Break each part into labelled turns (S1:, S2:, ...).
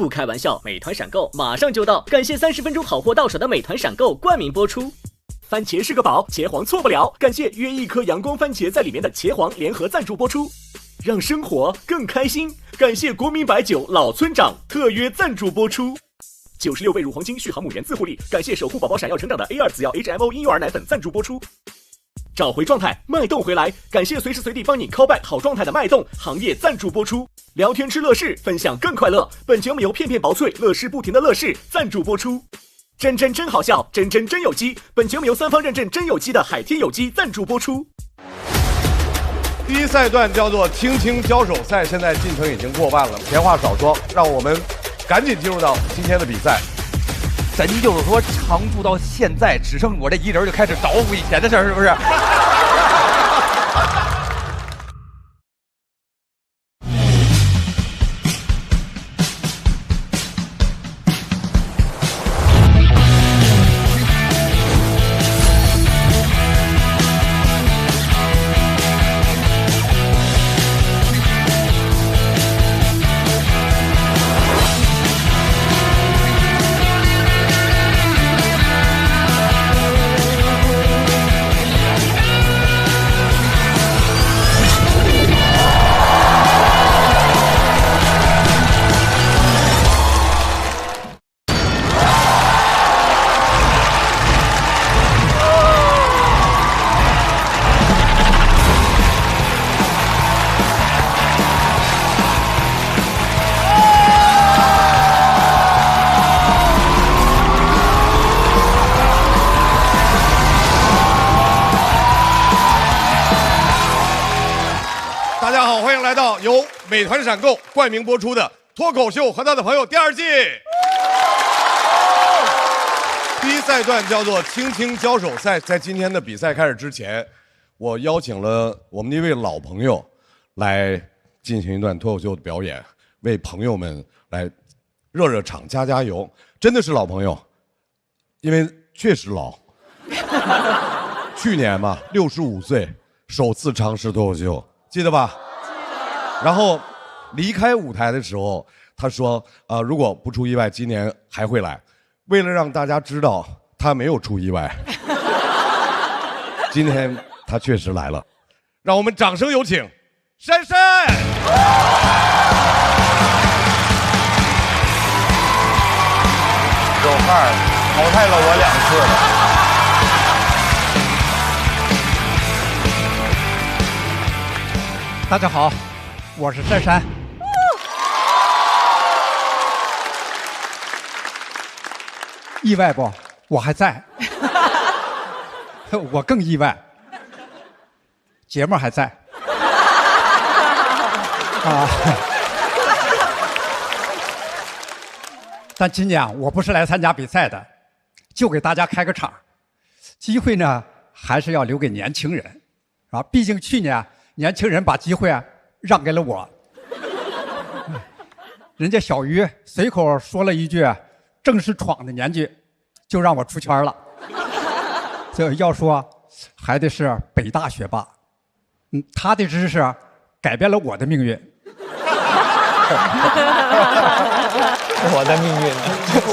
S1: 不开玩笑，美团闪购马上就到，感谢30分钟好货到手的美团闪购冠名播出。番茄是个宝，茄皇错不了，感谢约一颗阳光番茄在里面的茄皇联合赞助播出。让生活更开心，感谢国民白酒老村长特约赞助播出。96倍乳黄金续航母源自护理，感谢守护宝宝闪耀成长的 A2 紫药 HMO 婴幼儿奶粉赞助播出。找回状态，脉动回来，感谢随时随地帮你 call back 好状态的脉动行业赞助播出。聊天吃乐事，分享更快乐，本节目由片片薄脆乐事不停的乐事赞助播出。真好笑，真有机，本节目由3方认证真有机的海天有机赞助播出。
S2: 第一赛段叫做轻轻交手赛，现在进程已经过半了，闲话少说，让我们赶紧进入到今天的比赛。
S3: 咱就是说，常驻到现在，只剩我这一人就开始捣鼓以前的事儿，是不是？
S2: 美团闪购冠名播出的《脱口秀和他的朋友》第2季，第一赛段叫做轻轻交手赛。在今天的比赛开始之前，我邀请了我们的一位老朋友来进行一段脱口秀的表演，为朋友们来热场、加油。真的是老朋友，因为确实老。去年嘛，65岁首次尝试脱口秀，记得吧？然后离开舞台的时候，他说：“如果不出意外，今年还会来。”为了让大家知道他没有出意外，今天他确实来了。让我们掌声有请珊珊。
S4: 有范儿，淘汰了我
S5: 2次了。大家好。我是珊珊，意外不？我还在，我更意外，节目还在啊！但今年我不是来参加比赛的，就给大家开个场。机会呢，还是要留给年轻人，啊，毕竟去年年轻人把机会让给了我，人家小鱼随口说了一句“正是闯的年纪”，就让我出圈了。这要说还得是北大学霸，他的知识改变了我的命运。
S4: 我的命运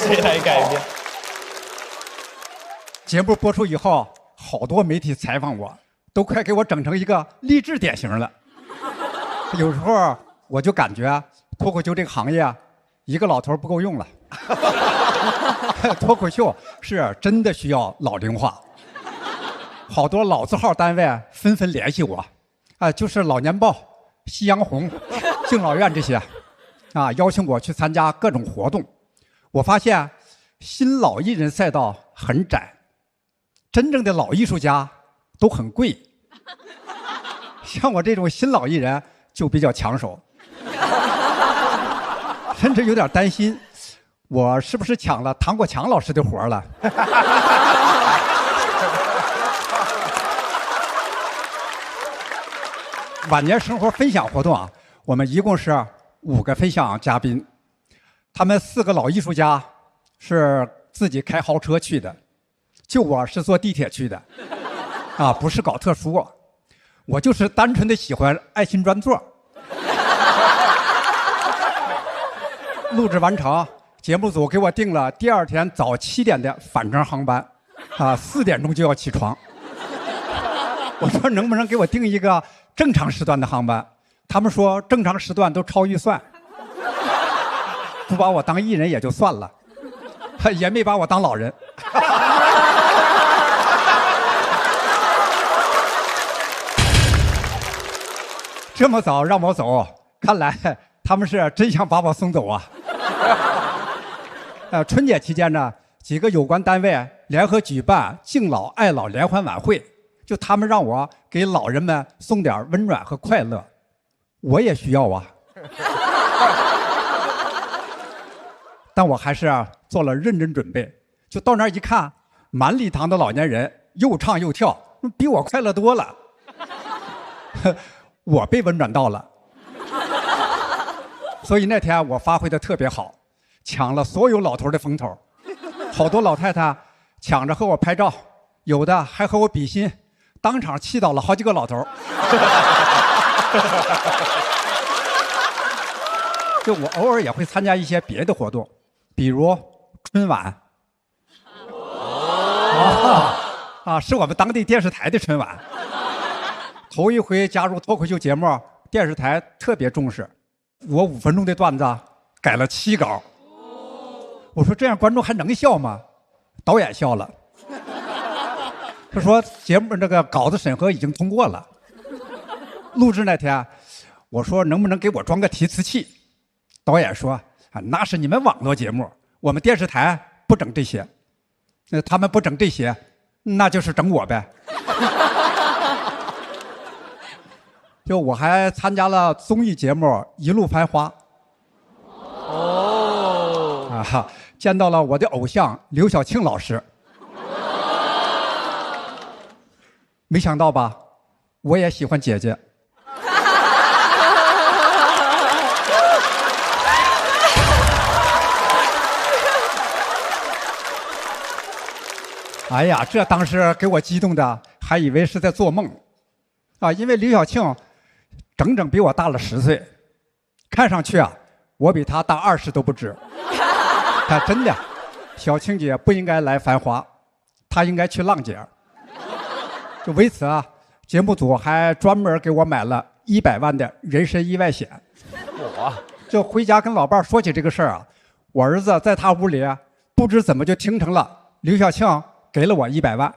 S4: 谁来改变？
S5: 节目播出以后，好多媒体采访我，都快给我整成一个励志典型了。有时候我就感觉脱口秀这个行业一个老头不够用了。脱口秀是真的需要老龄化，好多老字号单位纷纷联系我，就是老年报、夕阳红、敬老院这些，邀请我去参加各种活动。我发现新老艺人赛道很窄，真正的老艺术家都很贵，像我这种新老艺人就比较抢手，甚至有点担心，我是不是抢了唐国强老师的活了？晚年生活分享活动我们一共是5个分享嘉宾，他们4个老艺术家是自己开豪车去的，就我是坐地铁去的，不是搞特殊，我就是单纯的喜欢爱新专座。录制完成，节目组给我定了第二天早7点的返程航班，4点钟就要起床。我说能不能给我定一个正常时段的航班？他们说正常时段都超预算，不把我当艺人也就算了，也没把我当老人。这么早让我走，看来他们是真想把我送走啊！春节期间呢，几个有关单位联合举办敬老爱老联欢晚会，就他们让我给老人们送点温暖和快乐，我也需要啊。但我还是做了认真准备，就到那儿一看，满礼堂的老年人又唱又跳，比我快乐多了。我被温暖到了，所以那天我发挥的特别好，抢了所有老头的风头，好多老太太抢着和我拍照，有的还和我比心，当场气倒了好几个老头。就我偶尔也会参加一些别的活动，比如春晚。是我们当地电视台的春晚。头一回加入脱口秀节目，电视台特别重视。我5分钟的段子改了7稿。我说这样观众还能笑吗？导演笑了，他说节目这个稿子审核已经通过了。录制那天，我说能不能给我装个提词器？导演说那是你们网络节目，我们电视台不整这些。他们不整这些，那就是整我呗。就我还参加了综艺节目《一路繁华》。见到了我的偶像刘晓庆老师。没想到吧，我也喜欢姐姐。哎呀，这当时给我激动的，还以为是在做梦。因为刘晓庆整整比我大了10岁，看上去我比她大20都不止。真的，小庆姐不应该来繁华，她应该去浪姐。就为此节目组还专门给我买了100万的人身意外险。就回家跟老伴说起这个事儿我儿子在他屋里不知怎么就听成了刘晓庆给了我100万。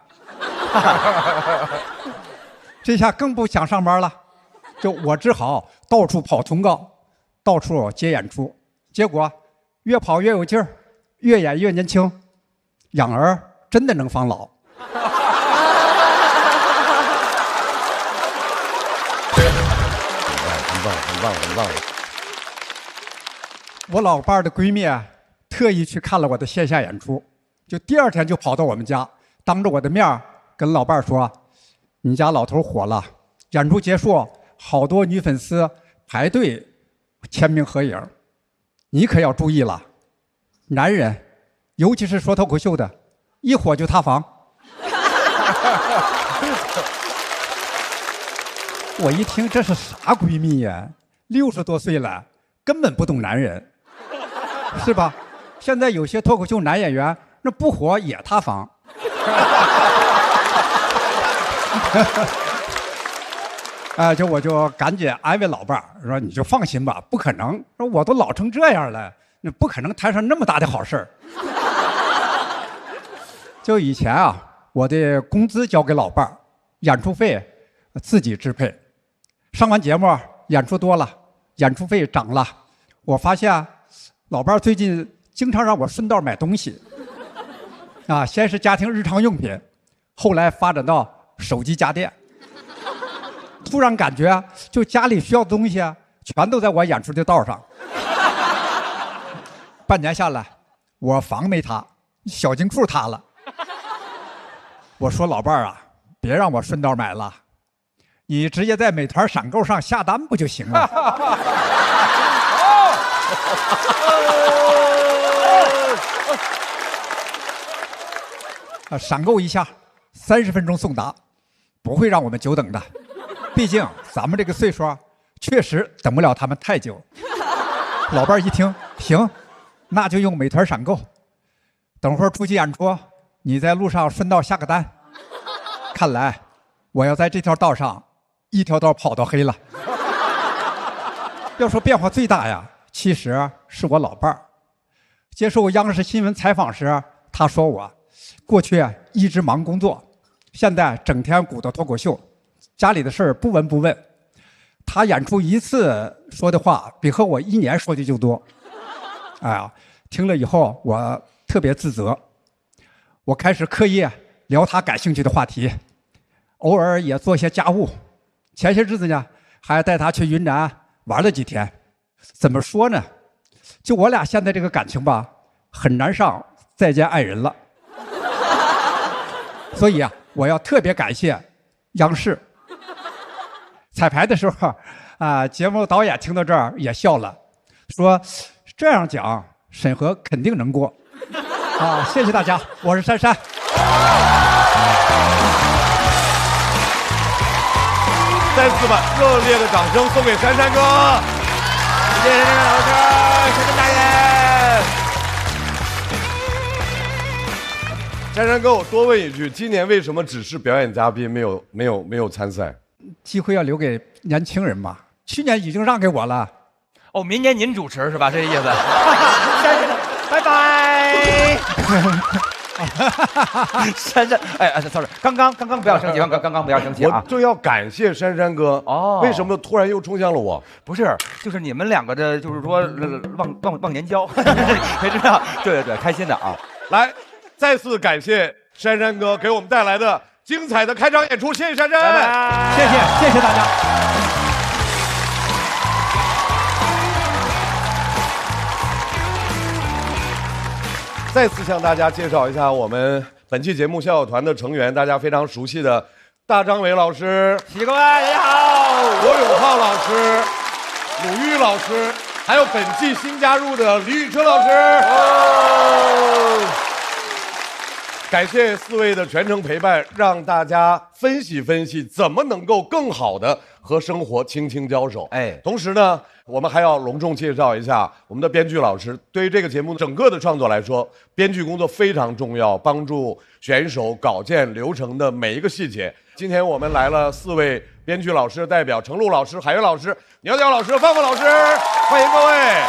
S5: 这下更不想上班了，就我只好到处跑通告，到处接演出，结果越跑越有劲儿，越演越年轻，养儿真的能防老。
S2: 很棒。
S5: 我老伴儿的闺蜜特意去看了我的线下演出，就第2天就跑到我们家，当着我的面跟老伴儿说：“你家老头火了，演出结束，好多女粉丝排队签名合影，你可要注意了。男人，尤其是说脱口秀的，一火就塌房。”我一听这是啥闺蜜呀？60多岁了，根本不懂男人，是吧？现在有些脱口秀男演员，那不火也塌房。就我就赶紧安慰老伴儿说：“你就放心吧，不可能，说我都老成这样了，那不可能摊上那么大的好事儿。”就以前我的工资交给老伴儿，演出费自己支配。上完节目演出多了，演出费涨了。我发现老伴儿最近经常让我顺道买东西。先是家庭日常用品，后来发展到手机家电。突然感觉就家里需要的东西全都在我演出的道上。半年下来，我房没塌，小金库塌了。我说老伴儿别让我顺道买了，你直接在美团闪购上下单不就行了？闪购一下，30分钟送达，不会让我们久等的。毕竟咱们这个岁数确实等不了他们太久。老伴儿一听，行，那就用美团闪购。等会儿出去演出，你在路上顺道下个单。看来我要在这条道上一条道跑到黑了。要说变化最大呀，其实是我老伴儿。接受央视新闻采访时，他说我过去一直忙工作，现在整天鼓捣脱口秀，家里的事儿不闻不问。他演出一次说的话比和我1年说的就多。哎呀，听了以后我特别自责，我开始刻意聊他感兴趣的话题，偶尔也做些家务。前些日子呢，还带他去云南玩了几天。怎么说呢？就我俩现在这个感情吧，很难上再见爱人了。所以啊，我要特别感谢央视。彩排的时候节目导演听到这儿也笑了，说这样讲审核肯定能过。谢谢大家，我是珊珊。
S2: 再次把热烈的掌声送给珊珊哥。
S3: 谢谢珊珊老师，珊珊大爷。
S2: 珊珊哥，我多问一句，今年为什么只是表演嘉宾，没有参赛？
S5: 机会要留给年轻人嘛。去年已经让给我了。
S3: 哦，明年您主持是吧？这意思。拜拜。珊珊，sorry， 刚刚不要生气，刚刚不要生气啊！
S2: 我正要感谢珊珊哥哦，为什么突然又冲向了我？
S3: 不是，就是你们两个的，就是说忘年交，谁知道？对，开心的啊！
S2: 来，再次感谢珊珊哥给我们带来的精彩的开场演出，谢谢珊珊，
S3: 拜拜，
S5: 谢谢大家。
S2: 再次向大家介绍一下我们本期节目笑笑团的成员，大家非常熟悉的大张伟老师、
S3: 各位大家好，
S2: 罗永浩老师、鲁豫老师，还有本季新加入的李宇春老师。感谢4位的全程陪伴，让大家分析分析怎么能够更好的和生活轻轻交手。同时呢，我们还要隆重介绍一下我们的编剧老师。对于这个节目整个的创作来说，编剧工作非常重要，帮助选手稿件流程的每一个细节。今天我们来了4位编剧老师的代表，程璐老师、海源老师、苗条老师、范范老师，欢迎各位。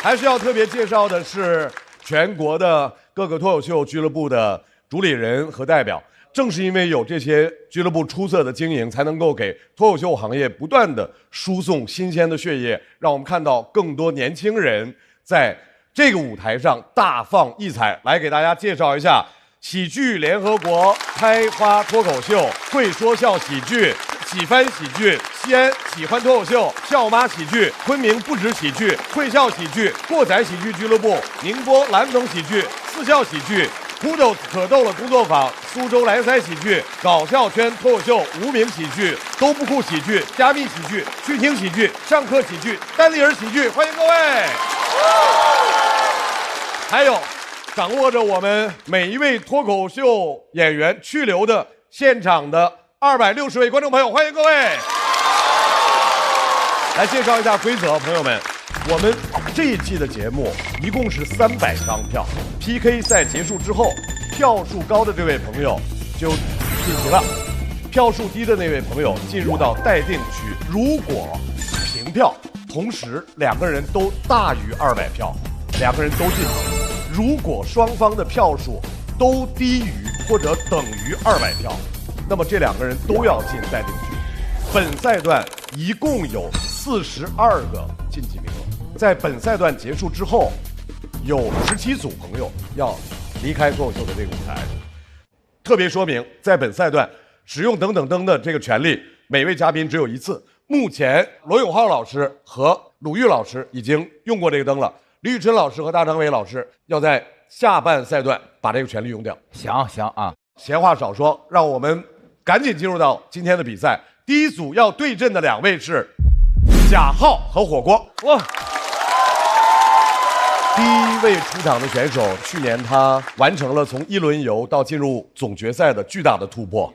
S2: 还需要特别介绍的是全国的各个脱口秀俱乐部的主理人和代表。正是因为有这些俱乐部出色的经营，才能够给脱口秀行业不断的输送新鲜的血液，让我们看到更多年轻人在这个舞台上大放异彩。来给大家介绍一下喜剧联合国、开花脱口秀、会说笑喜剧、喜翻喜剧、西安喜欢脱口秀、笑妈喜剧、昆明不止喜剧、会笑喜剧、过载喜剧俱乐部、宁波蓝总喜剧、四笑喜剧、酷豆可逗了工作坊、苏州莱塞喜剧、搞笑圈脱口秀、无名喜剧、都不酷喜剧、加密喜剧、去听喜剧、上课喜剧、单立人喜剧，欢迎各位。还有掌握着我们每一位脱口秀演员去留的现场的260位观众朋友，欢迎各位。来介绍一下规则，朋友们，我们这一季的节目一共是300张票 ，PK 赛结束之后，票数高的这位朋友就晋级了，票数低的那位朋友进入到待定区。如果平票，同时2个人都大于200票，2个人都晋级。如果双方的票数都低于或者等于200票，那么这2个人都要进待定区。本赛段一共有42个晋级名额，在本赛段结束之后，有17组朋友要离开脱口秀的这个舞台。特别说明，在本赛段使用等等灯的这个权利，每位嘉宾只有1次。目前罗永浩老师和鲁豫老师已经用过这个灯了，李宇春老师和大张伟老师要在下半赛段把这个权利用掉。
S3: 行啊，
S2: 闲话少说，让我们赶紧进入到今天的比赛。第一组要对阵的2位是贾浩和火锅。
S3: 哇！
S2: 第一位出场的选手，去年他完成了从1轮游到进入总决赛的巨大的突破。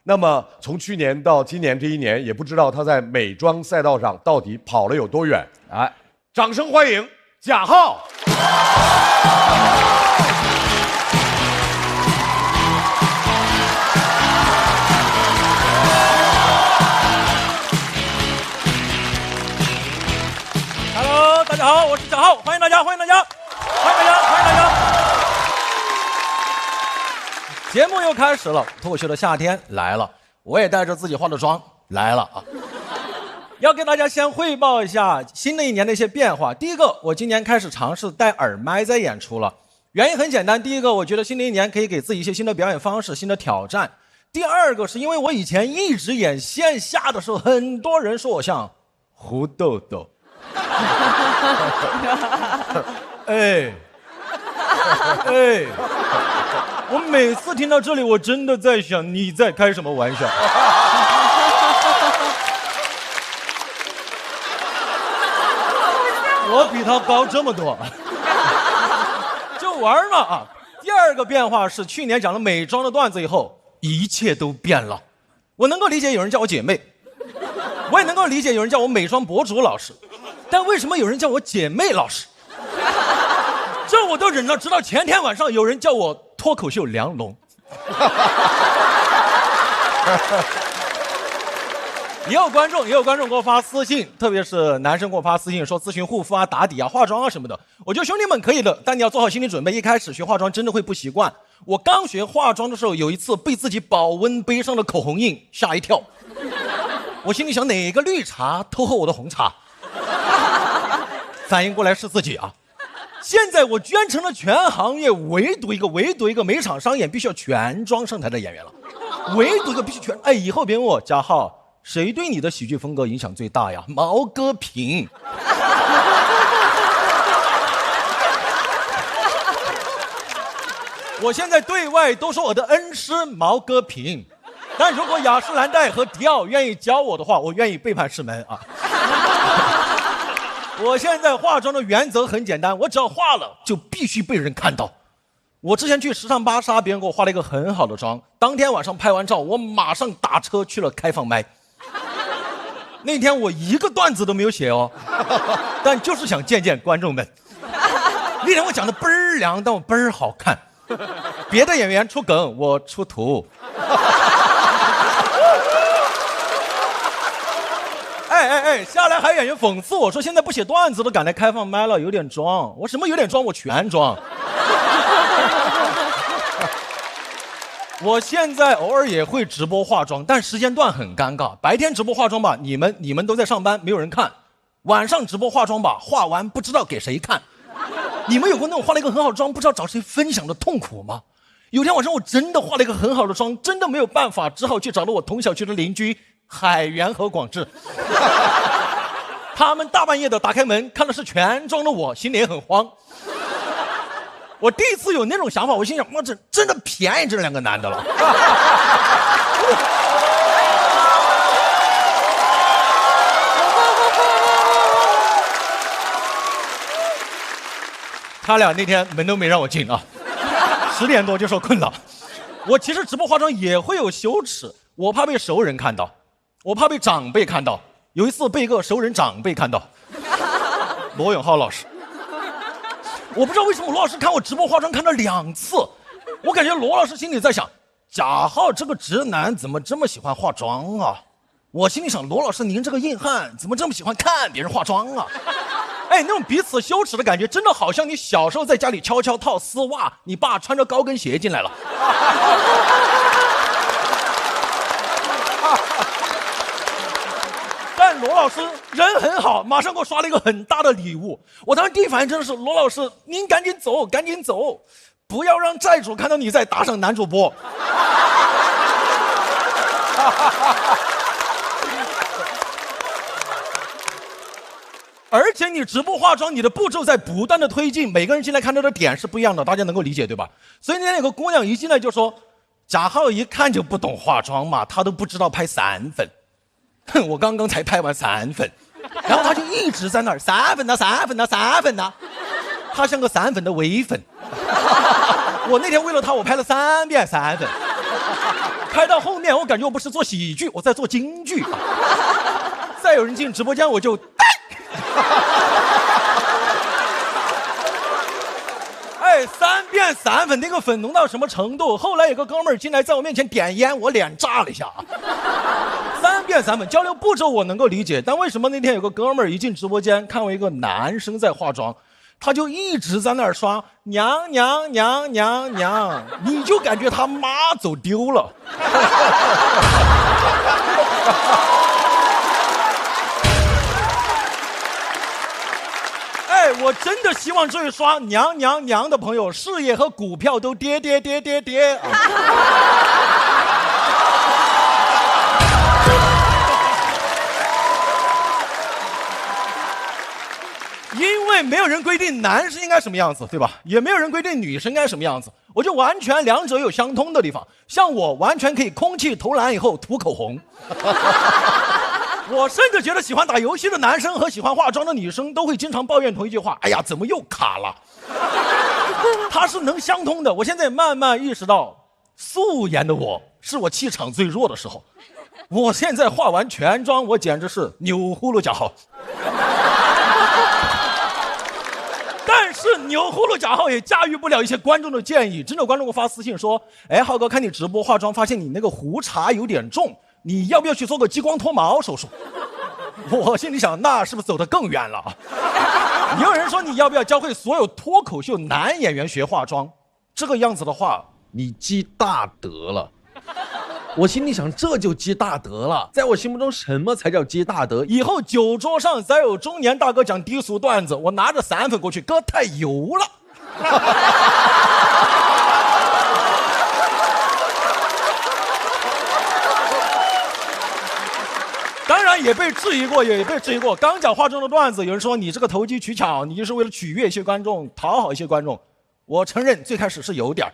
S2: 那么从去年到今年这1年，也不知道他在美妆赛道上到底跑了有多远。
S3: 哎，
S2: 掌声欢迎贾浩。
S6: Hello， 大家好，我是贾浩，欢迎大家，欢迎大家，欢迎大家，欢迎大家。节目又开始了，脱口秀的夏天来了，我也带着自己化的妆来了啊。要给大家先汇报一下新的一年的一些变化。第一个，我今年开始尝试戴耳麦在演出了，原因很简单，第一个，我觉得新的一年可以给自己一些新的表演方式、新的挑战。第二个，是因为我以前一直演线下的时候，很多人说我像胡豆豆。哎，我每次听到这里，我真的在想你在开什么玩笑。我比他高这么多，就玩嘛啊！第二个变化是去年讲了美妆的段子以后，一切都变了。我能够理解有人叫我姐妹，我也能够理解有人叫我美妆博主老师，但为什么有人叫我姐妹老师？这我都忍了，直到前天晚上有人叫我脱口秀梁龙。也有观众给我发私信，特别是男生给我发私信说咨询护肤啊、打底啊、化妆啊什么的。我觉得兄弟们可以的，但你要做好心理准备，一开始学化妆真的会不习惯。我刚学化妆的时候，有一次被自己保温杯上的口红印吓一跳，我心里想哪个绿茶偷喝我的红茶，反应过来是自己啊。现在我居然成了全行业唯独一个每场商演必须要全妆上台的演员了，唯独一个必须全。哎，以后别问我贾浩，谁对你的喜剧风格影响最大呀？毛戈平。我现在对外都说我的恩师毛戈平，但如果雅诗兰黛和迪奥愿意教我的话，我愿意背叛师门啊。我现在化妆的原则很简单，我只要化了就必须被人看到。我之前去时尚芭莎，别人给我化了一个很好的妆，当天晚上拍完照，我马上打车去了开放麦。那天我一个段子都没有写哦，但就是想见见观众们。那天我讲的倍儿凉，但我倍儿好看。别的演员出梗，我出图。下来还有演员讽刺我说现在不写段子都赶来开放麦了，有点装。我什么有点装？我全装。我现在偶尔也会直播化妆，但时间段很尴尬。白天直播化妆吧，你们都在上班，没有人看；晚上直播化妆吧，化完不知道给谁看。你们有过那种化了一个很好的妆，不知道找谁分享的痛苦吗？有天晚上我真的化了一个很好的妆，真的没有办法，只好去找了我同小区的邻居海源和广志。他们大半夜的打开门，看的是全妆的我，心里也很慌。我第一次有那种想法，我心想，我这真的便宜这两个男的了。他俩那天门都没让我进啊，10点多就说困了。我其实直播化妆也会有羞耻，我怕被熟人看到，我怕被长辈看到。有一次被一个熟人长辈看到，罗永浩老师。我不知道为什么罗老师看我直播化妆看了2次，我感觉罗老师心里在想，贾浩这个直男怎么这么喜欢化妆啊？我心里想，罗老师您这个硬汉怎么这么喜欢看别人化妆啊？哎，那种彼此羞耻的感觉，真的好像你小时候在家里悄悄套丝袜，你爸穿着高跟鞋进来了。但罗老师人很好，马上给我刷了一个很大的礼物。我当时第一反应真的是，罗老师您赶紧走，赶紧走，不要让债主看到你在打赏男主播。而且你直播化妆，你的步骤在不断的推进，每个人进来看到的点是不一样的，大家能够理解对吧？所以那天有个姑娘一进来就说，贾浩一看就不懂化妆嘛，他都不知道拍散粉。哼，我刚刚才拍完散粉，然后他就一直在那儿散粉呐散粉呐散粉呐，他像个散粉的唯粉。我那天为了他，我拍了3遍散粉，拍到后面我感觉我不是做喜剧，我在做京剧。再有人进直播间我就散粉那个粉浓到什么程度？后来有个哥们儿进来在我面前点烟，我脸炸了一下。3遍散粉交流步骤我能够理解，但为什么那天有个哥们儿一进直播间看我一个男生在化妆，他就一直在那儿刷娘娘娘娘娘，你就感觉他妈走丢了。哎，我真的希望这位刷娘娘娘的朋友，事业和股票都跌啊！因为没有人规定男生应该什么样子，对吧？也没有人规定女生应该什么样子，我就完全两者有相通的地方。像我完全可以空气投篮以后涂口红。我甚至觉得喜欢打游戏的男生和喜欢化妆的女生都会经常抱怨同一句话：哎呀，怎么又卡了？它是能相通的。我现在慢慢意识到，素颜的我是我气场最弱的时候。我现在化完全妆，我简直是钮祜禄贾浩。但是钮祜禄贾浩也驾驭不了一些观众的建议。真的观众给我发私信说：哎，浩哥，看你直播化妆，发现你那个胡茬有点重，你要不要去做个激光脱毛手术？我心里想，那是不是走得更远了？也有人说你要不要教会所有脱口秀男演员学化妆？这个样子的话，你积大德了。我心里想，这就积大德了。在我心目中，什么才叫积大德？以后酒桌上再有中年大哥讲低俗段子，我拿着散粉过去，哥太油了。当然也被质疑过，刚讲化妆的段子，有人说你这个投机取巧，你就是为了取悦一些观众，讨好一些观众。我承认最开始是有点，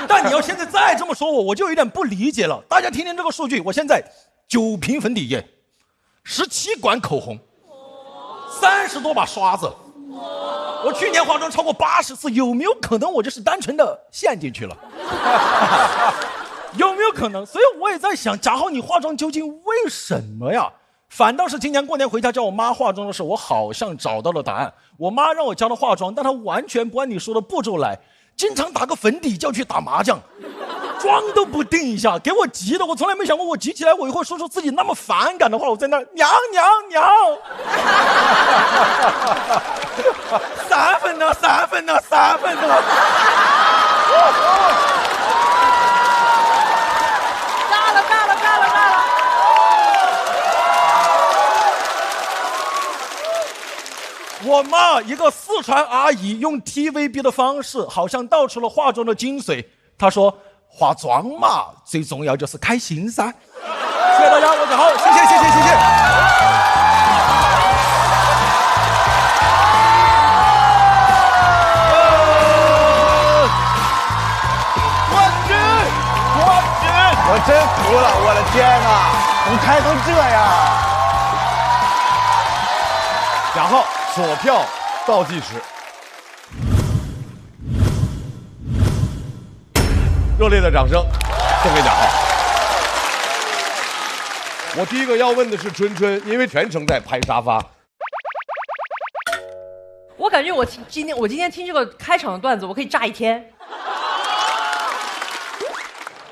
S6: 但你要现在再这么说我就有点不理解了。大家听听这个数据，我现在9瓶粉底液，17管口红，30多把刷子，我去年化妆超过80次，有没有可能我就是单纯的陷进去了？有没有可能？所以我也在想，贾浩，你化妆究竟为什么呀？反倒是今年过年回家教我妈化妆的时候，我好像找到了答案。我妈让我教她化妆，但她完全不按你说的步骤来，经常打个粉底就要去打麻将，妆都不定一下，给我急的。我从来没想过我急起来我以后说出自己那么反感的话。我在那儿娘娘娘，散粉呢，散粉呢，散粉呢。我妈一个四川阿姨用 TVB 的方式，好像道出了化妆的精髓。她说：“化妆嘛，最重要就是开心噻。”谢谢大家，我贾浩，谢谢。
S4: 我真服了，我的天哪，怎么开成这样？
S2: 贾浩。锁票倒计时，热烈的掌声送给贾浩。我第一个要问的是春春，因为全程在拍沙发。
S7: 我感觉我今天听这个开场的段子，我可以炸一天。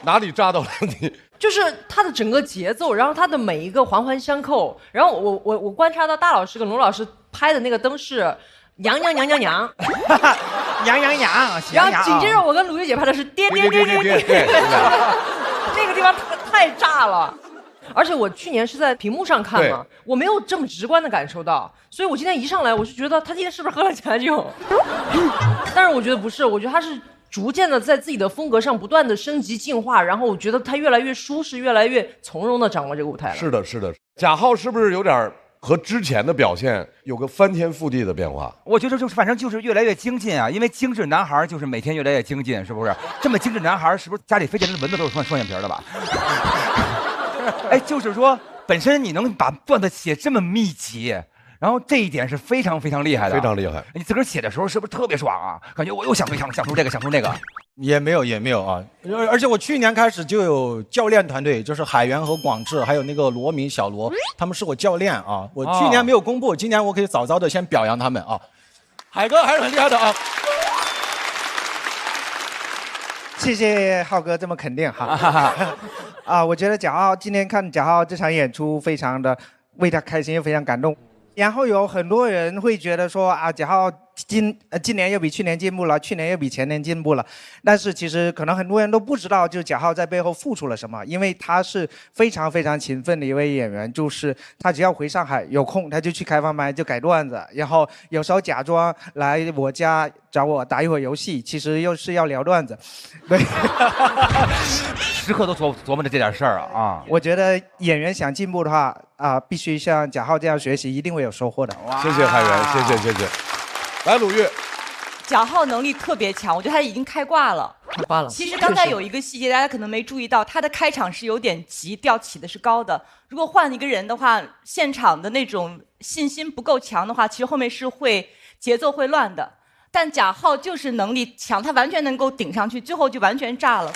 S2: 哪里炸到了你？
S7: 就是它的整个节奏，然后它的每一个环环相扣，然后我观察到大老师跟罗老师拍的那个灯是娘娘娘娘娘，
S3: 娘娘娘，
S7: 然后紧接着我跟鲁豫姐拍的是爹爹爹爹爹，那个地方太炸了。而且我去年是在屏幕上看嘛，我没有这么直观的感受到，所以我今天一上来我就觉得他今天是不是喝了假酒？但是我觉得不是，我觉得他是逐渐的在自己的风格上不断的升级进化，然后我觉得他越来越舒适，越来越从容的掌握这个舞台了。
S2: 是的，是的。贾浩是不是有点和之前的表现有个翻天覆地的变化？
S3: 我觉得反正就是越来越精进啊，因为精致男孩就是每天越来越精进，是不是？这么精致男孩是不是家里非得那蚊子都是双眼皮的吧？哎，就是说本身你能把段子写这么密集。然后这一点是非常非常厉害的，
S2: 非常厉害。
S3: 你自个儿写的时候是不是特别爽啊？感觉我又想出这个，想出那个。
S6: 也没有啊，而且我去年开始就有教练团队，就是海源和广志，还有那个罗明、小罗，他们是我教练啊。我去年没有公布，今年我可以早早的先表扬他们啊。海哥还是很厉害的啊。
S8: 谢谢浩哥这么肯定哈。啊，我觉得贾浩今天看贾浩这场演出，非常的为他开心，也非常感动。然后有很多人会觉得说啊，贾浩今年又比去年进步了，去年又比前年进步了。但是其实可能很多人都不知道，就是贾浩在背后付出了什么，因为他是非常非常勤奋的一位演员，就是他只要回上海有空，他就去开放麦就改段子，然后有时候假装来我家找我打一会儿游戏，其实又是要聊段子。对，
S3: 时刻都琢磨着这点事儿啊。
S8: 我觉得演员想进步的话啊，必须像贾浩这样学习，一定会有收获的。
S2: 谢谢海源，谢谢。来，鲁豫，
S9: 贾浩能力特别强，我觉得他已经开挂了。
S7: 开挂了。
S9: 其实刚才有一个细节，大家可能没注意到，他的开场是有点急，调起的是高的。如果换一个人的话，现场的那种信心不够强的话，其实后面是会节奏会乱的。但贾浩就是能力强，他完全能够顶上去，最后就完全炸了。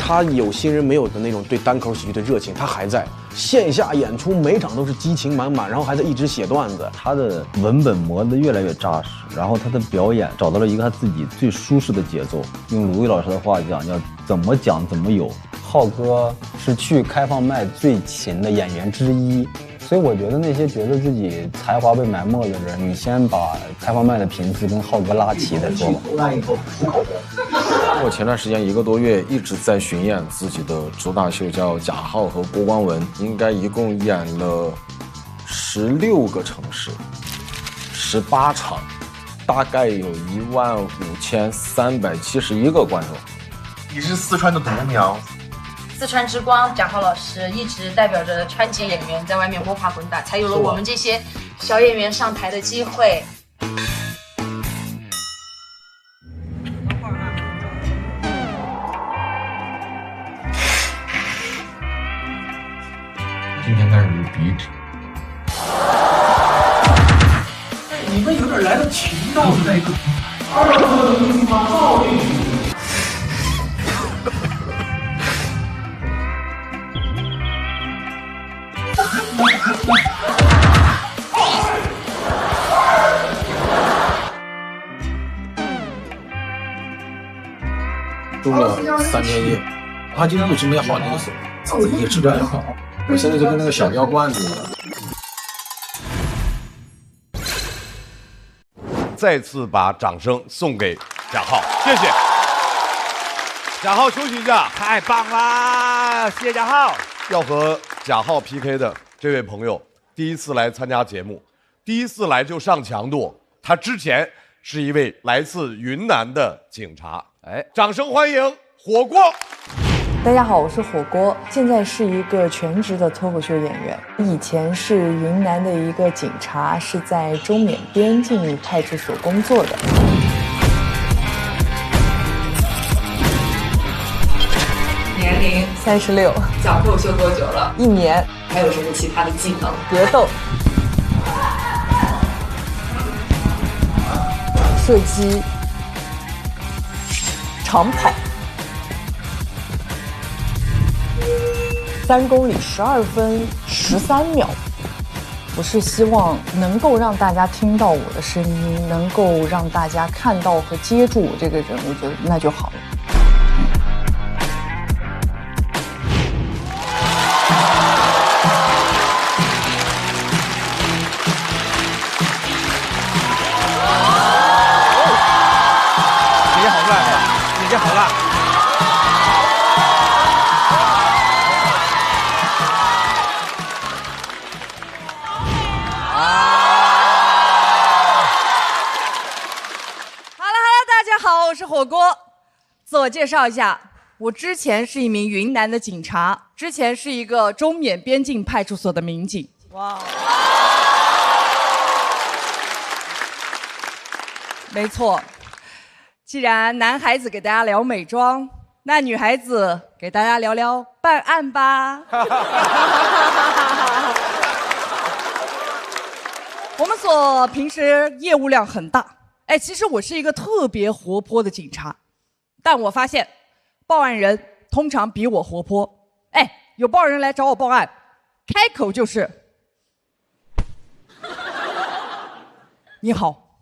S10: 他有新人没有的那种对单口喜剧的热情，他还在线下演出，每场都是激情满满，然后还在一直写段子。
S11: 他的文本磨得越来越扎实，然后他的表演找到了一个他自己最舒适的节奏。用鲁豫老师的话讲，要怎么讲怎么有。浩哥是去开放麦最勤的演员之一。所以我觉得那些觉得自己才华被埋没的人，你先把开放麦的频次跟浩哥拉齐再说吧。
S10: 我前段时间1个多月一直在巡演自己的主打秀，叫贾浩和郭光文，应该一共演了16个城市，18场，大概有15371个观众。
S12: 你是四川的独苗。
S13: 四川之光，贾浩老师一直代表着川籍演员在外面摸爬滚打，才有了我们这些小演员上台的机会。
S12: 今天开始是鼻涕。
S14: 你们有点来到秦道的那个。
S10: 住了3天夜，他今天为什么要好那个手？嗓子也质量也好，我现在就跟那个小药罐子一样。
S2: 再次把掌声送给贾浩，谢谢。贾浩休息一下，
S3: 太棒啦！谢谢贾浩。
S2: 要和贾浩 PK 的这位朋友，第一次来参加节目，第一次来就上强度。他之前是一位来自云南的警察。掌声欢迎火锅。
S15: 大家好，我是火锅，现在是一个全职的脱口秀演员。以前是云南的一个警察，是在中缅边境派出所工作的。
S13: 年龄
S15: 36。
S13: 讲脱口秀多久了
S15: ？1年。
S13: 还有什么其他的技能？
S15: 格斗、射击、长跑。3公里12分13秒。我是希望能够让大家听到我的声音，能够让大家看到和接住我这个人，我觉得那就好了。
S3: 姐姐好帅啊！姐姐好辣。
S9: 我是火锅，自我介绍一下，我之前是一名云南的警察，之前是一个中缅边境派出所的民警。哇，没错。既然男孩子给大家聊美妆，那女孩子给大家聊聊办案吧。我们所平时业务量很大。其实我是一个特别活泼的警察，但我发现报案人通常比我活泼。有报案人来找我报案，开口就是你好。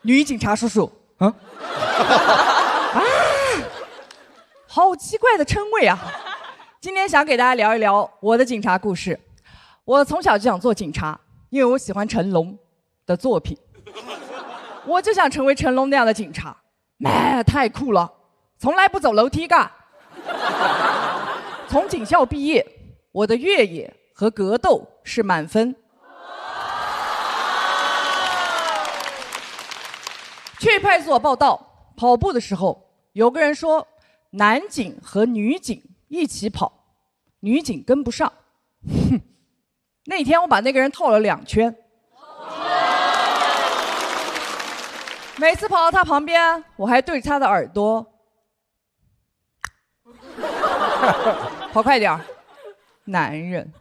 S16: 女警察叔叔，啊，好奇怪的称谓啊！今天想给大家聊一聊我的警察故事。我从小就想做警察，因为我喜欢成龙的作品，我就想成为成龙那样的警察，太酷了，从来不走楼梯干。从警校毕业，我的越野和格斗是满分。去派出所报到，跑步的时候，有个人说男警和女警一起跑，女警跟不上。哼，那天我把那个人套了2圈。每次跑到他旁边，我还对着他的耳朵跑快点儿，男人。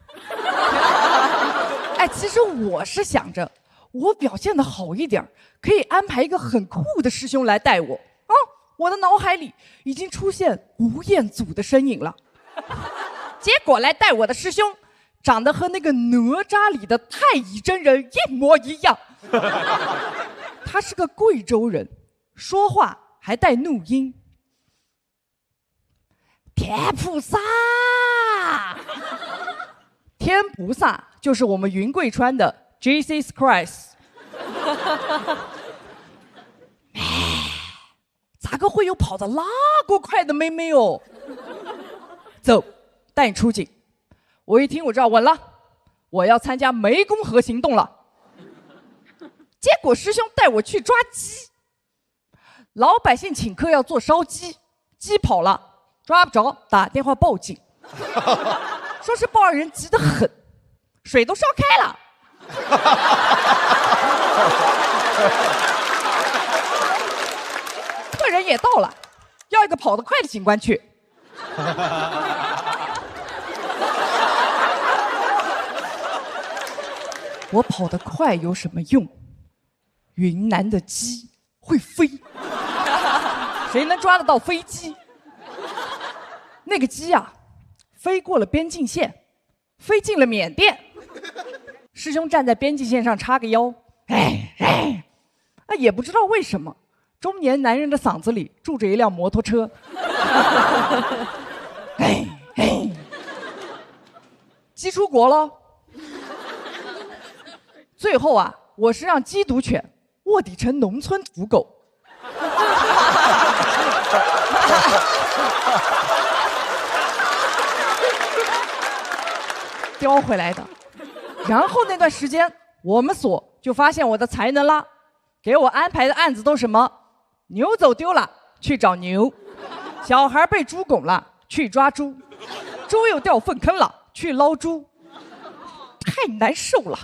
S16: 哎，其实我是想着，我表现得好一点，可以安排一个很酷的师兄来带我啊！我的脑海里已经出现吴彦祖的身影了。结果来带我的师兄，长得和那个哪吒里的太乙真人一模一样。他是个贵州人，说话还带怒音。天菩萨，天菩萨就是我们云贵川的 Jesus Christ。咋个会有跑得那么快的妹妹哦？走，带你出警。我一听我知道稳了，我要参加湄公河行动了。结果师兄带我去抓鸡，老百姓请客要做烧鸡，鸡跑了抓不着，打电话报警，说是报案人急得很，水都烧开了。客人也到了，要一个跑得快的警官去。我跑得快有什么用？云南的鸡会飞，谁能抓得到飞机？那个鸡啊，飞过了边境线，飞进了缅甸。师兄站在边境线上叉个腰，也不知道为什么，中年男人的嗓子里住着一辆摩托车。鸡出国了。最后啊，我是让缉毒犬卧底成农村土狗。叼回来的。然后那段时间，我们所就发现我的才能啦，给我安排的案子都什么：牛走丢了，去找牛；小孩被猪拱了，去抓猪；猪又掉粪坑了，去捞猪。太难受了，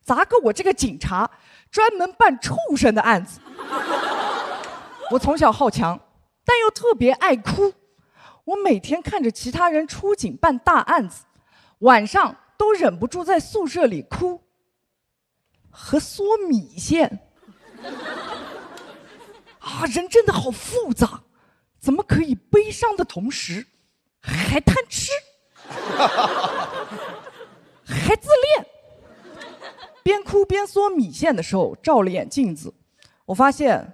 S16: 咋个我这个警察专门办畜生的案子？我从小好强，但又特别爱哭。我每天看着其他人出警办大案子，晚上都忍不住在宿舍里哭和嗦米线。啊，人真的好复杂，怎么可以悲伤的同时还贪吃，还自恋？边哭边嗦米线的时候，照了眼镜子，我发现，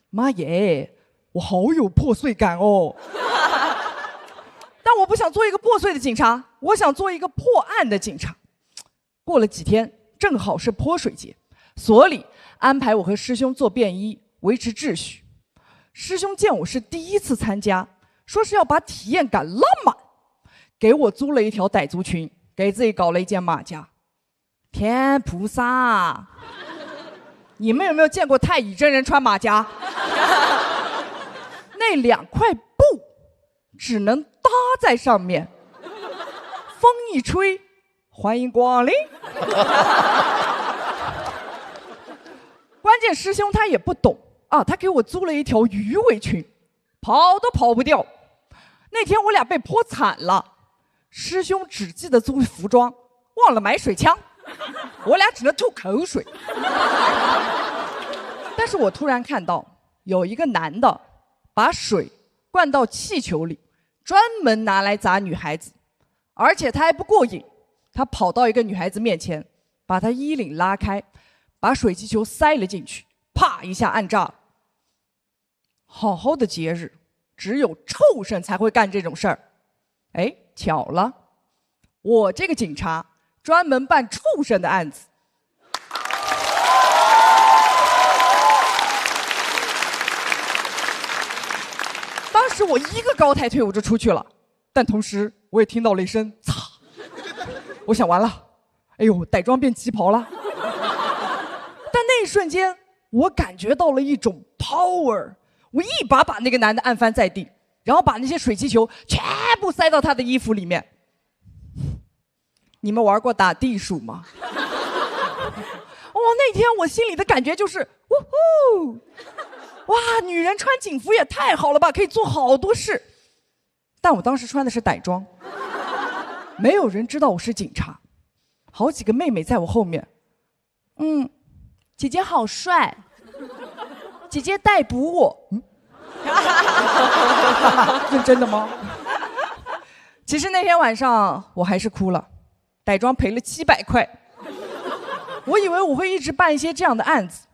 S16: 妈耶，我好有破碎感哦。但我不想做一个破碎的警察，我想做一个破案的警察。过了几天，正好是泼水节，所里安排我和师兄做便衣，维持秩序。师兄见我是第一次参加，说是要把体验感拉满，给我租了一条傣族裙，给自己搞了一件马甲。天菩萨，你们有没有见过太乙真人穿马甲？那2块布只能搭在上面，风一吹，欢迎光临。关键师兄他也不懂啊，他给我租了一条鱼尾裙，跑都跑不掉。那天我俩被泼惨了，师兄只记得租服装，忘了买水枪，我俩只能吐口水。但是我突然看到有一个男的把水灌到气球里，专门拿来砸女孩子，而且他还不过瘾，他跑到一个女孩子面前，把她衣领拉开，把水气球塞了进去，啪一下按炸了。好好的节日，只有畜生才会干这种事儿。哎，巧了，我这个警察专门办畜生的案子。当时我一个高抬腿我就出去了，但同时我也听到了一声“擦”，我想完了，哎呦，歹装变旗袍了。但那一瞬间，我感觉到了一种 power， 我一把把那个男的按翻在地，然后把那些水气球全部塞到他的衣服里面。你们玩过打地鼠吗？哦，那天我心里的感觉就是，呜呼！哇，女人穿警服也太好了吧，可以做好多事。但我当时穿的是歹装，没有人知道我是警察。好几个妹妹在我后面，姐姐好帅，姐姐逮捕我。认真的吗？其实那天晚上我还是哭了，歹装赔了700块。我以为我会一直办一些这样的案子。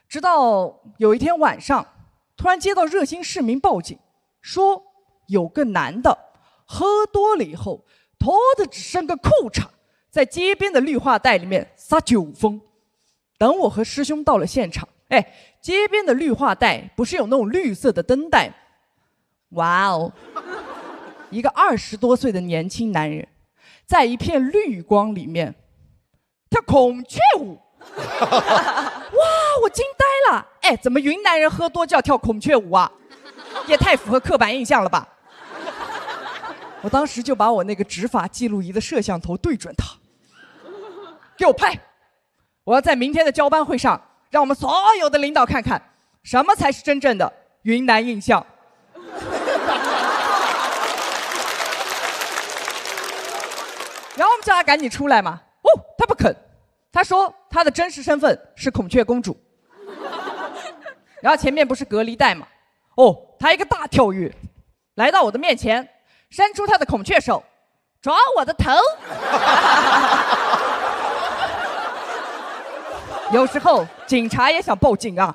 S16: 直到有一天晚上，突然接到热心市民报警，说有个男的喝多了以后，脱的只剩个裤衩，在街边的绿化带里面撒酒疯。等我和师兄到了现场，街边的绿化带不是有那种绿色的灯带吗？哇哦，一个20多岁的年轻男人，在一片绿光里面跳孔雀舞。哇，我惊呆了！怎么云南人喝多就要跳孔雀舞啊？也太符合刻板印象了吧！我当时就把我那个执法记录仪的摄像头对准他，给我拍！我要在明天的交班会上，让我们所有的领导看看，什么才是真正的云南印象。然后我们叫他赶紧出来嘛，他不肯。他说他的真实身份是孔雀公主，然后前面不是隔离带吗？他一个大跳跃，来到我的面前，伸出他的孔雀手，抓我的头。有时候警察也想报警啊。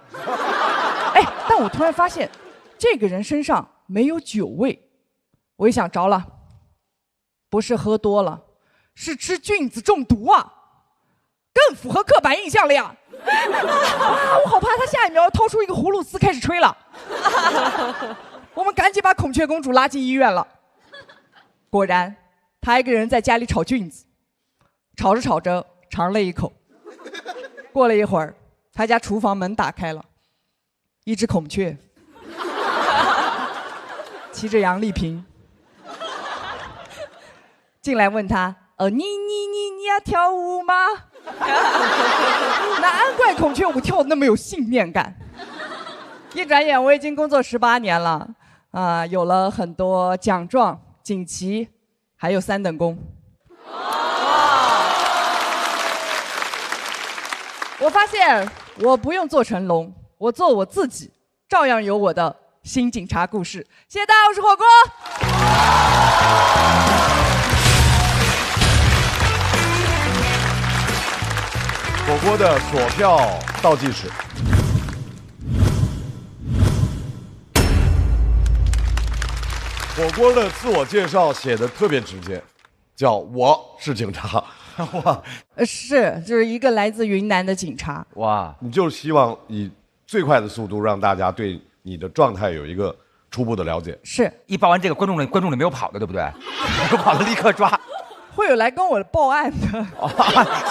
S16: 但我突然发现，这个人身上没有酒味，我一想着了，不是喝多了，是吃菌子中毒啊。更符合刻板印象了呀！我好怕他下一秒要掏出一个葫芦丝开始吹了。我们赶紧把孔雀公主拉进医院了。果然，他一个人在家里炒菌子，炒着炒着尝了一口。过了一会儿，他家厨房门打开了，一只孔雀骑着杨丽萍进来问他：“你要跳舞吗？”难怪孔雀舞跳得那么有信念感。一转眼我已经工作18年了，有了很多奖状、锦旗，还有3等功。我发现我不用做成龙，我做我自己，照样有我的新警察故事。谢谢大家，我是火锅。
S2: 火锅的锁票倒计时。火锅的自我介绍写的特别直接，叫我是警察。哇，
S16: 就是一个来自云南的警察。
S2: 哇，你就是希望以最快的速度让大家对你的状态有一个初步的了解。
S3: 是，一报完这个，观众里没有跑的，对不对？没有跑的立刻抓。
S16: 会有来跟我报案的，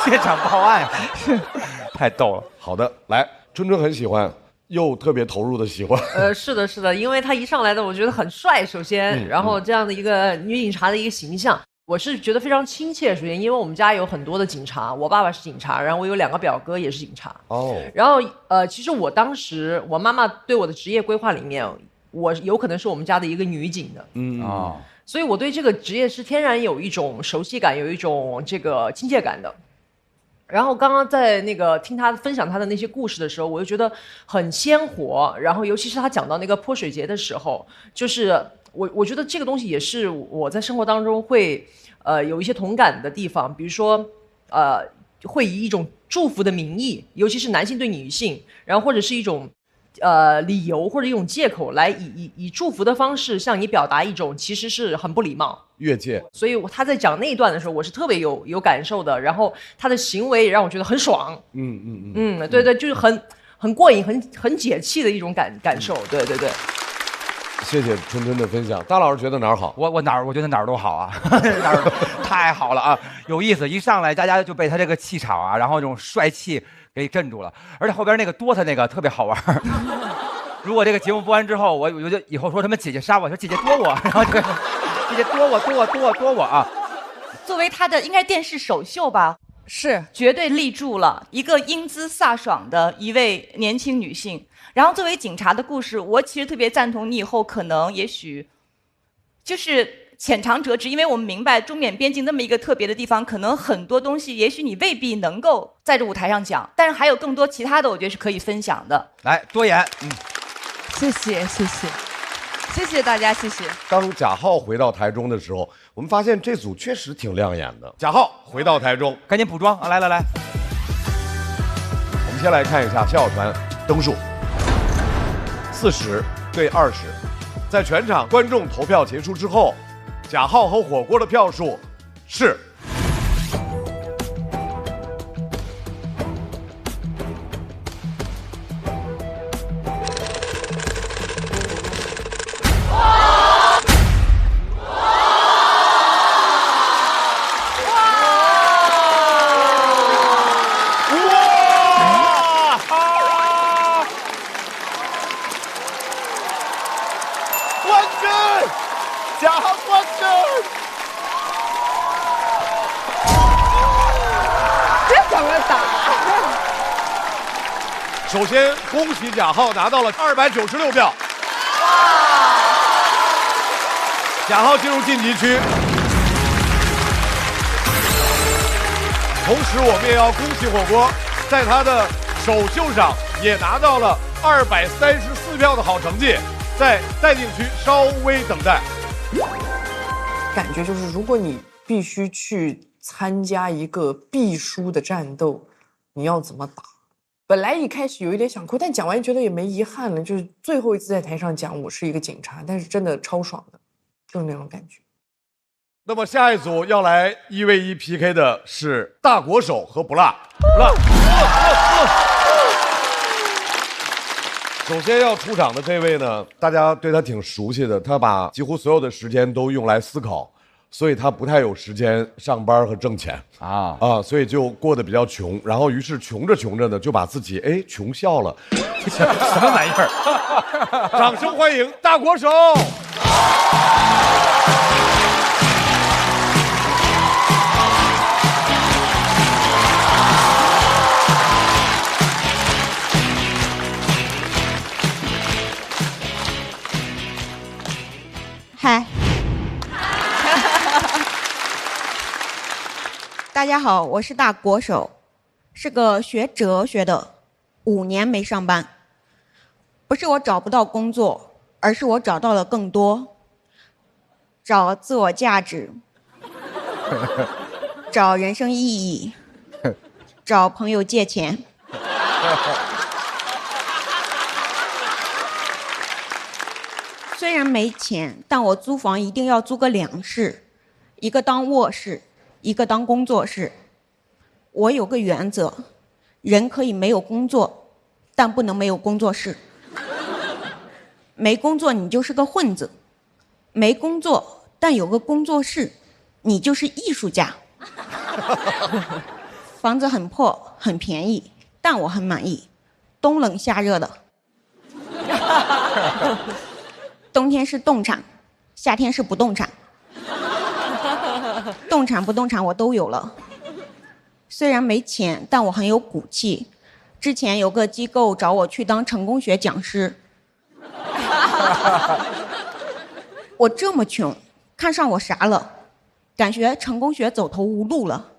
S3: 现场报案，是，太逗了。
S2: 好的，来，春春很喜欢，又特别投入的喜欢。
S7: 是的，因为他一上来的我觉得很帅，首先，然后这样的一个女警察的一个形象，我是觉得非常亲切。首先，因为我们家有很多的警察，我爸爸是警察，然后我有2个表哥也是警察。然后其实我当时我妈妈对我的职业规划里面，我有可能是我们家的一个女警的。所以我对这个职业是天然有一种熟悉感，有一种这个亲切感的。然后刚刚在那个听他分享他的那些故事的时候，我就觉得很鲜活。然后尤其是他讲到那个泼水节的时候，就是我觉得这个东西也是我在生活当中会有一些同感的地方。比如说会以一种祝福的名义，尤其是男性对女性，然后或者是一种理由或者一种借口来以祝福的方式向你表达一种其实是很不礼貌。
S2: 越界，
S7: 所以他在讲那一段的时候，我是特别有感受的。然后他的行为也让我觉得很爽。对对，就是很过瘾、很解气的一种感受。对对对。
S2: 谢谢春春的分享。大老师觉得哪儿好？
S3: 我觉得哪儿都好啊，哪儿都太好了啊，有意思。一上来大家就被他这个气场啊，然后这种帅气给镇住了，而且后边那个多他那个特别好玩。如果这个节目播完之后，我就以后说他们姐姐杀我，说姐姐多我，然后这个姐姐多我啊。
S9: 作为他的应该电视首秀吧，
S16: 是
S9: 绝对立住了一个英姿飒爽的一位年轻女性。然后作为警察的故事，我其实特别赞同你以后可能也许就是浅尝辄止，因为我们明白中缅边境那么一个特别的地方，可能很多东西也许你未必能够在这舞台上讲，但是还有更多其他的，我觉得是可以分享的。
S3: 来，多言，
S16: 谢谢大家，谢谢。
S2: 当贾浩回到台中的时候，我们发现这组确实挺亮眼的。贾浩回到台中，
S3: 赶紧补妆啊！来，我
S2: 们先来看一下小小船灯数，40对20。在全场观众投票结束之后，贾浩和火锅的票数是首先，恭喜贾浩拿到了296票，贾浩进入晋级区。同时，我们也要恭喜火锅，在他的首秀上也拿到了234票的好成绩，在待定区稍微等待。
S17: 感觉就是，如果你必须去参加一个必输的战斗，你要怎么打？本来一开始有一点想哭，但讲完觉得也没遗憾了。就是最后一次在台上讲我是一个警察，但是真的超爽的，就是那种感觉。
S2: 那么下一组要来1v1 PK 的是大国手和不辣。首先要出场的这位呢，大家对他挺熟悉的，他把几乎所有的时间都用来思考。所以他不太有时间上班和挣钱所以就过得比较穷，然后于是穷着呢，就把自己穷笑了，
S3: 什么玩意儿？
S2: 掌声欢迎大国手！
S18: 嗨。大家好，我是大国手，是个学哲学的，5年没上班。不是我找不到工作，而是我找到了更多，找自我价值，找人生意义，找朋友借钱。虽然没钱，但我租房一定要租个2室，一个当卧室，一个当工作室。我有个原则，人可以没有工作，但不能没有工作室。没工作你就是个混子，没工作但有个工作室，你就是艺术家。房子很破很便宜，但我很满意，冬冷夏热的。冬天是动产，夏天是不动产。动产不动产我都有了。虽然没钱，但我很有骨气。之前有个机构找我去当成功学讲师。我这么穷，看上我啥了？感觉成功学走投无路了。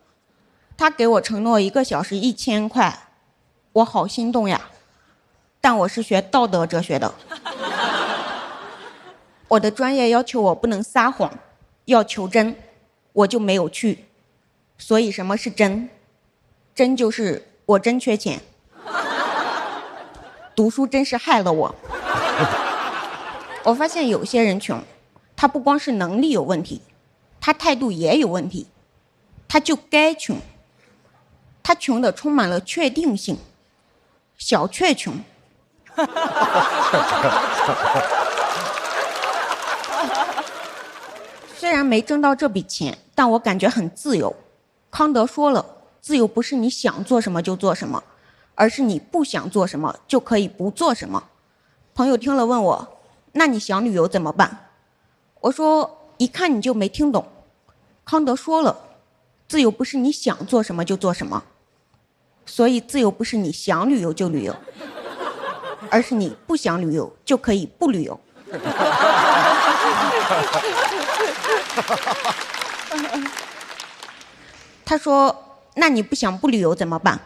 S18: 他给我承诺1个小时1000块，我好心动呀。但我是学道德哲学的。我的专业要求我不能撒谎，要求真，我就没有去。所以什么是真？真就是我真缺钱，读书真是害了我。我发现有些人穷，他不光是能力有问题，他态度也有问题，他就该穷，他穷的充满了确定性，小确穷。虽然没挣到这笔钱，但我感觉很自由。康德说了，自由不是你想做什么就做什么，而是你不想做什么就可以不做什么。朋友听了问我，那你想旅游怎么办？我说，一看你就没听懂。康德说了，自由不是你想做什么就做什么，所以自由不是你想旅游就旅游，而是你不想旅游就可以不旅游。他说，那你不想不旅游怎么办？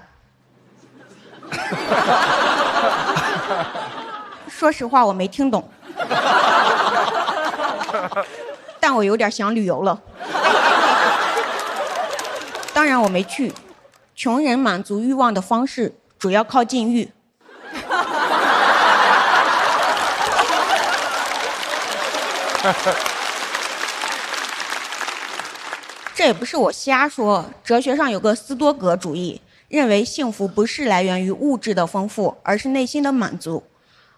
S18: 说实话我没听懂，但我有点想旅游了。当然我没去，穷人满足欲望的方式主要靠禁欲。这也不是我瞎说，哲学上有个斯多葛主义，认为幸福不是来源于物质的丰富，而是内心的满足。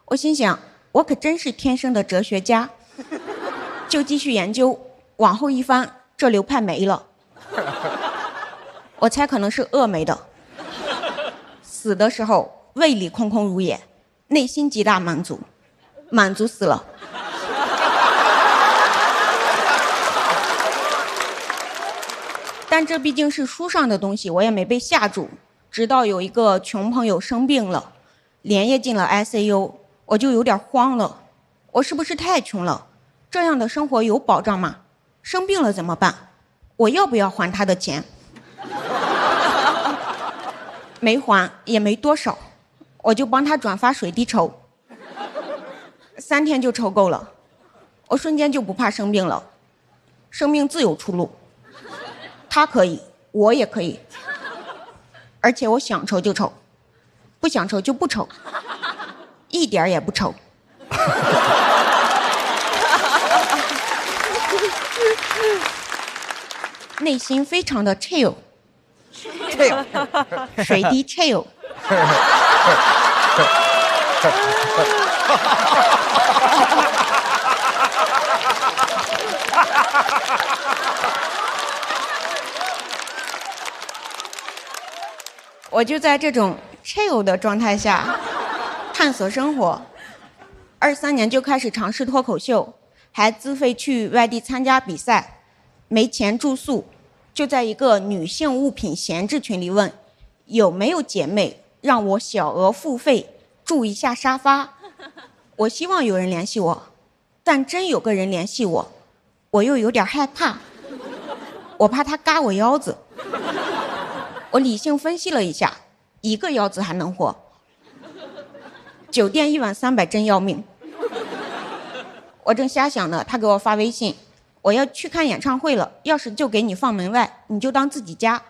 S18: 我心想，我可真是天生的哲学家，就继续研究，往后一翻，这流派没了。我猜可能是饿没的，死的时候胃里空空如也，内心极大满足，满足死了。但这毕竟是书上的东西，我也没被吓住。直到有一个穷朋友生病了，连夜进了 ICU， 我就有点慌了。我是不是太穷了？这样的生活有保障吗？生病了怎么办？我要不要还他的钱？没还，也没多少，我就帮他转发水滴筹，3天就筹够了。我瞬间就不怕生病了，生命自有出路。他可以，我也可以，而且我想愁就愁，不想愁就不愁，一点也不愁。内心非常的 chill， 水滴 chill。我就在这种 chill 的状态下探索生活。23年就开始尝试脱口秀，还自费去外地参加比赛，没钱住宿，就在一个女性物品闲置群里问，有没有姐妹让我小额付费住一下沙发。我希望有人联系我，但真有个人联系我，我又有点害怕，我怕他嘎我腰子。我理性分析了一下，一个腰子还能活，酒店1晚300真要命。我正瞎想呢，他给我发微信，我要去看演唱会了，钥匙就给你放门外，你就当自己家。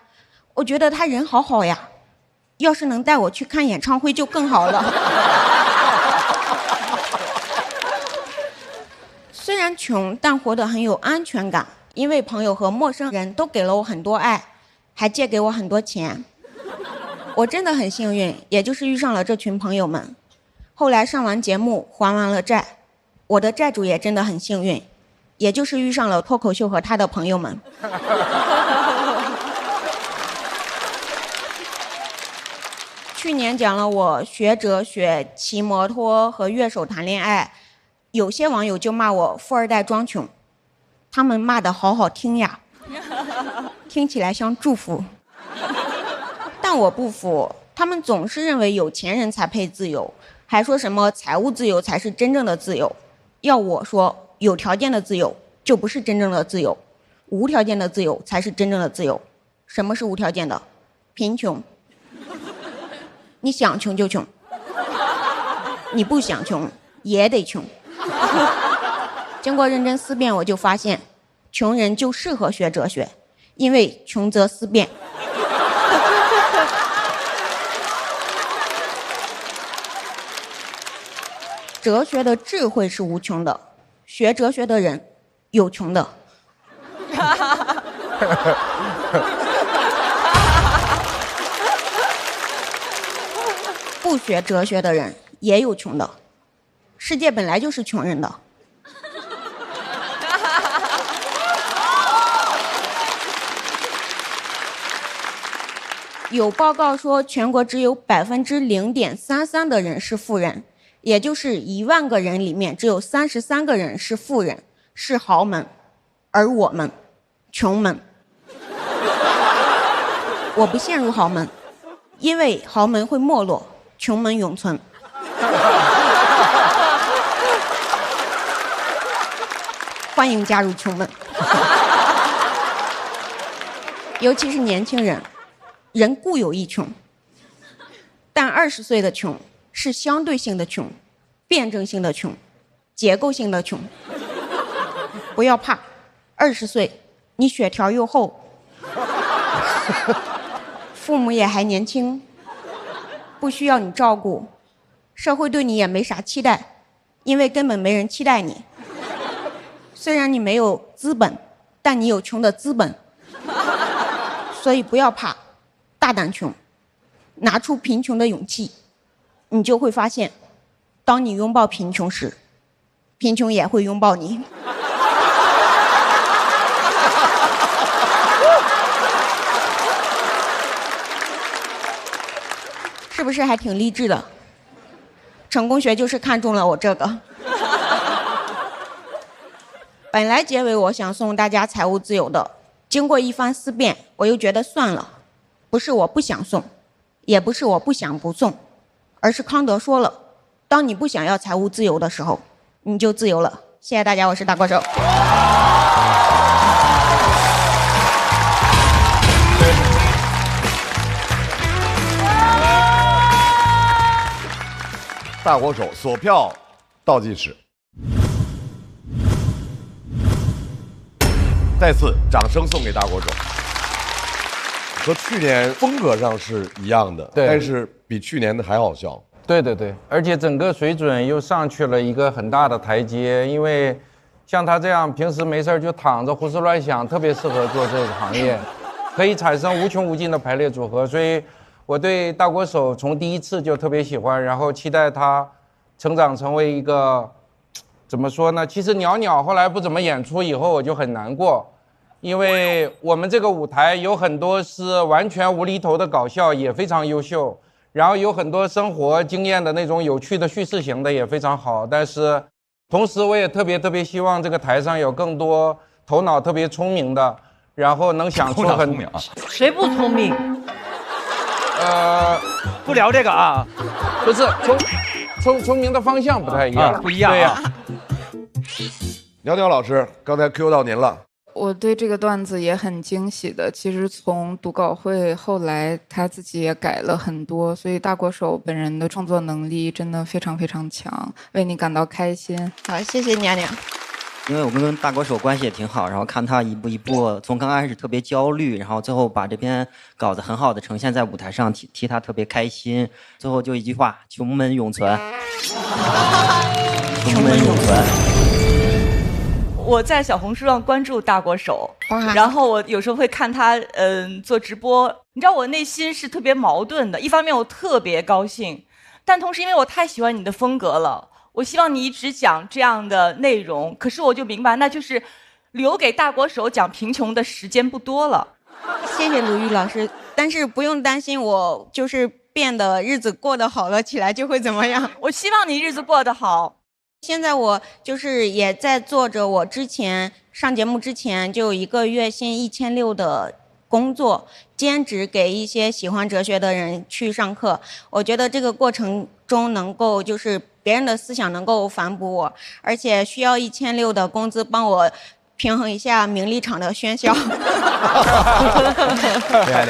S18: 我觉得他人好好呀，要是能带我去看演唱会就更好了。虽然穷，但活得很有安全感，因为朋友和陌生人都给了我很多爱，还借给我很多钱。我真的很幸运，也就是遇上了这群朋友们。后来上完节目还完了债，我的债主也真的很幸运，也就是遇上了脱口秀和他的朋友们。去年讲了我学哲学、骑摩托和乐手谈恋爱，有些网友就骂我富二代装穷，他们骂得好好听呀，听起来像祝福。但我不服，他们总是认为有钱人才配自由，还说什么财务自由才是真正的自由。要我说，有条件的自由就不是真正的自由，无条件的自由才是真正的自由。什么是无条件的？贫穷。你想穷就穷，你不想穷也得穷。经过认真思辨，我就发现，穷人就适合学哲学，因为穷则思变。哲学的智慧是无穷的，学哲学的人有穷的。不学哲学的人也有穷的，世界本来就是穷人的。有报告说，全国只有0.33%的人是富人，也就是1万个人里面只有33个人是富人，是豪门，而我们穷门。我不陷入豪门，因为豪门会没落，穷门永存。欢迎加入穷门。尤其是年轻人，人固有一穷，但20岁的穷是相对性的穷，辩证性的穷，结构性的穷。不要怕，20岁你血条又厚，父母也还年轻，不需要你照顾，社会对你也没啥期待，因为根本没人期待你。虽然你没有资本，但你有穷的资本，所以不要怕，大胆穷，拿出贫穷的勇气，你就会发现，当你拥抱贫穷时，贫穷也会拥抱你。是不是还挺励志的？成功学就是看中了我这个。本来结尾我想送大家财务自由的，经过一番思辨，我又觉得算了，不是我不想送，也不是我不想不送，而是康德说了，当你不想要财务自由的时候，你就自由了。谢谢大家，我是大国手。
S2: 大国手锁票倒计时，再次掌声送给大国手。和去年风格上是一样的，
S19: 对，
S2: 但是比去年的还好笑。
S19: 对对对，而且整个水准又上去了一个很大的台阶，因为像他这样平时没事就躺着胡思乱想，特别适合做这个行业，可以产生无穷无尽的排列组合，所以我对大国手从第一次就特别喜欢，然后期待他成长成为一个怎么说呢？其实袅袅后来不怎么演出以后，我就很难过，因为我们这个舞台有很多是完全无厘头的搞笑，也非常优秀，然后有很多生活经验的那种有趣的叙事型的也非常好，但是同时我也特别希望这个台上有更多头脑特别聪明的，然后能想出很
S7: 谁不聪明？
S3: 不聊这个啊，
S19: 不是聪明的方向不太一样，
S3: 不一样。
S19: 对呀。
S2: 袅袅老师，刚才 Q 到您了。
S20: 我对这个段子也很惊喜的。其实从读稿会后来，他自己也改了很多，所以大国手本人的创作能力真的非常强，为你感到开心。
S18: 好，谢谢娘娘。
S21: 因为我跟大国手关系也挺好，然后看他一步一步，从刚开始特别焦虑，然后最后把这篇稿子很好的呈现在舞台上，替他特别开心。最后就一句话：穷门永存。穷门永存。
S9: 我在小红书上关注大国手，然后我有时候会看他做直播。你知道我内心是特别矛盾的，一方面我特别高兴，但同时因为我太喜欢你的风格了，我希望你一直讲这样的内容。可是我就明白，那就是留给大国手讲贫穷的时间不多了。
S18: 谢谢鲁豫老师，但是不用担心，我就是变得日子过得好了起来就会怎么样。
S9: 我希望你日子过得好。
S18: 现在我就是也在做着我之前上节目之前就有一个月薪1600的工作，兼职给一些喜欢哲学的人去上课。我觉得这个过程中能够就是别人的思想能够反哺我，而且需要1600的工资帮我平衡一下名利场的喧嚣。
S3: 厉害！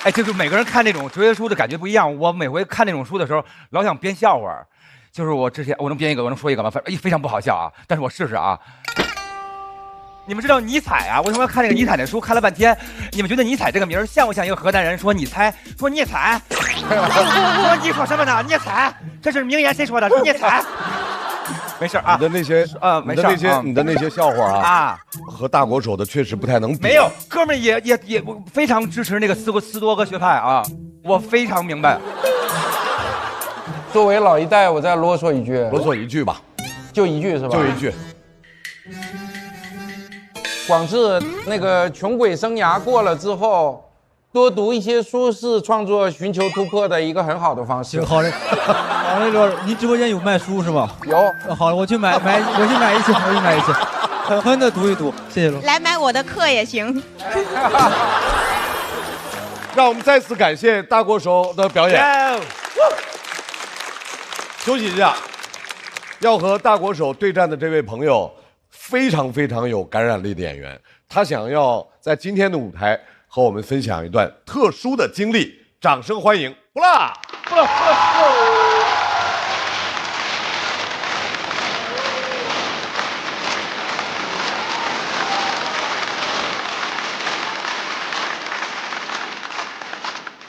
S3: 哎，就是每个人看那种哲学书的感觉不一样。我每回看那种书的时候，老想编笑话。就是我之前我能编一个，我能说一个吗？非常不好笑啊，但是我试试啊。你们知道尼采啊？为什么要看这个尼采的书？看了半天，你们觉得尼采这个名像不像一个河南人？说你猜，说聂采，说你说什么呢？聂采，这是名言，谁说的？是聂采。没事啊。
S2: 你的那些你的那些笑话啊，和大国手的确实不太能比。
S3: 没有，哥们也非常支持那个斯多哥学派啊，我非常明白。
S19: 作为老一代，我再啰嗦一
S2: 句吧，
S19: 就一句是吧？
S2: 就一句。
S19: 广志那个穷鬼生涯过了之后，多读一些书是创作寻求突破的一个很好的方式。
S4: 好嘞，好嘞，刘，您直播间有卖书是吧？
S19: 有。
S4: 好，我去买一些，狠狠的读一读，谢谢刘。
S18: 来买我的课也行。
S2: 让我们再次感谢大国手的表演。休息一下，要和大国手对战的这位朋友非常非常有感染力的演员，他想要在今天的舞台和我们分享一段特殊的经历，掌声欢迎不辣。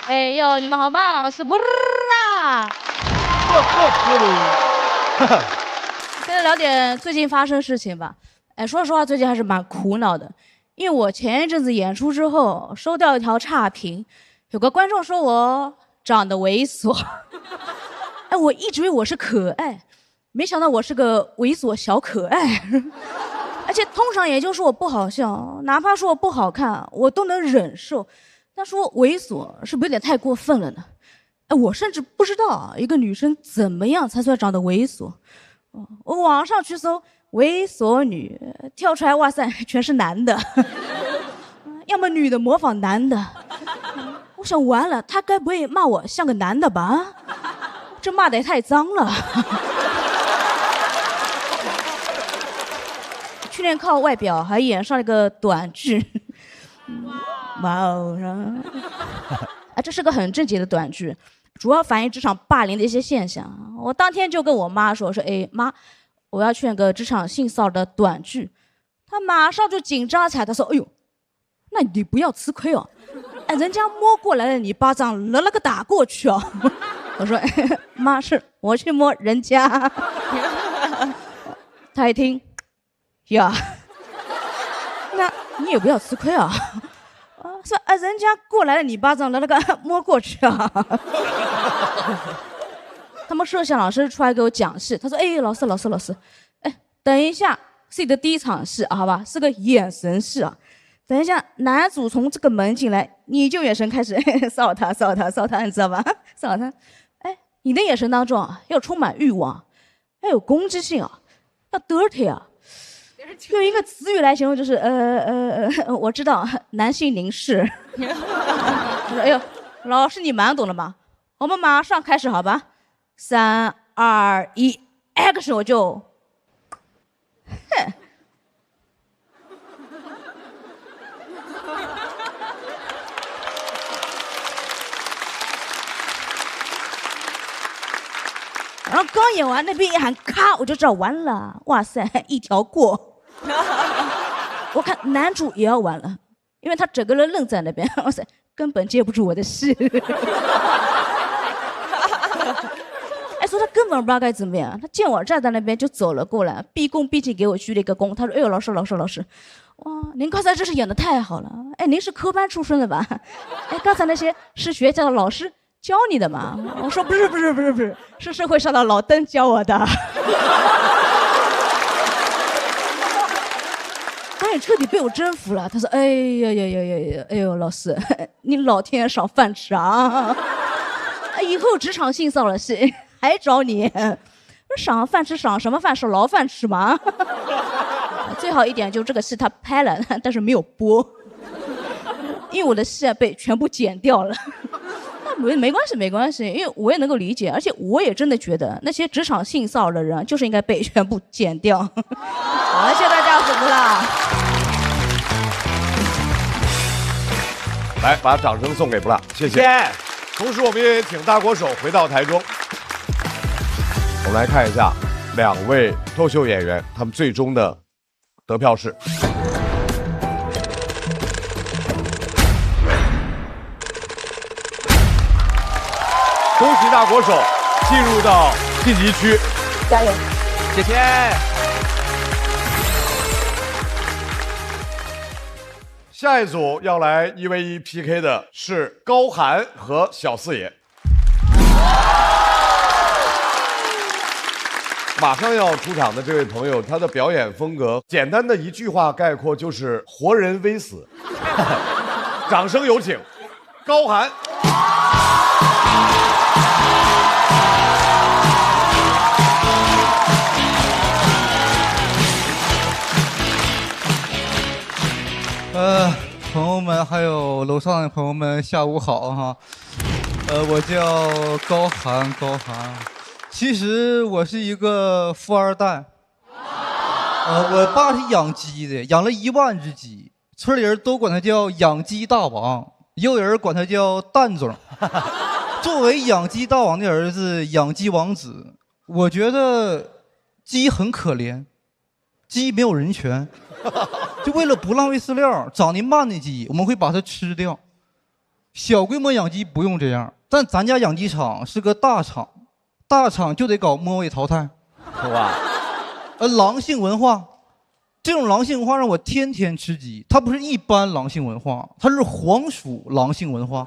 S1: 哎呦，你们好棒！我是不辣。现在聊点最近发生事情吧。哎，说实话，最近还是蛮苦恼的，因为我前一阵子演出之后收到一条差评，有个观众说我长得猥琐。哎，我一直以为我是可爱，没想到我是个猥琐小可爱。而且通常也就说我不好笑，哪怕说我不好看，我都能忍受。但说猥琐是不是有点太过分了呢？哎，我甚至不知道一个女生怎么样才算长得猥琐。我网上去搜猥琐女，跳出来哇塞，全是男的，要么女的模仿男的。我想完了，他该不会骂我像个男的吧？这骂的也太脏了。去年靠外表还演上了一个短剧。哇哦！啊，这是个很正经的短剧，主要反映职场霸凌的一些现象。我当天就跟我妈说，哎妈，我要去那个职场性骚扰的短剧。她马上就紧张起来，她说，哎呦，那你不要吃亏哦，哎，人家摸过来了，你巴掌那个打过去哦。我说，妈，是我去摸人家。她一听，呀，那你也不要吃亏啊。说人家过来了，你巴掌那个摸过去啊。他们摄像老师出来给我讲戏，他说：“哎，老师，哎，等一下是你的第一场戏啊，好吧，是个眼神戏啊。等一下男主从这个门进来，你就眼神开始骚扰他，你知道吧？骚扰他，哎，你的眼神当中啊，要充满欲望，要有攻击性啊，要 dirty 啊。”用一个词语来形容就是我知道男性凝视。我说哎呦，老师你蛮懂的嘛，我们马上开始好吧？3、2、1 ，action！ 我就，哼。然后刚演完，那边一喊咔，我就知道完了，哇塞，一条过。我看男主也要完了，因为他整个人愣在那边，哇塞，根本接不住我的戏。哎，说他根本不知道该怎么样，他见我站在那边就走了过来，毕恭毕敬给我鞠了一个躬。他说：“哎呦，老师，哇，您刚才真是演得太好了。哎，您是科班出身的吧？哎，刚才那些是学校的老师教你的吗？”我说：“不是，是社会上的老登教我的。”导演彻底被我征服了。他说：“哎呦，老师，你老天赏饭吃啊！以后职场性骚扰戏还找你，赏饭吃赏什么饭？是牢饭吃吗？最好一点就这个戏他拍了，但是没有播，因为我的戏被全部剪掉了。没关系，因为我也能够理解，而且我也真的觉得那些职场性骚扰的人就是应该被全部剪掉。好，谢谢大家，辛苦了。
S2: 来，把掌声送给不辣，谢谢。同时，我们也请大国手回到台中。我们来看一下2位脱口秀演员他们最终的得票是。恭喜大国手进入到晋级区，
S15: 加油！
S3: 谢谢。
S2: 下一组要来1v1 PK 的是高寒和小四爷。马上要出场的这位朋友，他的表演风格简单的一句话概括就是活人微死。掌声有请高寒。
S4: 朋友们还有楼上的朋友们，下午好哈。我叫高寒，其实我是一个富二代。我爸是养鸡的，养了1万只鸡，村里人都管他叫养鸡大王，也有人管他叫蛋总。作为养鸡大王的儿子，养鸡王子，我觉得鸡很可怜，鸡没有人权。就为了不浪费饲料，长得慢的鸡我们会把它吃掉。小规模养鸡不用这样，但咱家养鸡场是个大厂，大厂就得搞末位淘汰。
S3: 哇，
S4: 狼性文化，这种狼性文化让我天天吃鸡。它不是一般狼性文化，它是黄鼠狼性文化。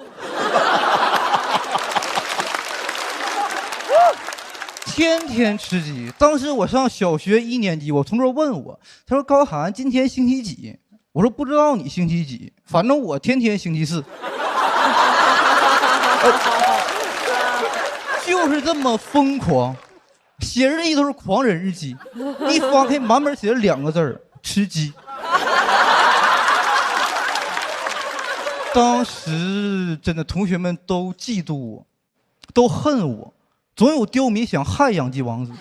S4: 天天吃鸡。当时我上小学1年级，我同桌问我，他说：“高寒，今天星期几？”我说：“不知道你星期几，反正我天天星期4。”就是这么疯狂，写日记都是狂人日记，一翻开满本写了2个字儿：吃鸡。当时真的同学们都嫉妒我，都恨我。总有刁民想害养鸡王子。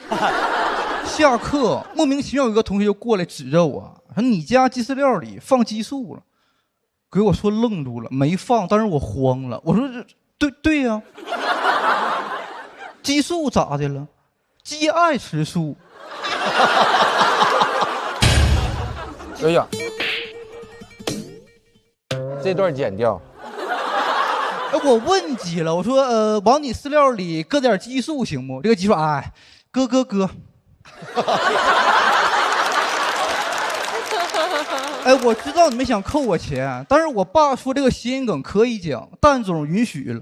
S4: 下课莫名其妙有一个同学就过来指着我说：“你家鸡饲料里放激素了。”给我说愣住了，没放，但是我慌了。我说：“对呀、激素咋的了？鸡爱吃素。”
S19: 哎呀，这段剪掉。
S4: 我问鸡了，我说往你饲料里搁点激素行不？这个鸡说：“哎，搁。”哎，我知道你们想扣我钱，但是我爸说这个谐音梗可以讲，蛋总允许了。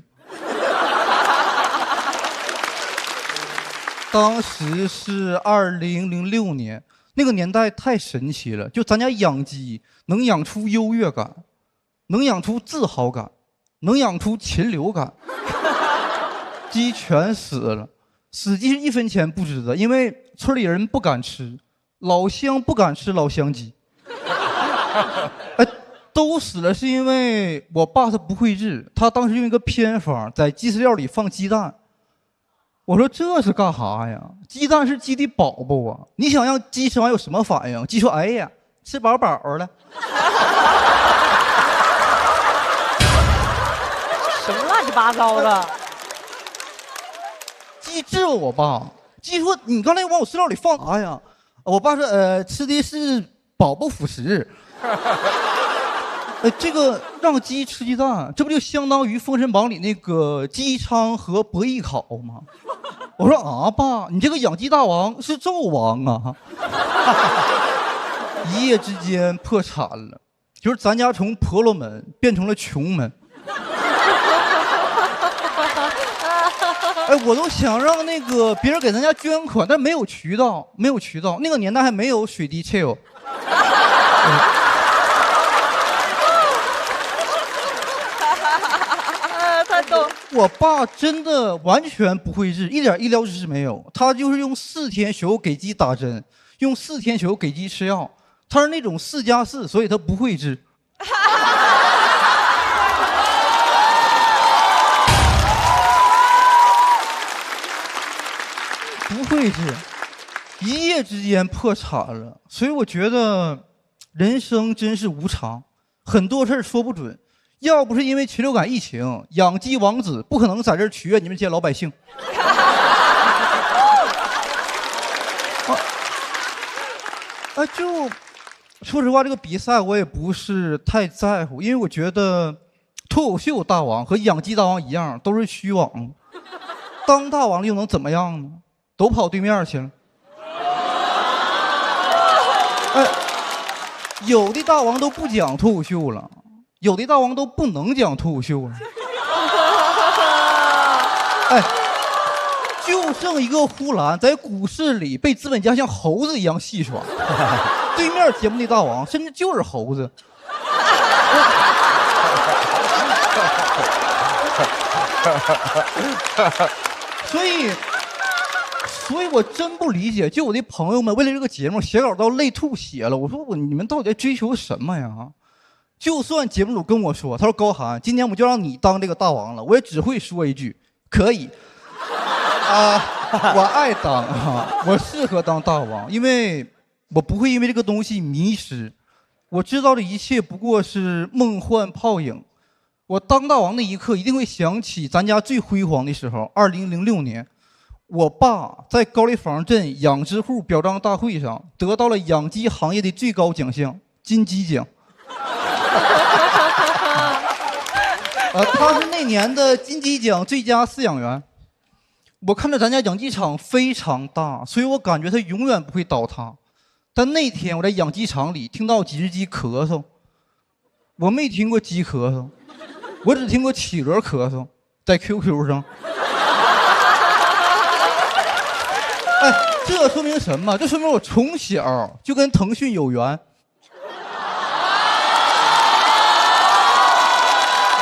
S4: 当时是2006年，那个年代太神奇了，就咱家养鸡能养出优越感，能养出自豪感，能养出禽流感。鸡全死了，死鸡是1分钱不值的，因为村里人不敢吃，老乡不敢吃老乡鸡。都死了是因为我爸他不会治，他当时用一个偏方在鸡饲料里放鸡蛋。我说这是干啥呀？鸡蛋是鸡的宝宝啊！你想让鸡吃完有什么反应？鸡说：“哎呀，吃饱饱了。”
S7: 什么乱七八糟的？
S4: 鸡质问我爸，鸡说：“你刚才往我饲料里放啥呀？”我爸说：“吃的是宝宝辅食。”这个让鸡吃鸡蛋，这不就相当于《封神榜》里那个姬昌和伯邑考吗？我说啊，爸，你这个养鸡大王是纣王啊！一夜之间破产了，就是咱家从婆罗门变成了穷门。我都想让那个别人给咱家捐款，但没有渠道，那个年代还没有水滴切。我爸真的完全不会治，一点医疗知识没有，他就是用4天休给鸡打针，用4天休给鸡吃药，他是那种4+4，所以他不会治。不会治，一夜之间破产了，所以我觉得人生真是无常，很多事儿说不准。要不是因为禽流感疫情，养鸡王子不可能在这儿取悦你们这些老百姓。就说实话，这个比赛我也不是太在乎，因为我觉得脱口秀大王和养鸡大王一样，都是虚妄。当大王又能怎么样呢？都跑对面去了。有的大王都不讲脱口秀了，有的大王都不能讲脱口秀了。哎，就剩一个呼兰在股市里被资本家像猴子一样戏耍，对面节目的大王甚至就是猴子。所以我真不理解，就我的朋友们为了这个节目写稿到累吐血了。我说你们到底在追求什么呀？就算节目组跟我说，他说高寒，今年我们就让你当这个大王了，我也只会说一句可以。我爱当我适合当大王，因为我不会因为这个东西迷失。我知道这一切不过是梦幻泡影。我当大王那一刻一定会想起咱家最辉煌的时候，2006年。我爸在高丽坊镇养殖户表彰大会上得到了养鸡行业的最高奖项金鸡奖。他是那年的金鸡奖最佳饲养员。我看着咱家养鸡场非常大，所以我感觉它永远不会倒塌。但那天我在养鸡场里听到几只鸡咳嗽，我没听过鸡咳嗽，我只听过企鹅咳嗽，在 QQ 上。哎，这说明什么？这说明我从小就跟腾讯有缘。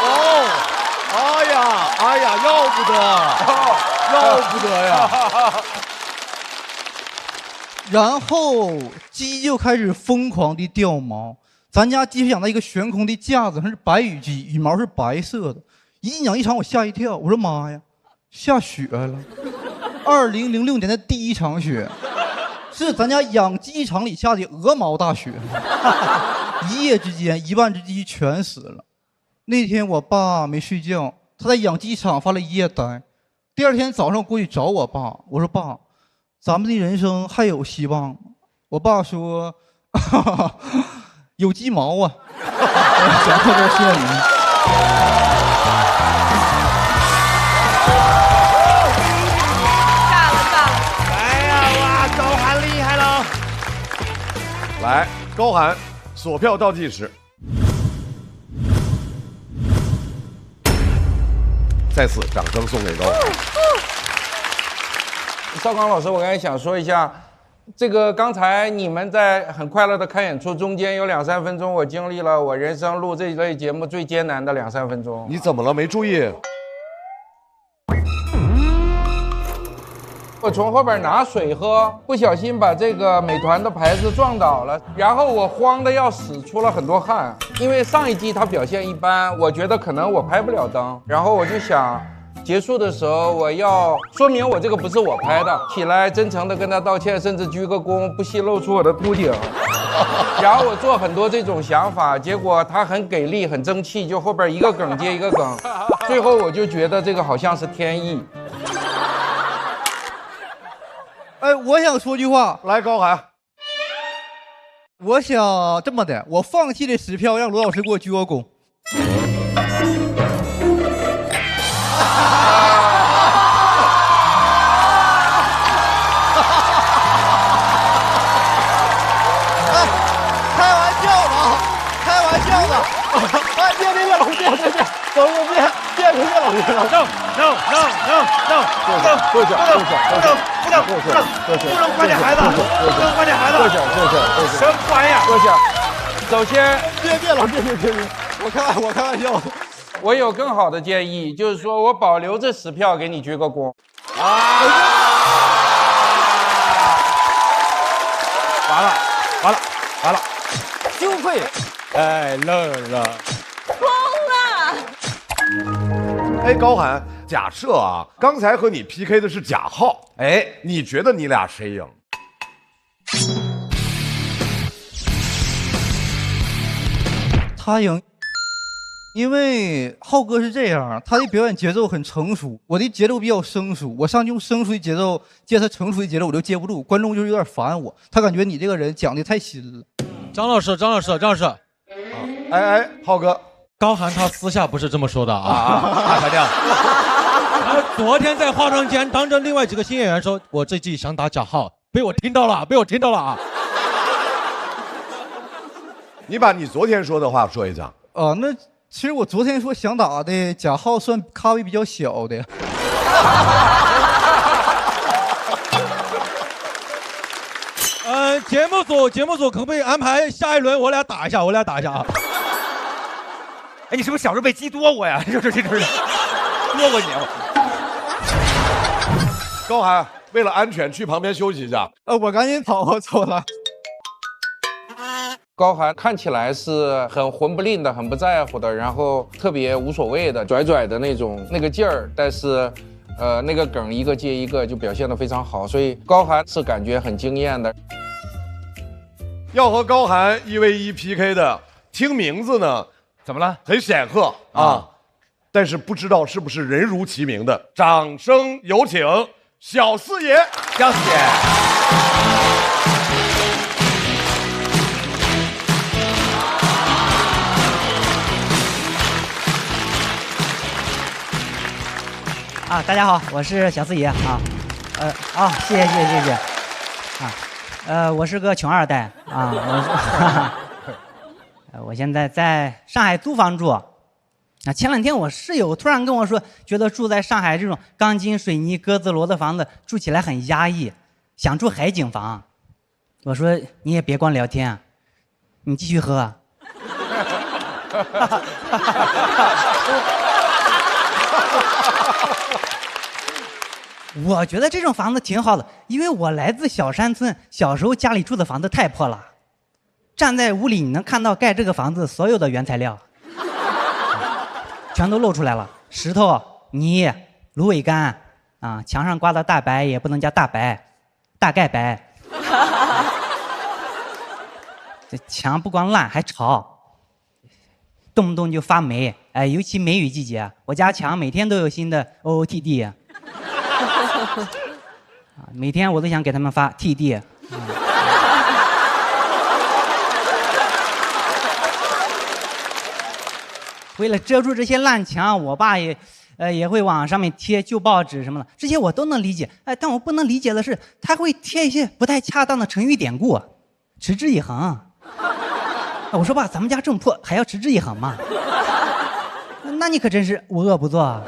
S2: 哦，哎呀，要不得，要不得呀！
S4: 然后鸡就开始疯狂地掉毛。咱家鸡是养在一个悬空的架子上，是白羽鸡，羽毛是白色的。一进养鸡场，我吓一跳，我说妈呀，下雪了！2006年的第一场雪，是咱家养鸡场里下的鹅毛大雪，一夜之间1万只鸡全死了。那天我爸没睡觉，他在养鸡场发了一夜呆。第二天早上我过去找我爸，我说爸，咱们的人生还有希望吗？我爸说有鸡毛啊。讲到这儿，谢谢你们。
S2: 来，高寒，锁票倒计时。再次掌声送给高寒。
S19: 邵刚老师，我刚才想说一下，这个刚才你们在很快乐的看演出，中间有2-3分钟，我经历了我人生录这一类节目最艰难的2-3分钟。
S2: 你怎么了？没注意？
S19: 我从后边拿水喝，不小心把这个美团的牌子撞倒了，然后我慌得要死，出了很多汗。因为上一季他表现一般，我觉得可能我拍不了灯，然后我就想，结束的时候我要说明我这个不是我拍的，起来真诚地跟他道歉，甚至鞠个躬，不惜露出我的秃顶。然后我做很多这种想法，结果他很给力，很争气，就后边一个梗接一个梗，最后我就觉得这个好像是天意。
S4: 哎，我想说句话，
S2: 来，高寒，
S4: 我想这么的，我放弃这10票，让罗老师给我鞠个躬。开玩笑的啊，开玩笑的。哎，别，老师，别，老师
S2: 坐下，
S14: 不能管你孩子，不能管你孩子，什么玩意儿？
S19: 坐下。首先，
S4: 别，老师，别，我开玩笑。
S19: 我有更好的建议，就是说我保留这10票给你鞠个躬。
S2: 完了，
S19: 羞愧，
S2: 太愣了。
S9: 疯了！
S2: 哎，高寒，假设啊，刚才和你 PK 的是贾浩，哎，你觉得你俩谁赢？
S4: 他赢，因为浩哥是这样，他的表演节奏很成熟，我的节奏比较生疏，我上去用生疏的节奏接他成熟的节奏，我就接不住，观众就是有点烦我，他感觉你这个人讲的太新了。
S6: 张老师，
S2: 哎，浩哥，
S6: 高寒他私下不是这么说的
S2: 啊，大家。
S6: 他昨天在化妆间当着另外几个新演员说，我这季想打贾浩，被我听到了啊。
S2: 你把你昨天说的话说一下。
S4: 那其实我昨天说想打的贾浩算咖位比较小的。
S6: 节目组可不可以安排下一轮我俩打一下啊？
S3: 哎，你是不是小时候被鸡多过呀？这多过你。
S2: 高寒，为了安全去旁边休息一下。
S4: 我赶紧跑，我走了。
S19: 高寒看起来是很混不吝的，很不在乎的，然后特别无所谓的，拽拽的那个劲儿，但是，那个梗一个接一个就表现得非常好，所以高寒是感觉很惊艳的。
S2: 要和高寒1v1 PK 的，听名字呢，
S3: 怎么了？
S2: 很显赫啊，但是不知道是不是人如其名的。掌声有请小四爷，
S3: 小四爷。
S5: 大家好，我是小四爷谢谢我是个穷二代我现在在上海租房住。前两天我室友突然跟我说，觉得住在上海这种钢筋水泥鸽子楼的房子住起来很压抑，想住海景房。我说你也别光聊天，你继续喝。我觉得这种房子挺好的，因为我来自小山村，小时候家里住的房子太破了，站在屋里你能看到盖这个房子所有的原材料，全都露出来了，石头、泥、芦苇干墙上挂的大白也不能叫大白，大概白。这墙不光烂还潮，动不动就发霉，尤其梅雨季节，我家墙每天都有新的 OOTD。每天我都想给他们发 TD。为了遮住这些烂墙，我爸也会往上面贴旧报纸什么的，这些我都能理解。但我不能理解的是，他会贴一些不太恰当的成语典故，持之以恒。我说爸，咱们家这么破，还要持之以恒吗？那你可真是无恶不作。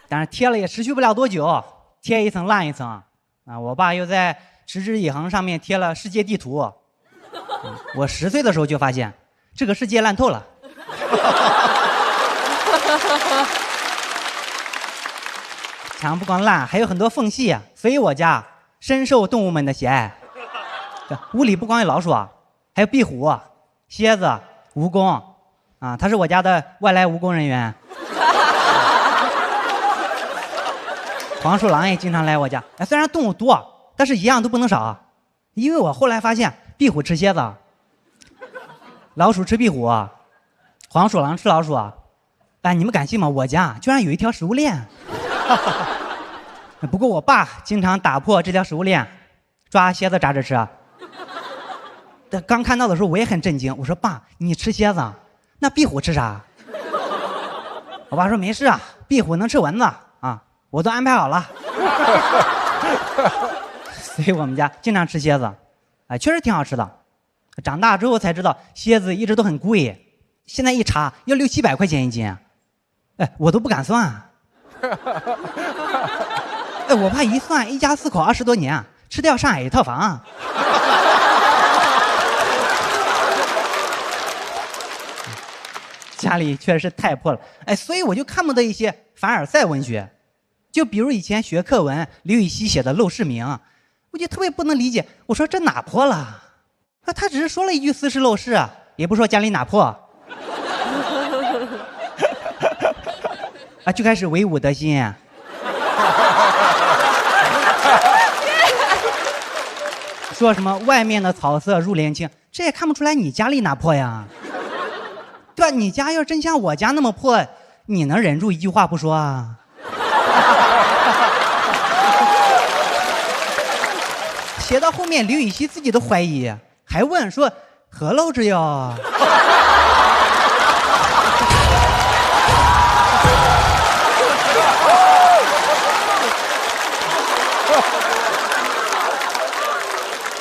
S5: 但是贴了也持续不了多久，贴一层烂一层我爸又在持之以恒上面贴了世界地图。我10岁的时候就发现这个世界烂透了。墙不光烂，还有很多缝隙，所以我家深受动物们的喜爱。屋里不光有老鼠还有壁虎、蝎子、蜈蚣他是我家的外来务工人员。黄鼠狼也经常来我家，虽然动物多，但是一样都不能少。因为我后来发现，壁虎吃蝎子，老鼠吃壁虎，黄鼠狼吃老鼠。你们敢信吗？我家居然有一条食物链。不过我爸经常打破这条食物链，抓蝎子炸着吃。刚看到的时候我也很震惊，我说爸，你吃蝎子，那壁虎吃啥？我爸说没事壁虎能吃蚊子我都安排好了。所以我们家经常吃蝎子，确实挺好吃的。长大之后才知道蝎子一直都很贵，现在一查要600-700块钱一斤，我都不敢算。我爸一算，一家4口20多年吃掉上海一套房。家里确实是太破了，所以我就看不得一些凡尔赛文学。就比如以前学课文，刘禹锡写的《陋室铭》，我就特别不能理解。我说这哪破了？他只是说了一句斯是陋室，也不说家里哪破。就开始唯吾德馨。说什么外面的草色入帘青，这也看不出来你家里哪破呀？对吧？你家要真像我家那么破，你能忍住一句话不说啊？写到后面，刘禹锡自己都怀疑，还问说何陋之有？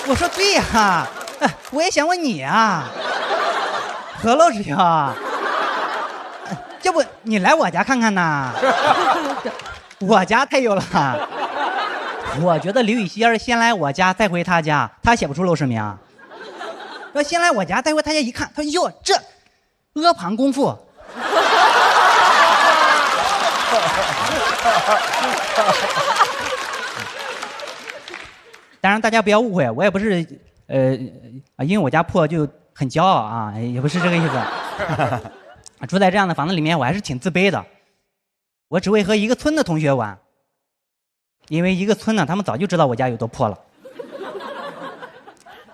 S5: 我说对呀，我也想问你啊，何老师呀，要不你来我家看看呐？我家太有了。我觉得刘禹锡要是先来我家再回他家，他写不出陋室铭。要先来我家再回他家一看，他说哟这阿房宫赋。当然大家不要误会，我也不是因为我家破就很骄傲啊，也不是这个意思。住在这样的房子里面，我还是挺自卑的。我只会和一个村的同学玩，因为一个村呢，他们早就知道我家有多破了。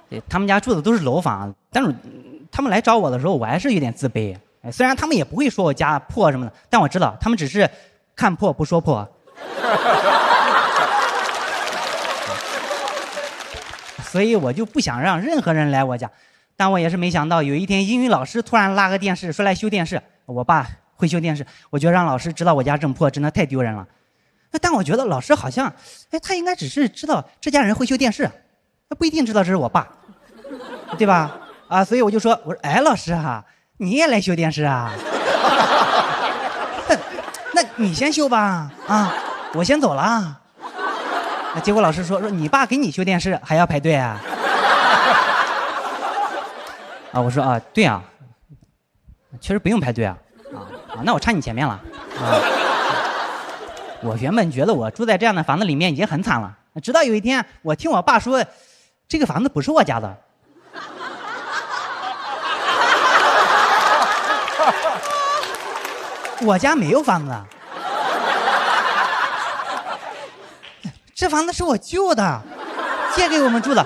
S5: 对，他们家住的都是楼房，但是他们来找我的时候，我还是有点自卑。虽然他们也不会说我家破什么的，但我知道他们只是看破不说破。所以我就不想让任何人来我家。但我也是没想到，有一天英语老师突然拉个电视说来修电视，我爸会修电视，我觉得让老师知道我家正破真的太丢人了。但我觉得老师好像，他应该只是知道这家人会修电视，他不一定知道这是我爸，对吧？啊，所以我说老师啊，你也来修电视啊？那你先修吧，啊，我先走了。结果老师说你爸给你修电视还要排队啊？啊，我说啊，对啊，确实不用排队啊，那我插你前面了啊。我原本觉得我住在这样的房子里面已经很惨了，直到有一天我听我爸说，这个房子不是我家的。我家没有房子，这房子是我舅的，借给我们住的。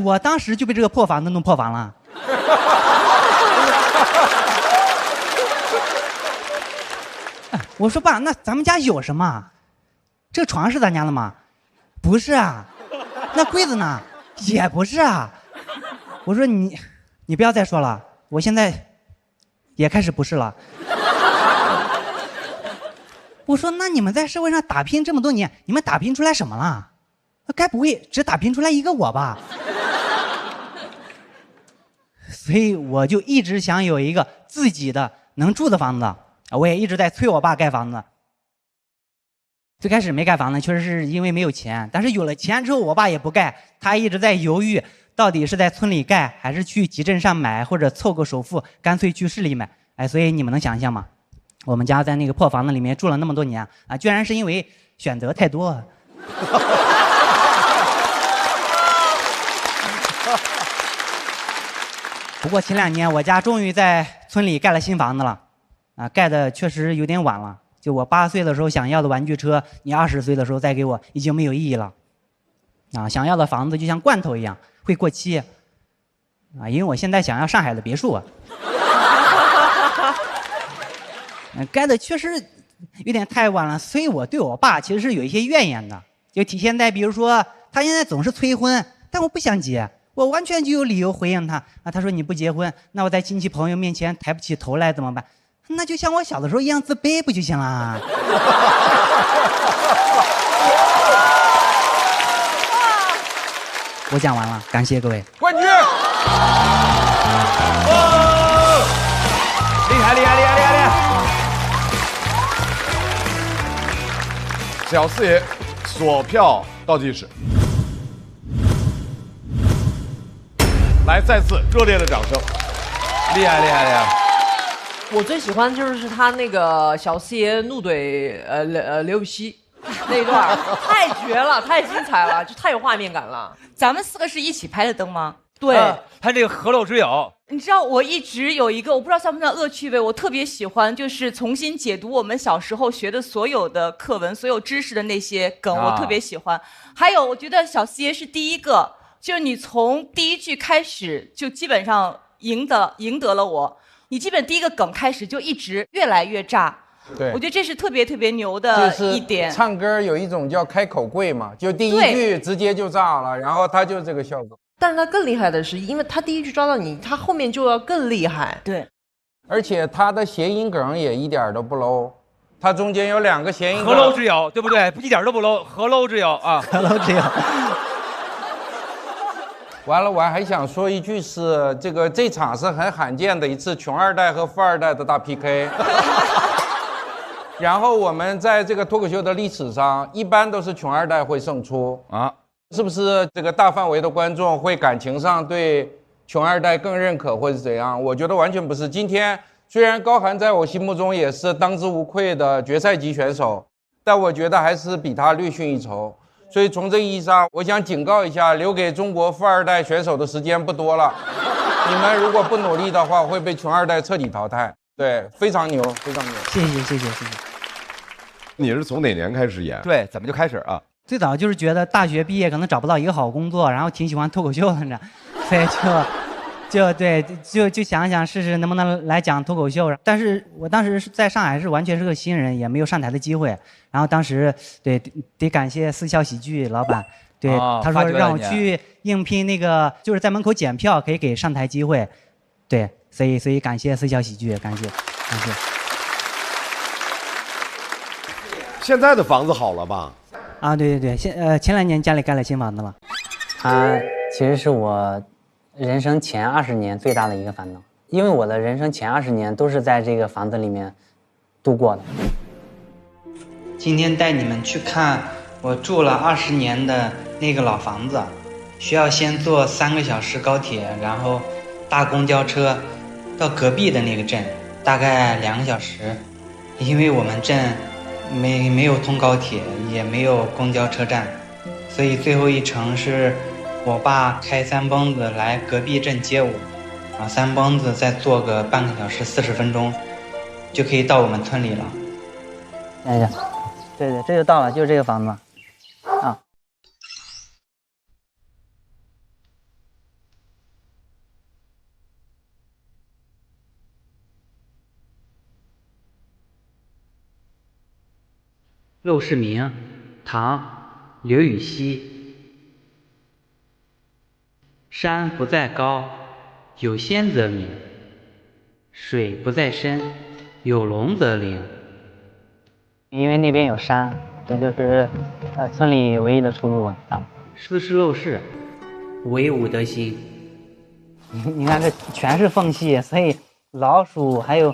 S5: 我当时就被这个破房子弄破防了。我说爸，那咱们家有什么？这个床是咱家的吗？不是啊。那柜子呢？也不是啊。我说你不要再说了，我现在也开始不是了。我说那你们在社会上打拼这么多年，你们打拼出来什么了？该不会只打拼出来一个我吧？所以我就一直想有一个自己的能住的房子，我也一直在催我爸盖房子。最开始没盖房子，确实是因为没有钱，但是有了钱之后，我爸也不盖，他一直在犹豫，到底是在村里盖，还是去集镇上买，或者凑个首付，干脆去市里买。所以你们能想象吗？我们家在那个破房子里面住了那么多年啊，居然是因为选择太多。不过前2年我家终于在村里盖了新房子了，啊，盖的确实有点晚了。就我8岁的时候想要的玩具车，你20岁的时候再给我，已经没有意义了。啊，想要的房子就像罐头一样会过期。啊，因为我现在想要上海的别墅啊。盖的确实有点太晚了，所以我对我爸其实是有一些怨言的，就体现在比如说他现在总是催婚，但我不想结，我完全就有理由回应他啊。他说你不结婚，那我在亲戚朋友面前抬不起头来怎么办？那就像我小的时候一样自卑不就行了？我讲完了，感谢各位。
S3: 冠军！厉害厉害厉害厉害厉害！
S2: 小四爷锁票倒计时，来，再次热烈的掌声！
S3: 厉害厉害厉害！
S7: 我最喜欢就是他那个小四爷怒怼刘禹锡那一段，太绝了，太精彩了，就太有画面感了。
S9: 咱们4个是一起拍的灯吗？
S7: 对，
S3: 他这个河洛之友。
S9: 你知道我一直有一个我不知道算不算恶趣味，我特别喜欢就是重新解读我们小时候学的所有的课文、所有知识的那些梗，我特别喜欢。还有，我觉得小四爷是第一个，就是你从第一句开始就基本上赢得了我，你基本第一个梗开始就一直越来越炸。
S19: 对，
S9: 我觉得这是特别特别牛的一点。
S19: 唱歌有一种叫开口跪嘛，就第一句直接就炸了，然后他就这个效果。
S7: 但是他更厉害的是，因为他第一句抓到你，他后面就要更厉害。
S9: 对，
S19: 而且他的谐音梗也一点都不 low， 他中间有2个谐音梗。
S3: 河洛之友，对不对？一点都不 low， 河洛之友啊，
S5: 河洛之友。
S19: 完了，我还想说一句是，这场是很罕见的一次穷二代和富二代的大 PK。然后我们在这个脱口秀的历史上，一般都是穷二代会胜出啊，是不是？这个大范围的观众会感情上对穷二代更认可，或者怎样？我觉得完全不是。今天虽然高寒在我心目中也是当之无愧的决赛级选手，但我觉得还是比他略逊一筹。所以从这个意义上，我想警告一下，留给中国富二代选手的时间不多了。你们如果不努力的话，会被穷二代彻底淘汰。对，非常牛，非常牛。
S5: 谢谢。
S2: 你是从哪年开始演？
S3: 对，怎么就开始啊？
S5: 最早就是觉得大学毕业可能找不到一个好工作，然后挺喜欢脱口秀的呢，所以就想想试试能不能来讲脱口秀。但是我当时在上海是完全是个新人，也没有上台的机会。然后当时得感谢四笑喜剧老板，他说让我去应聘那个就是在门口检票可以给上台机会，对，所以感谢四笑喜剧，感谢。
S2: 现在的房子好了吧？
S5: 啊，对，前2年家里盖了新房子了。
S8: 它其实是我人生前20年最大的一个烦恼，因为我的人生前20年都是在这个房子里面度过的。
S5: 今天带你们去看我住了20年的那个老房子，需要先坐3个小时高铁，然后搭公交车到隔壁的那个镇，大概2个小时。因为我们镇没有通高铁，也没有公交车站，所以最后一程是我爸开3蹦子来隔壁镇接我，然后3蹦子再坐个半个小时40分钟，就可以到我们村里了。
S8: 看一下，对，这就到了，就是这个房子啊。
S5: 陋室铭，唐，刘禹锡。山不在高，有仙则名；水不在深，有龙则灵。
S8: 因为那边有山，这就是村里唯一的出路啊。
S5: 斯是陋室，惟吾德馨。
S8: 你看这全是缝隙，所以老鼠还有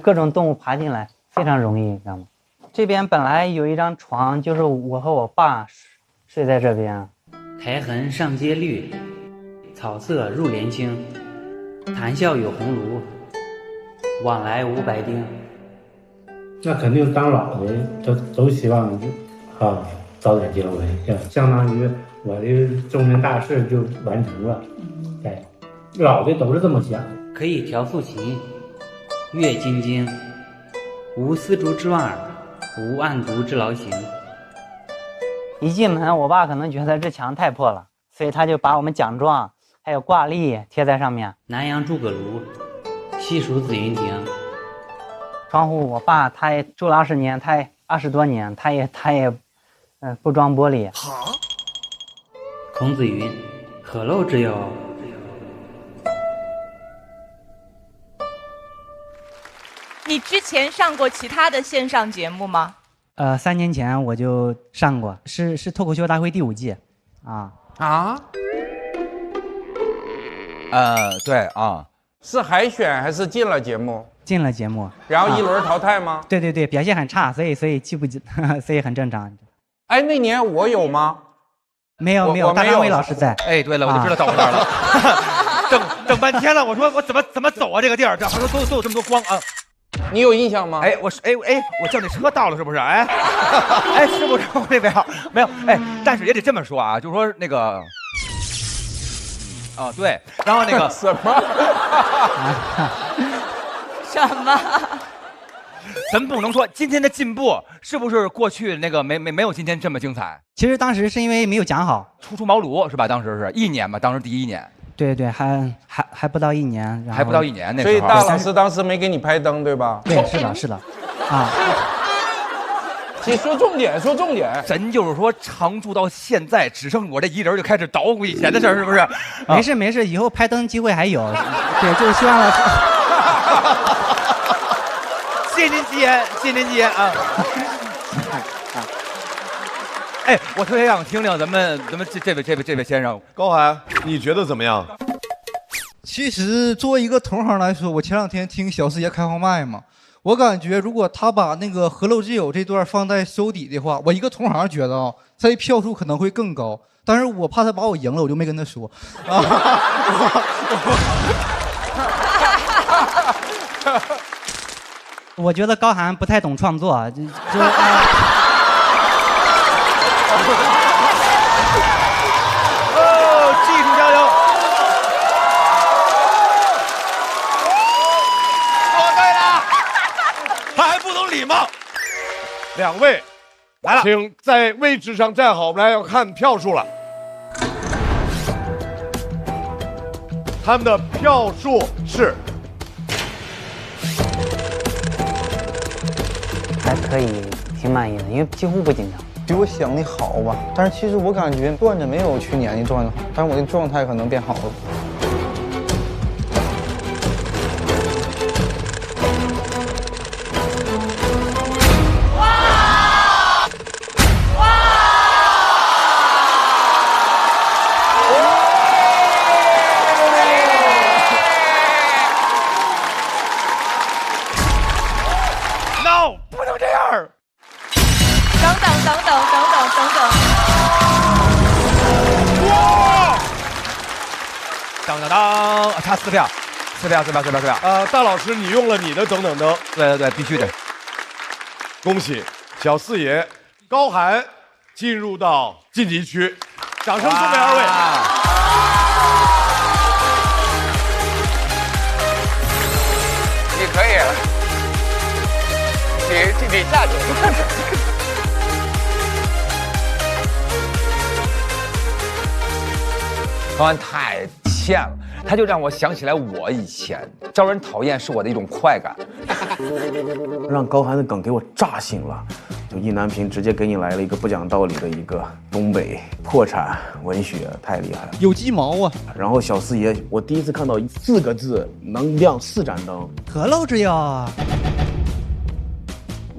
S8: 各种动物爬进来非常容易，你知道吗？这边本来有一张床，就是我和我爸睡在这边。
S5: 苔痕上阶绿，草色入帘青。谈笑有鸿儒，往来无白丁。
S22: 那肯定当老的都希望早点结婚，相当于我的终身大事就完成了。对，老的都是这么想。
S5: 可以调素琴，阅金经，无丝竹之腕，无案牍之劳形。
S8: 一进门，我爸可能觉得这墙太破了，所以他就把我们奖状还有挂历贴在上面。
S5: 南阳诸葛庐，西蜀紫云亭。
S8: 窗户，我爸他也住了20年，他也20多年，他也不装玻璃。
S5: 好。孔子云：“可陋之有。”
S9: 你之前上过其他的线上节目吗
S5: ？3年前我就上过，是脱口秀大会第5季，
S3: 对啊，
S19: 是海选还是进了节目？
S5: 进了节目，
S19: 然后一轮淘汰吗？
S5: 对，表现很差，所以记不进，所以很正常。
S19: 哎，那年我有吗？
S5: 没有，大张伟老师在。
S3: 哎，对了，我就知道到我这儿了，整半天了，我说我怎么走啊？这个地儿，这还都有这么多光啊！
S19: 你有印象吗？
S3: 哎，我叫那车到了是不是？哎，是不是我这边没有？哎，但是也得这么说啊，就是说那个，对，然后那个
S19: 什么？
S9: 什么？
S3: 咱不能说今天的进步是不是过去那个没有今天这么精彩？
S5: 其实当时是因为没有讲好，
S3: 初茅庐是吧？当时是1年嘛，当时第1年。
S5: 对，还不到1年，
S3: 还不到1年那时候。
S19: 所以大老师当时没给你拍灯，对吧？
S5: 对，是的，啊。
S19: 你说重点，
S3: 咱就是说常驻到现在，只剩我这一人就开始捣鼓以前的事儿，是不是？
S5: 没事，以后拍灯机会还有。对，就是希望老师。谢您吉言啊！
S3: 哎，我特别想听听咱们这位先生
S2: 高寒，你觉得怎么样？
S4: 其实作为一个同行来说，我前2天听小四爷开放麦嘛，我感觉如果他把那个河漏之友这段放在收底的话，我一个同行觉得啊，他的票数可能会更高。但是我怕他把我赢了，我就没跟他说。
S5: 我觉得高寒不太懂创作，就
S3: 哦，技术加油！
S2: 说对了，他还不懂礼貌。2位来了，请在位置上站好，我们来要看票数了。他们的票数是
S8: 还可以，挺满意的，因为几乎不紧张。
S11: 比我想的好吧，但是其实我感觉段子没有去年的段子好，但是我的状态可能变好了。
S3: No， 不能这样。
S9: 等等。
S3: 哇！当，差4票。
S2: 大老师，你用了你的等等等。
S3: 对，必须的。
S2: 恭喜小四爷、高寒进入到晋级区，掌声送给2位。
S12: 你可以了，你下去。
S3: 高寒太欠了，他就让我想起来我以前招人讨厌是我的一种快感。
S10: 让高寒的梗给我炸醒了，就意难平直接给你来了一个不讲道理的一个东北破产文学，太厉害了，
S4: 有鸡毛啊！
S10: 然后小四爷，我第一次看到4个字能亮4盏灯，
S5: 河漏之友啊。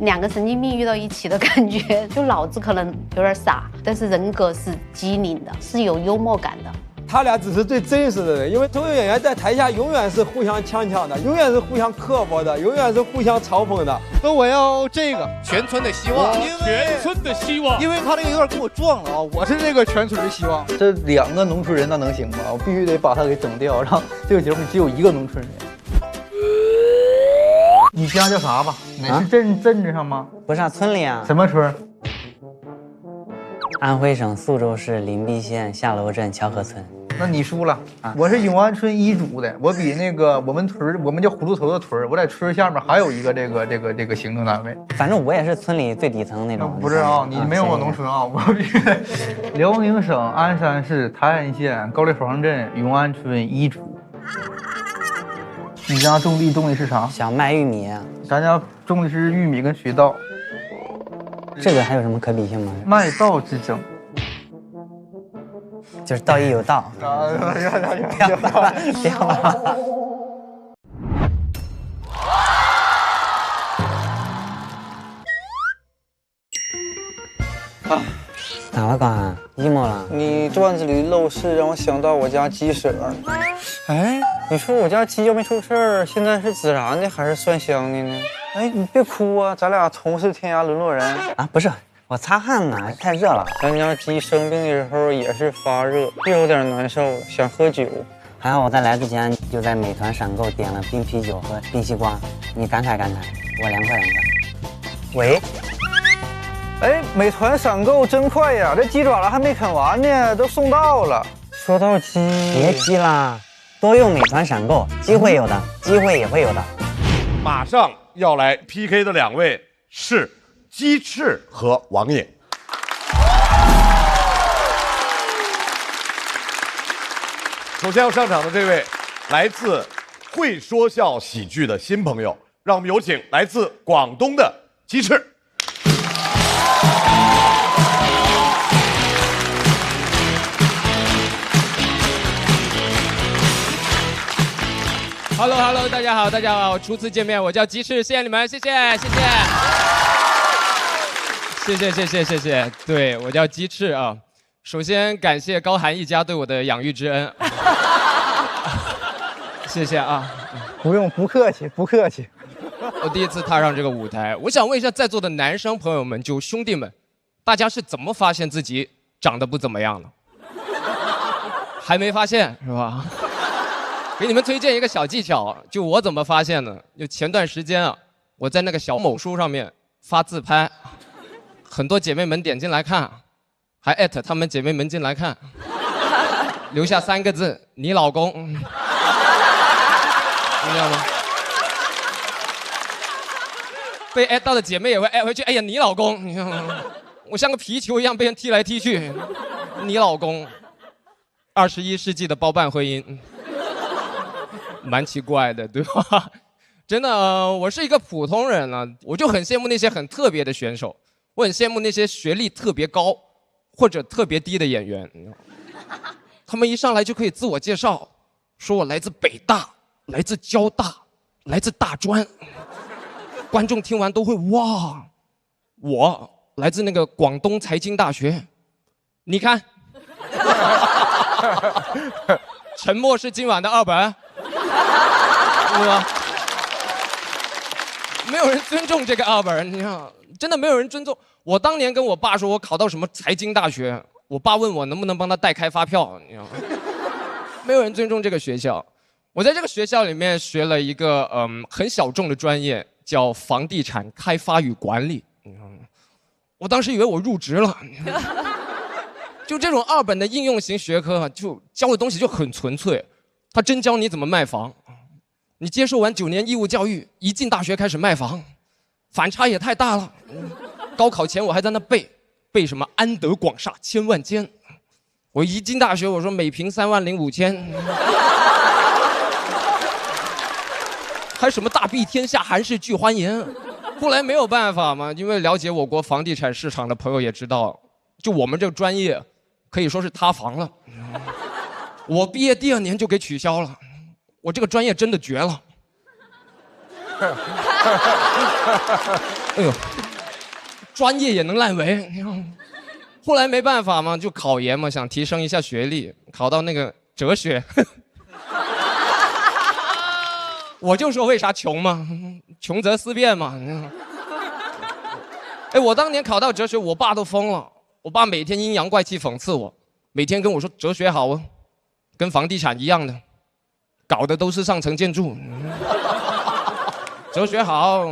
S23: 2个神经病遇到一起的感觉，就脑子可能有点傻，但是人格是机灵的，是有幽默感的。
S24: 他俩只是最真实的人，因为脱口秀演员在台下永远是互相呛的，永远是互相刻薄的，永远是互相嘲讽的。
S4: 那我要这个
S25: 全村的希望，全村的希望，
S4: 因为他这个有点跟我撞了啊！我是这个全村的希望。
S11: 这2个农村人那能行吗？我必须得把他给整掉，然后这个节目只有1个农村人。你家叫啥吧？哪是镇子上吗？
S8: 不是啊，村里啊。
S11: 什么村？
S8: 安徽省宿州市灵璧县下楼镇乔河村。
S11: 那你输了，我是永安村1组的，我比那个我们屯我们叫葫芦头的屯，我在村下面还有一个这个行政单位。
S8: 反正我也是村里最底层那种。
S11: 不是啊，你没有我农村啊，我比辽宁省鞍山市泰安县高丽坊镇永安村1组。你家种的是啥？
S8: 小麦、玉米。
S11: 咱家种的是玉米跟水稻。
S8: 这个还有什么可比性吗？
S11: 麦稻之争。
S8: 就是道义有道。不要吧。咋了，高寒？emo了？
S11: 你段子里漏事让我想到我家鸡舍。哎，你说我家鸡要没出事儿，现在是孜然的还是蒜香的呢？哎，你别哭啊，咱俩同是天涯沦落人
S8: 啊！不是，我擦汗呢，太热了。
S11: 咱家鸡生病的时候也是发热，又有点难受，想喝酒。
S8: 还好我在来之前就在美团闪购点了冰啤酒和冰西瓜，你感慨感慨，我凉快凉快。喂。
S11: 哎，美团闪购真快呀！这鸡爪子还没啃完呢，都送到了。说到鸡，
S8: 别急啦，多用美团闪购，机会有的，机会也会有的。
S2: 马上要来 PK 的2位是鸡翅和王野。首先要上场的这位来自会说笑喜剧的新朋友，让我们有请来自广东的鸡翅。
S26: Hello， 大家好，初次见面，我叫鸡翅，谢谢你们，谢谢。
S13: 谢谢，对，我叫鸡翅啊。首先感谢高寒一家对我的养育之恩，谢谢啊。
S24: 不用，不客气，不客气。
S13: 我第一次踏上这个舞台，我想问一下在座的男生朋友们，就兄弟们，大家是怎么发现自己长得不怎么样的？还没发现是吧？给你们推荐一个小技巧，就我怎么发现的？就前段时间啊，我在那个小某书上面发自拍，很多姐妹们点进来看，还艾特她们姐妹们进来看，留下3个字：你老公。你知道吗？被艾到的姐妹也会艾回去，哎呀，你老公，你知道吗？我像个皮球一样被人踢来踢去，你老公，21世纪的包办婚姻，蛮奇怪的，对吧？真的，我是一个普通人啊，我就很羡慕那些很特别的选手，我很羡慕那些学历特别高或者特别低的演员，他们一上来就可以自我介绍，说我来自北大，来自交大，来自大专。观众听完都会哇，我来自那个广东财经大学，你看，沉默是今晚的2本，对吧？没有人尊重这个2本，你看，真的没有人尊重。我当年跟我爸说我考到什么财经大学，我爸问我能不能帮他代开发票，你知道吗？没有人尊重这个学校。我在这个学校里面学了一个很小众的专业，叫房地产开发与管理。我当时以为我入职了，就这种2本的应用型学科，就教的东西就很纯粹，他真教你怎么卖房。你接受完9年义务教育，一进大学开始卖房，反差也太大了。高考前我还在那背什么安得广厦千万间，我一进大学我说每平35000，还什么大庇天下寒士俱欢颜。后来没有办法嘛，因为了解我国房地产市场的朋友也知道，就我们这个专业可以说是塌房了。我毕业第2年就给取消了，我这个专业真的绝了。哎呦，专业也能烂尾。后来没办法嘛，就考研嘛，想提升一下学历，考到那个哲学。我就说为啥穷嘛，穷则思变嘛。哎，我当年考到哲学，我爸都疯了。我爸每天阴阳怪气讽刺我，每天跟我说哲学好啊，跟房地产一样的，搞的都是上层建筑。哲学好，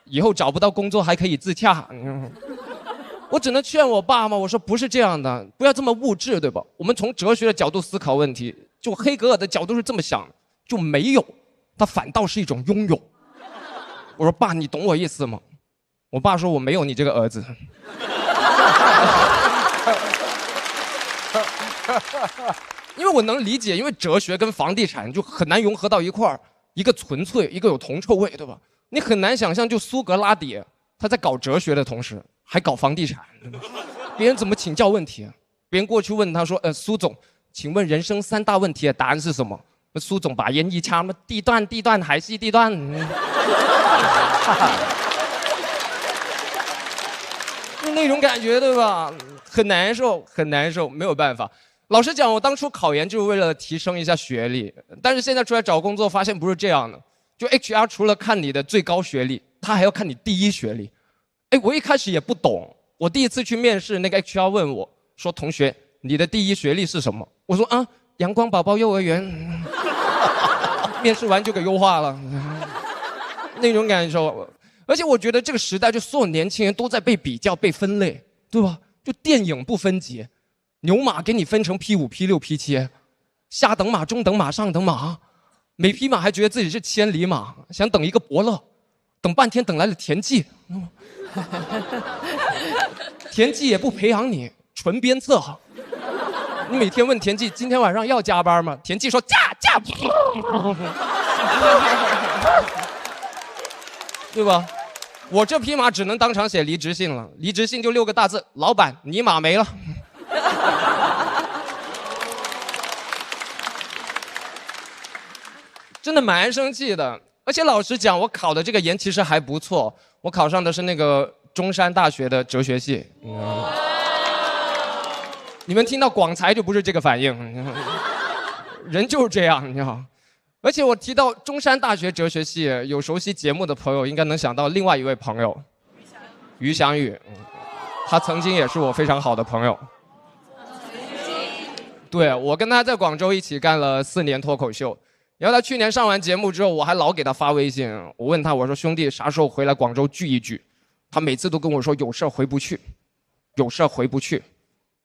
S13: 以后找不到工作还可以自洽。我只能劝我爸嘛，我说不是这样的，不要这么物质，对吧？我们从哲学的角度思考问题，就黑格尔的角度是这么想，就没有，它反倒是一种拥有。我说爸，你懂我意思吗？我爸说我没有你这个儿子。因为我能理解，因为哲学跟房地产就很难融合到一块儿，一个纯粹，一个有铜臭味，对吧？你很难想象，就苏格拉底他在搞哲学的同时还搞房地产，对吧？别人怎么请教问题？别人过去问他说：“苏总，请问人生3大问题的答案是什么？”苏总把烟一掐，地段还是地段。那种感觉，对吧？很难受，很难受，没有办法。老实讲，我当初考研就是为了提升一下学历，但是现在出来找工作，发现不是这样的。就 HR 除了看你的最高学历，他还要看你第一学历。哎，我一开始也不懂。我第一次去面试，那个 HR 问我说：“同学，你的第一学历是什么？”我说：“啊，阳光宝宝幼儿园。”面试完就给优化了，那种感受。而且我觉得这个时代，就所有年轻人都在被比较、被分类，对吧？就电影不分级，牛马给你分成 P5、P6、P7，下等马、中等马、上等马，每匹马还觉得自己是千里马，想等一个伯乐，等半天等来了田忌，田忌也不培养你，纯鞭策。你每天问田忌今天晚上要加班吗？田忌说加。对吧？我这匹马只能当场写离职信了，离职信就6个大字：老板，你马没了。真的蛮生气的。而且老实讲，我考的这个研其实还不错，我考上的是那个中山大学的哲学系。你们听到广财就不是这个反应，人就是这样，你知道。而且我提到中山大学哲学系，有熟悉节目的朋友应该能想到另外一位朋友，于翔宇，他曾经也是我非常好的朋友。对，我跟他在广州一起干了4年脱口秀，然后他去年上完节目之后，我还老给他发微信，我问他，我说兄弟啥时候回来广州聚一聚？他每次都跟我说有事儿回不去，有事儿回不去。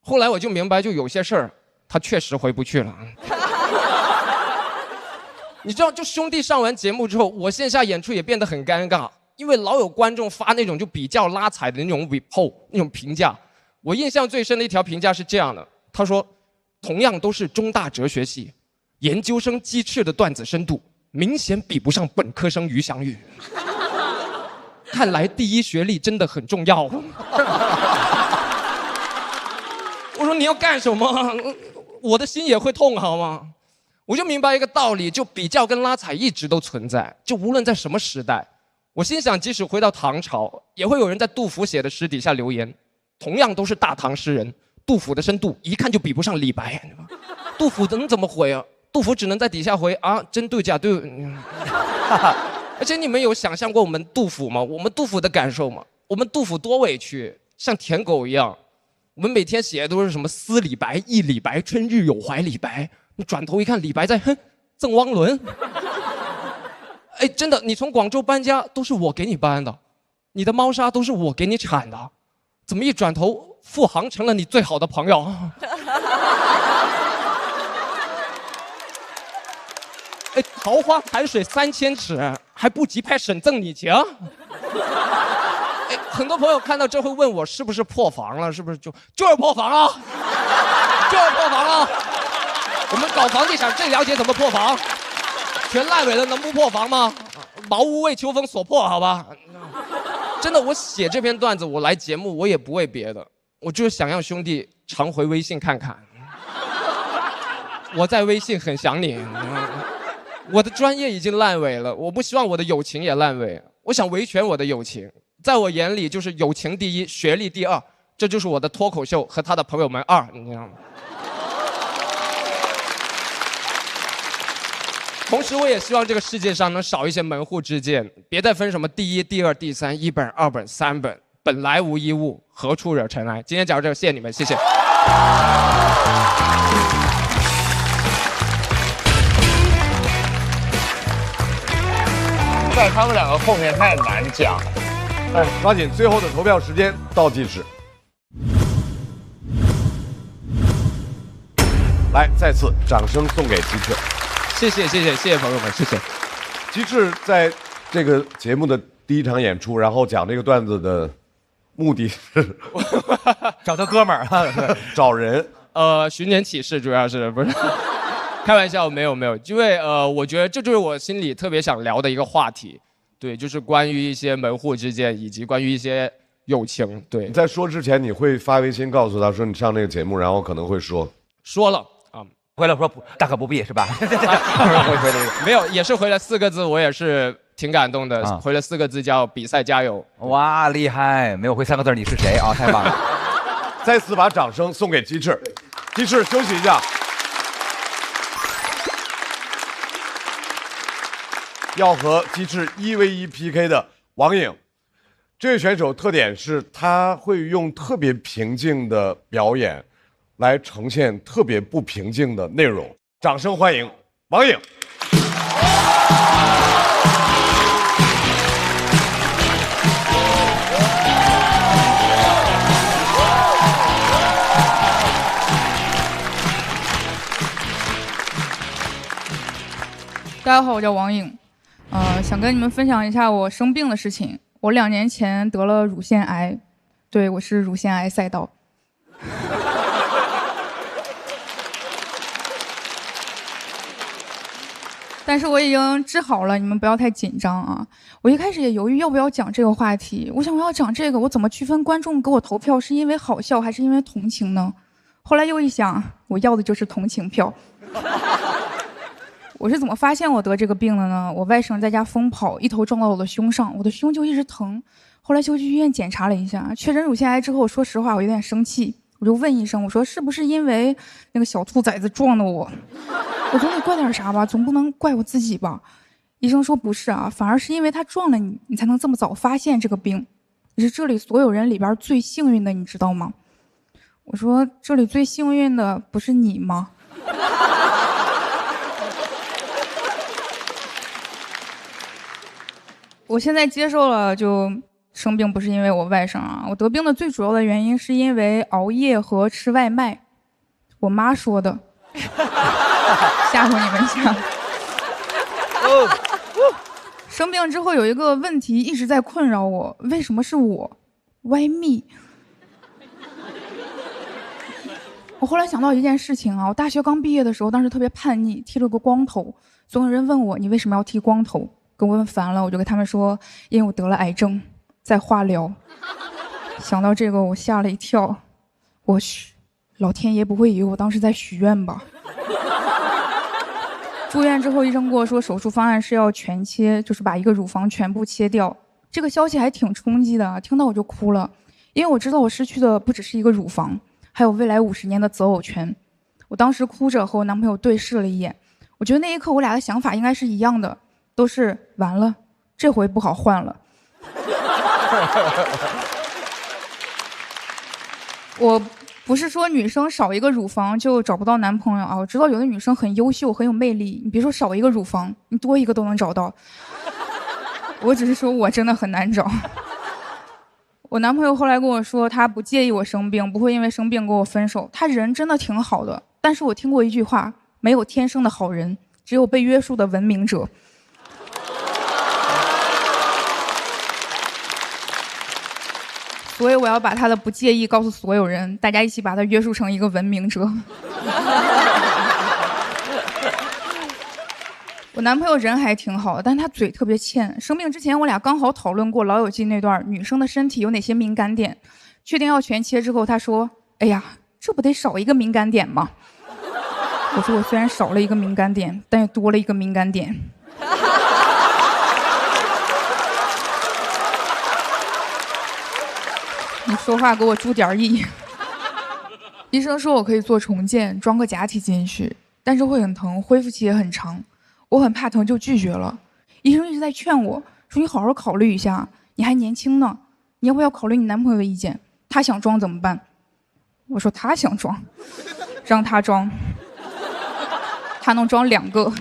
S13: 后来我就明白，就有些事儿他确实回不去了。你知道，就兄弟上完节目之后，我线下演出也变得很尴尬，因为老有观众发那种就比较拉踩的那种 report 那种评价。我印象最深的一条评价是这样的，他说，同样都是中大哲学系，研究生鸡翅的段子深度明显比不上本科生于翔宇。看来第一学历真的很重要。我说你要干什么？我的心也会痛好吗？我就明白一个道理，就比较跟拉踩一直都存在，就无论在什么时代。我心想，即使回到唐朝，也会有人在杜甫写的诗底下留言，同样都是大唐诗人，杜甫的深度一看就比不上李白。杜甫能怎么回啊？杜甫只能在底下回啊，真对假对。而且你们有想象过我们杜甫吗？我们杜甫的感受吗？我们杜甫多委屈，像舔狗一样。我们每天写的都是什么思李白、忆李白、春日有怀李白。你转头一看，李白在赠汪伦。哎，真的，你从广州搬家都是我给你搬的，你的猫砂都是我给你铲的，怎么一转头，付航成了你最好的朋友？哎，桃花潭水3000尺，还不及拍沈赠你情。哎，很多朋友看到这会问我是不是破防了，是不是就是破防了，就是破防了。我们搞房地产最了解怎么破防，全烂尾了能不破防吗？茅屋为秋风所破，好吧。真的，我写这篇段子，我来节目我也不为别的，我就是想让兄弟常回微信看看。我在微信很想你。我的专业已经烂尾了，我不希望我的友情也烂尾，我想维权我的友情。在我眼里，就是友情第一，学历第二，这就是我的脱口秀和他的朋友们2，你知道吗？同时，我也希望这个世界上能少一些门户之见，别再分什么第1、第2、第3、1本、2本、3本，本来无一物，何处惹尘埃。今天讲到这，谢谢你们，谢谢。
S12: 在他们两个后面太难讲。
S2: 抓紧最后的投票时间倒计时。来，再次掌声送给鸡翅。
S13: 谢谢朋友们，谢谢。
S2: 鸡翅在这个节目的第1场演出，然后讲这个段子的目的是
S3: 找他哥们儿，
S2: 找人。
S13: 寻人启事，主要是不是？开玩笑，没有，因为我觉得这就是我心里特别想聊的一个话题，对，就是关于一些门户之见，以及关于一些友情。对，
S2: 你在说之前，你会发微信告诉他说你上这个节目，然后可能会说
S13: 了啊，
S3: 回来说大可不必是吧？
S13: 没有，也是回了4个字，我也是挺感动的，回了4个字叫比赛加油。
S3: 哇，厉害！没有回3个字你是谁啊？太棒了！
S2: 再次把掌声送给鸡翅，鸡翅休息一下。要和鸡翅1v1 PK 的王颖，这位选手特点是他会用特别平静的表演来呈现特别不平静的内容。掌声欢迎王颖。
S16: 大家好，我叫王颖。想跟你们分享一下我生病的事情。我2年前得了乳腺癌，对，我是乳腺癌赛道。但是我已经治好了，你们不要太紧张啊！我一开始也犹豫要不要讲这个话题，我想我要讲这个，我怎么区分观众给我投票是因为好笑还是因为同情呢？后来又一想，我要的就是同情票。我是怎么发现我得这个病的呢？我外甥在家疯跑，一头撞到我的胸上，我的胸就一直疼。后来就去医院检查了一下，确诊乳腺癌之后，说实话我有点生气，我就问医生，我说是不是因为那个小兔崽子撞的我？我总得怪点啥吧，总不能怪我自己吧？医生说不是啊，反而是因为他撞了你，你才能这么早发现这个病。你是这里所有人里边最幸运的，你知道吗？我说这里最幸运的不是你吗？我现在接受了，就生病不是因为我外甥啊，我得病的最主要的原因是因为熬夜和吃外卖。我妈说的，吓唬你们一下。生病之后有一个问题一直在困扰我，为什么是我？Why me？ 我后来想到一件事情啊，我大学刚毕业的时候，当时特别叛逆，剃了个光头，总有人问我你为什么要剃光头，给我问烦了，我就给他们说，因为我得了癌症，在化疗。想到这个，我吓了一跳，我去，老天爷不会以为我当时在许愿吧？住院之后，医生跟我说手术方案是要全切，就是把一个乳房全部切掉。这个消息还挺冲击的，听到我就哭了，因为我知道我失去的不只是一个乳房，还有未来50年的择偶权。我当时哭着和我男朋友对视了一眼，我觉得那一刻我俩的想法应该是一样的，都是完了，这回不好换了。我不是说女生少一个乳房就找不到男朋友啊，我知道有的女生很优秀很有魅力，你别说少一个乳房，你多一个都能找到。我只是说我真的很难找。我男朋友后来跟我说他不介意我生病，不会因为生病跟我分手，他人真的挺好的。但是我听过一句话，没有天生的好人，只有被约束的文明者。所以我要把他的不介意告诉所有人，大家一起把他约束成一个文明者。我男朋友人还挺好，但他嘴特别欠。生病之前我俩刚好讨论过《老友记》那段女生的身体有哪些敏感点，确定要全切之后，他说：“哎呀，这不得少一个敏感点吗？”我说：“我虽然少了一个敏感点，但也多了一个敏感点。”你说话给我注点意。医生说我可以做重建，装个假体进去，但是会很疼，恢复期也很长。我很怕疼，就拒绝了。医生一直在劝我说：“你好好考虑一下，你还年轻呢，你要不要考虑你男朋友的意见？他想装怎么办？”我说：“他想装，让他装，他能装2个。”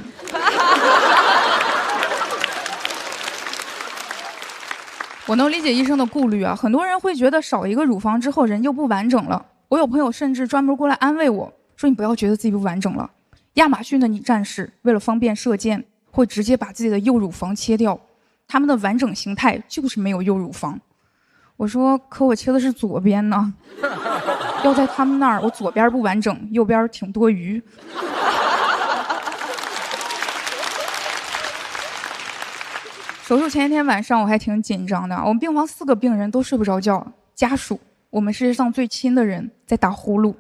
S16: 我能理解医生的顾虑啊，很多人会觉得少一个乳房之后人就不完整了。我有朋友甚至专门过来安慰我说：“你不要觉得自己不完整了。亚马逊的女战士为了方便射箭，会直接把自己的右乳房切掉，他们的完整形态就是没有右乳房。”我说：“可我切的是左边呢，要在他们那儿，我左边不完整，右边挺多余。”手术前一天晚上我还挺紧张的，我们病房4个病人都睡不着觉，家属，我们世界上最亲的人在打呼噜。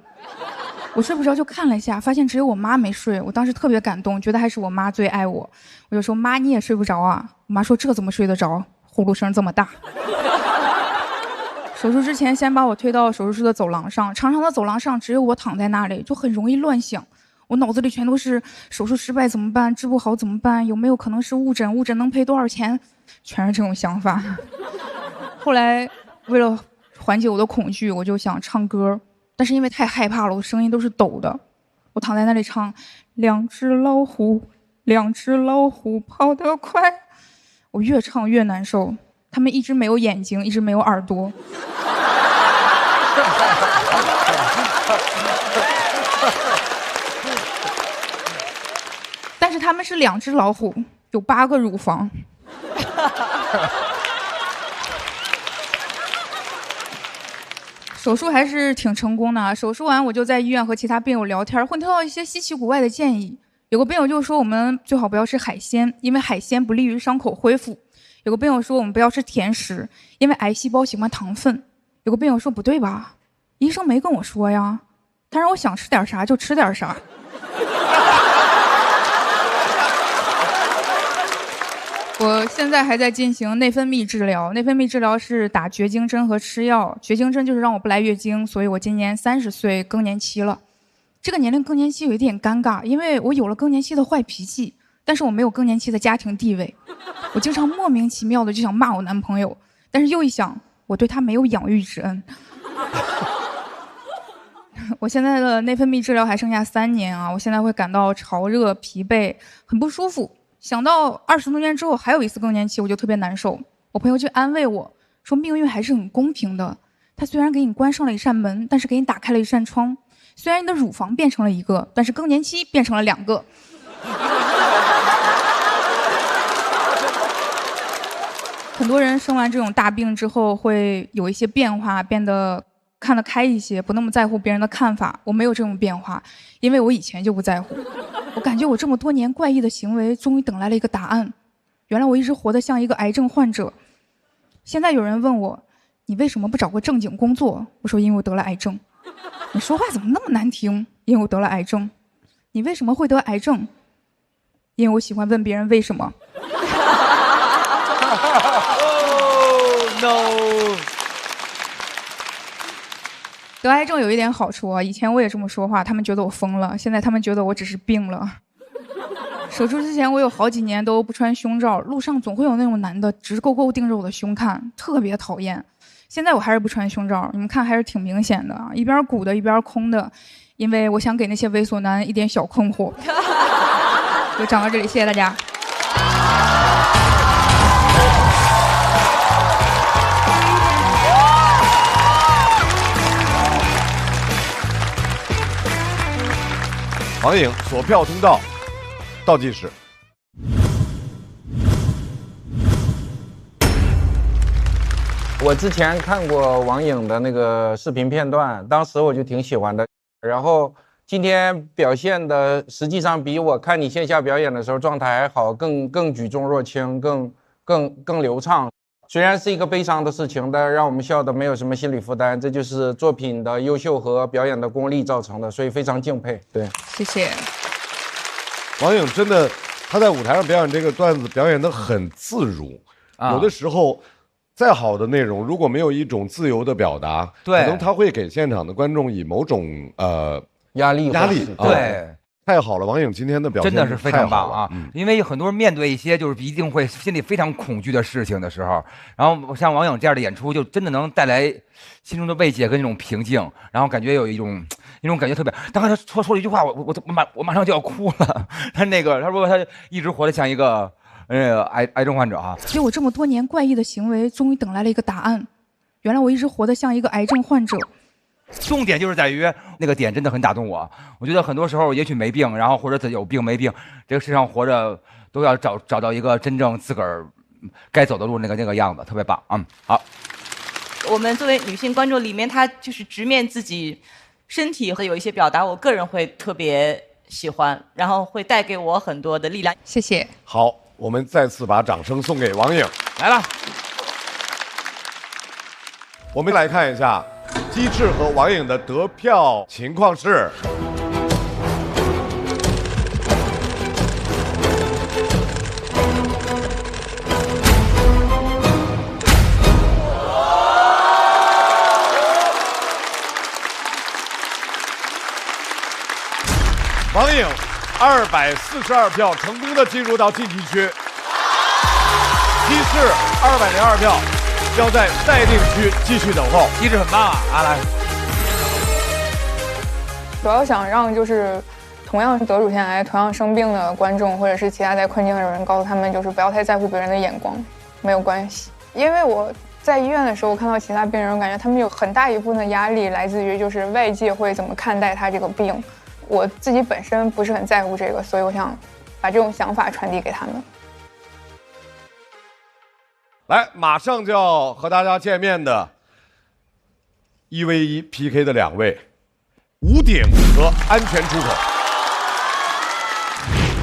S16: 我睡不着就看了一下，发现只有我妈没睡，我当时特别感动，觉得还是我妈最爱我。我就说：“妈，你也睡不着啊？”我妈说：“这怎么睡得着？呼噜声这么大。”手术之前先把我推到手术室的走廊上，长长的走廊上只有我躺在那里，就很容易乱想。我脑子里全都是手术失败怎么办，治不好怎么办，有没有可能是误诊，误诊能赔多少钱，全是这种想法。后来为了缓解我的恐惧，我就想唱歌，但是因为太害怕了，我声音都是抖的。我躺在那里唱2只老虎，2只老虎跑得快，我越唱越难受，他们一直没有眼睛，一直没有耳朵。但是他们是2只老虎，有8个乳房。手术还是挺成功的。手术完我就在医院和其他病友聊天，会听到一些稀奇古怪的建议。有个病友就说我们最好不要吃海鲜，因为海鲜不利于伤口恢复。有个病友说我们不要吃甜食，因为癌细胞喜欢糖分。有个病友说不对吧，医生没跟我说呀，他让我想吃点啥就吃点啥。我现在还在进行内分泌治疗，内分泌治疗是打绝经针和吃药。绝经针就是让我不来月经，所以我今年30岁更年期了。这个年龄更年期有一点尴尬，因为我有了更年期的坏脾气，但是我没有更年期的家庭地位。我经常莫名其妙的就想骂我男朋友，但是又一想，我对他没有养育之恩。我现在的内分泌治疗还剩下3年啊，我现在会感到潮热、疲惫，很不舒服。想到20多年之后还有一次更年期，我就特别难受。我朋友就安慰我说，命运还是很公平的，他虽然给你关上了一扇门，但是给你打开了一扇窗。虽然你的乳房变成了1个，但是更年期变成了2个。很多人生完这种大病之后会有一些变化，变得看得开一些，不那么在乎别人的看法。我没有这种变化，因为我以前就不在乎。我感觉我这么多年怪异的行为终于等来了一个答案，原来我一直活得像一个癌症患者。现在有人问我，你为什么不找个正经工作？我说因为我得了癌症。你说话怎么那么难听？因为我得了癌症。你为什么会得癌症？因为我喜欢问别人为什么。
S3: No。
S16: 得癌症有一点好处啊，以前我也这么说话，他们觉得我疯了，现在他们觉得我只是病了。手术之前我有好几年都不穿胸罩，路上总会有那种男的直勾勾盯着我的胸看，特别讨厌。现在我还是不穿胸罩，你们看还是挺明显的啊，一边鼓的一边空的，因为我想给那些猥琐男一点小困惑。就讲到这里，谢谢大家。
S2: 王颖锁票通道倒计时。
S19: 我之前看过王颖的那个视频片段，当时我就挺喜欢的。然后今天表现的实际上比我看你线下表演的时候状态还好，更举重若轻，更流畅。虽然是一个悲伤的事情，但让我们笑得没有什么心理负担，这就是作品的优秀和表演的功力造成的，所以非常敬佩。对，
S16: 谢谢。
S2: 王颖真的，他在舞台上表演这个段子，表演得很自如。有的时候，再好的内容，如果没有一种自由的表达，
S3: 对，
S2: 可能他会给现场的观众以某种
S19: 压力。
S3: 对。
S2: 太好了，王颖今天的表现
S3: 真的是非常棒啊！
S2: 因
S3: 为很多人面对一些就是一定会心里非常恐惧的事情的时候，然后像王颖这样的演出，就真的能带来心中的慰藉跟那种平静，然后感觉有一种感觉特别。刚才他说了一句话，我马上就要哭了。他说他一直活得像一个癌症患者啊。
S16: 所以我这么多年怪异的行为，终于等来了一个答案。原来我一直活得像一个癌症患者。
S3: 重点就是在于那个点真的很打动我。我觉得很多时候也许没病，然后或者有病没病，这个世上活着都要找到一个真正自个儿该走的路那个样子，特别棒。好。
S9: 我们作为女性观众里面，她就是直面自己身体和有一些表达，我个人会特别喜欢，然后会带给我很多的力量。
S16: 谢谢。
S2: 好，我们再次把掌声送给王颖。
S3: 来了。
S2: 我们来看一下鸡翅和王颖的得票情况是王颖242票，成功的进入到晋级区。鸡翅202票，要在待定区继续等候。
S3: 机制很棒啊！来，
S1: 主要想让就是同样得乳腺癌、同样生病的观众，或者是其他在困境的人，告诉他们就是不要太在乎别人的眼光，没有关系。因为我在医院的时候看到其他病人，我感觉他们有很大一部分的压力来自于就是外界会怎么看待他这个病。我自己本身不是很在乎这个，所以我想把这种想法传递给他们。
S2: 来，马上就要和大家见面的1v1 PK 的2位，屋顶和安全出口。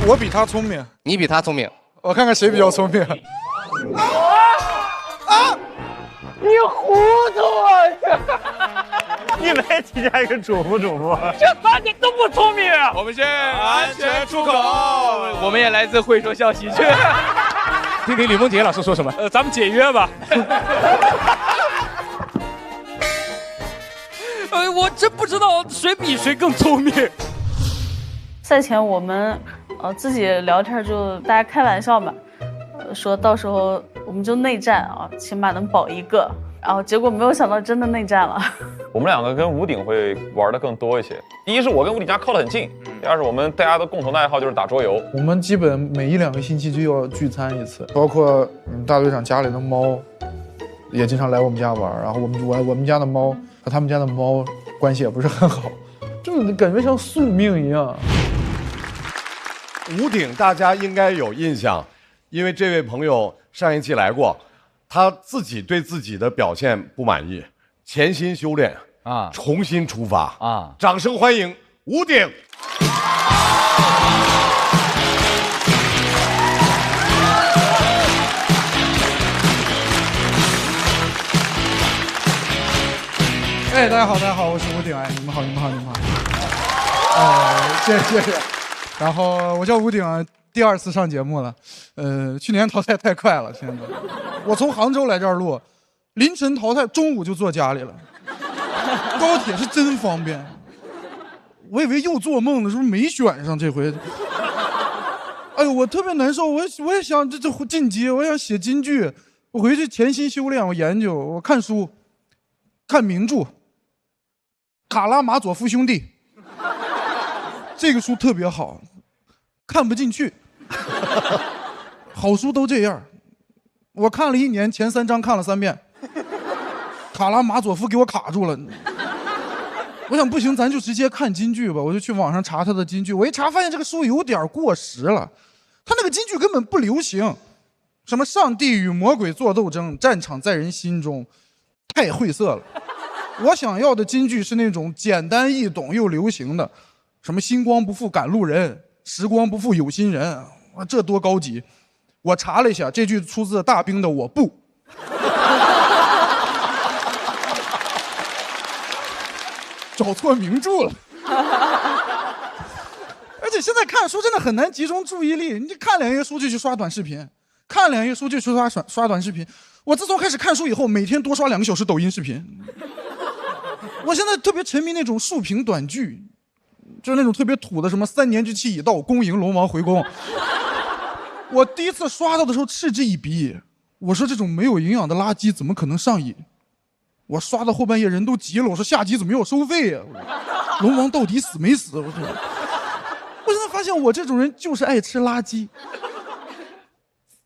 S17: 我比他聪明，
S13: 你比他聪明，
S17: 我看看谁比较聪明。
S12: 你糊涂啊！你们几家一个主不？
S13: 这3个都不聪明。我们是安全出口，我们也来自会说笑喜剧。
S25: 听听李梦洁老师说什么。咱们解约吧。我真不知道谁比谁更聪明。
S14: 赛前我们自己聊天就大家开玩笑嘛，说到时候我们就内战啊，起码能保一个。然后结果没有想到真的内战了。
S15: 我们两个跟吴鼎会玩的更多一些。第一是我跟吴鼎家靠得很近，第二是我们大家的共同的爱好就是打桌游。
S17: 我们基本每1-2个星期就要聚餐一次，包括大队长家里的猫也经常来我们家玩，然后我们家的猫和他们家的猫关系也不是很好，就是感觉像宿命一样。
S2: 吴鼎大家应该有印象，因为这位朋友上一期来过。他自己对自己的表现不满意，潜心修炼啊，重新出发啊！掌声欢迎吴鼎。
S17: 哎，大家好，我是吴鼎，哎，你们好。谢谢。然后我叫吴鼎。第2次上节目了，去年淘汰太快了，现在我从杭州来这儿录，凌晨淘汰，中午就坐家里了。高铁是真方便，我以为又做梦了，是不是没选上这回？哎呦，我特别难受，我也想这晋级，我想写京剧，我回去潜心修炼，我研究，我看书，看名著，《卡拉马佐夫兄弟》，这个书特别好，看不进去。好书都这样，我看了1年，前3章看了3遍，卡拉马佐夫给我卡住了。我想不行，咱就直接看京剧吧，我就去网上查他的京剧。我一查发现这个书有点过时了，他那个京剧根本不流行，什么上帝与魔鬼做斗争，战场在人心中，太晦涩了。我想要的京剧是那种简单易懂又流行的，什么星光不负赶路人，时光不负有心人，这多高级！我查了一下，这句出自大兵的《我不》。找错名著了。而且现在看书真的很难集中注意力，你看2页书就去刷短视频，看2页书就去刷短视频。我自从开始看书以后，每天多刷2个小时抖音视频。我现在特别沉迷那种竖屏短剧，就是那种特别土的，什么3年之期已到，恭迎龙王回宫。我第一次刷到的时候嗤之以鼻，我说这种没有营养的垃圾怎么可能上瘾？我刷到后半夜人都急了，我说下集怎么要收费呀？龙王到底死没死？我现在发现我这种人就是爱吃垃圾。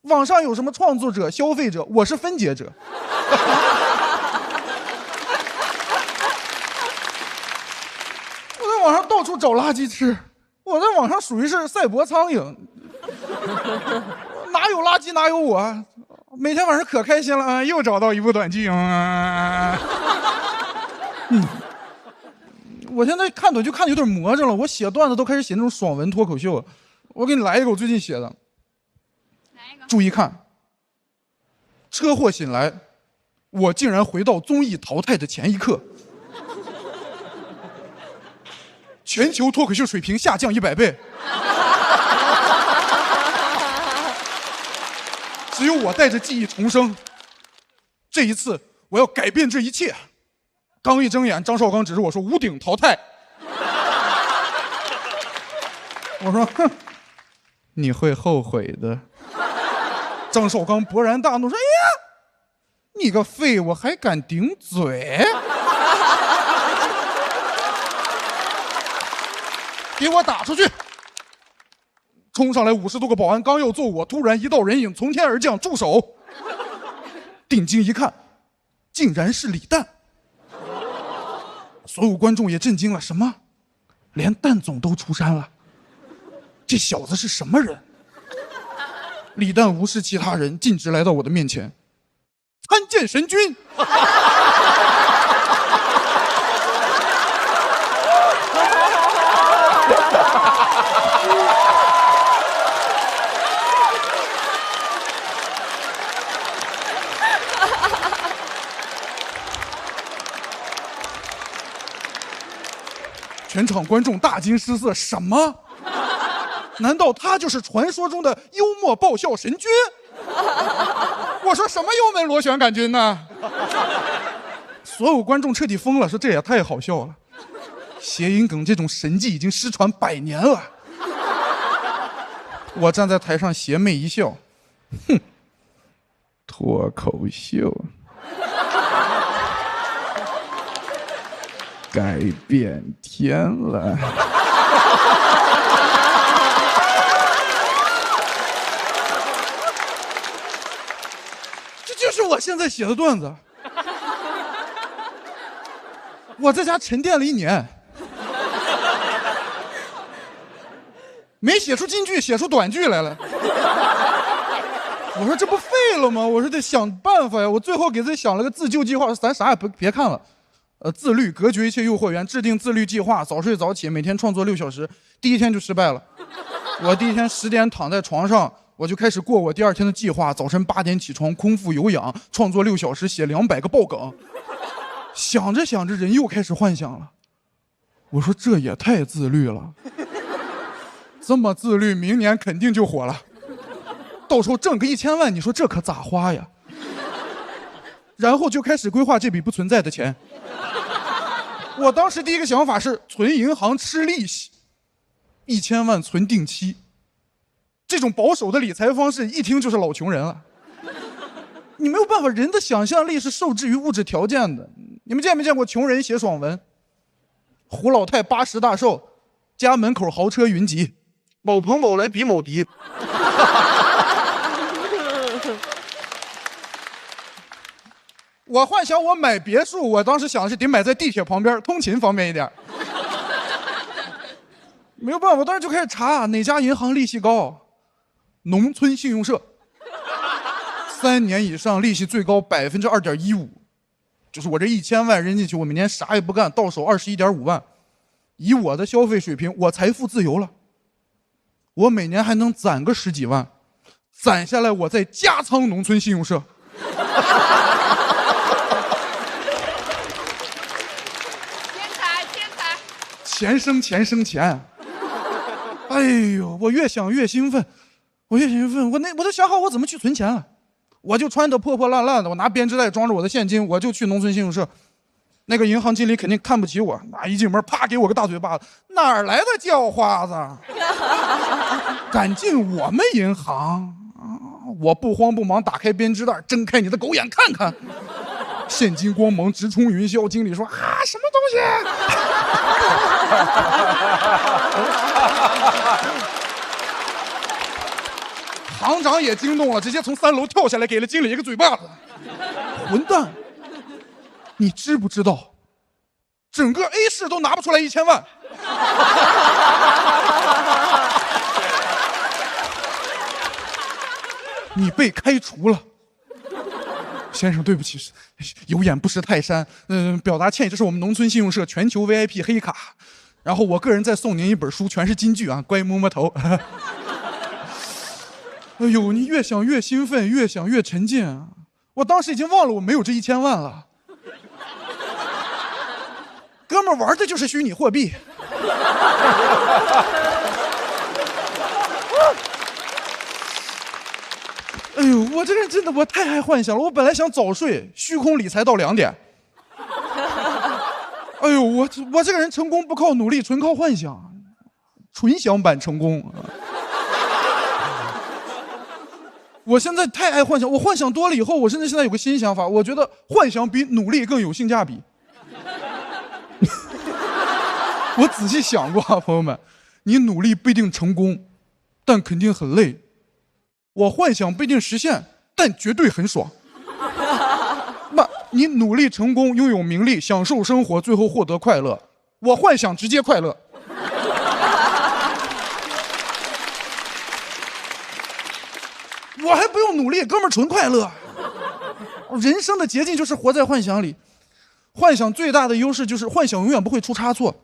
S17: 网上有什么创作者、消费者，我是分解者。我在网上到处找垃圾吃，我在网上属于是赛博苍蝇。哪有垃圾哪有我，每天晚上可开心了啊！又找到一部短剧啊！我现在看短剧看的有点魔怔了，我写段子都开始写那种爽文脱口秀。我给你来一个我最近写的，注意看。车祸醒来，我竟然回到综艺淘汰的前一刻，全球脱口秀水平下降100倍。只有我带着记忆重生，这一次我要改变这一切。刚一睁眼，张绍刚指着我说：“吴鼎淘汰。”我说：“哼，你会后悔的。”张绍刚勃然大怒说：“哎呀，你个废物还敢顶嘴！给我打出去！”冲上来50多个保安，刚要揍我，突然一道人影从天而降，住手！定睛一看，竟然是李诞。所有观众也震惊了，什么？连蛋总都出山了？这小子是什么人？李诞无视其他人，径直来到我的面前，参见神君。全场观众大惊失色，什么？难道他就是传说中的幽默爆笑神君？说什么幽门螺旋杆菌呢？所有观众彻底疯了，说这也太好笑了。谐音梗这种神迹已经失传100年了。我站在台上邪魅一笑，哼，脱口秀改变天了。这就是我现在写的段子。我在家沉淀了1年，没写出金句，写出短句来了。我说这不废了吗？我说得想办法呀。我最后给自己想了个自救计划，咱啥也别看了。自律，隔绝一切诱惑源，制定自律计划，早睡早起，每天创作6小时。第1天就失败了。我第1天10点躺在床上，我就开始过我第2天的计划：早晨8点起床，空腹有氧，创作6小时，写200个爆梗。想着想着，人又开始幻想了。我说这也太自律了，这么自律，明年肯定就火了。到时候挣个1000万，你说这可咋花呀？然后就开始规划这笔不存在的钱。我当时第一个想法是存银行吃利息，1000万存定期。这种保守的理财方式一听就是老穷人了。你没有办法，人的想象力是受制于物质条件的。你们见没见过穷人写爽文？胡老太80大寿，家门口豪车云集，某朋某来比某敌。我幻想我买别墅，我当时想的是得买在地铁旁边，通勤方便一点。没有办法，我当时就开始查哪家银行利息高，农村信用社，3年以上利息最高2.15%，就是我这1000万扔进去，我每年啥也不干，到手21.5万。以我的消费水平，我财富自由了，我每年还能攒个10几万，攒下来我再加仓农村信用社。钱生钱生钱。哎呦，我越想越兴奋，我都想好我怎么去存钱了。我就穿得破破烂烂的，我拿编织袋装着我的现金，我就去农村信用社。那个银行经理肯定看不起我，一进门啪给我个大嘴巴子，哪儿来的叫花子？敢进我们银行？我不慌不忙打开编织袋，睁开你的狗眼看看，现金光芒直冲云霄。经理说什么东西？行长也惊动了，直接从3楼跳下来，给了经理一个嘴巴子。混蛋！你知不知道，整个 A 市都拿不出来1000万。你被开除了，先生，对不起，有眼不识泰山。表达歉意，这是我们农村信用社全球 VIP 黑卡，然后我个人再送您一本书，全是金句啊，乖摸摸头。哎呦，你越想越兴奋，越想越沉浸啊！我当时已经忘了我没有这1000万了。哥们儿玩的就是虚拟货币。哎呦，我这个人真的，我太爱幻想了。我本来想早睡，虚空理财到2点。哎呦，我这个人成功不靠努力，纯靠幻想，纯享版成功。我现在太爱幻想，我幻想多了以后，我甚至现在有个新想法，我觉得幻想比努力更有性价比。我仔细想过啊，朋友们，你努力不一定成功，但肯定很累。我幻想不一定实现，但绝对很爽。那你努力成功，拥有名利，享受生活，最后获得快乐。我幻想直接快乐。我还不用努力，哥们儿纯快乐。人生的捷径就是活在幻想里。幻想最大的优势就是幻想永远不会出差错。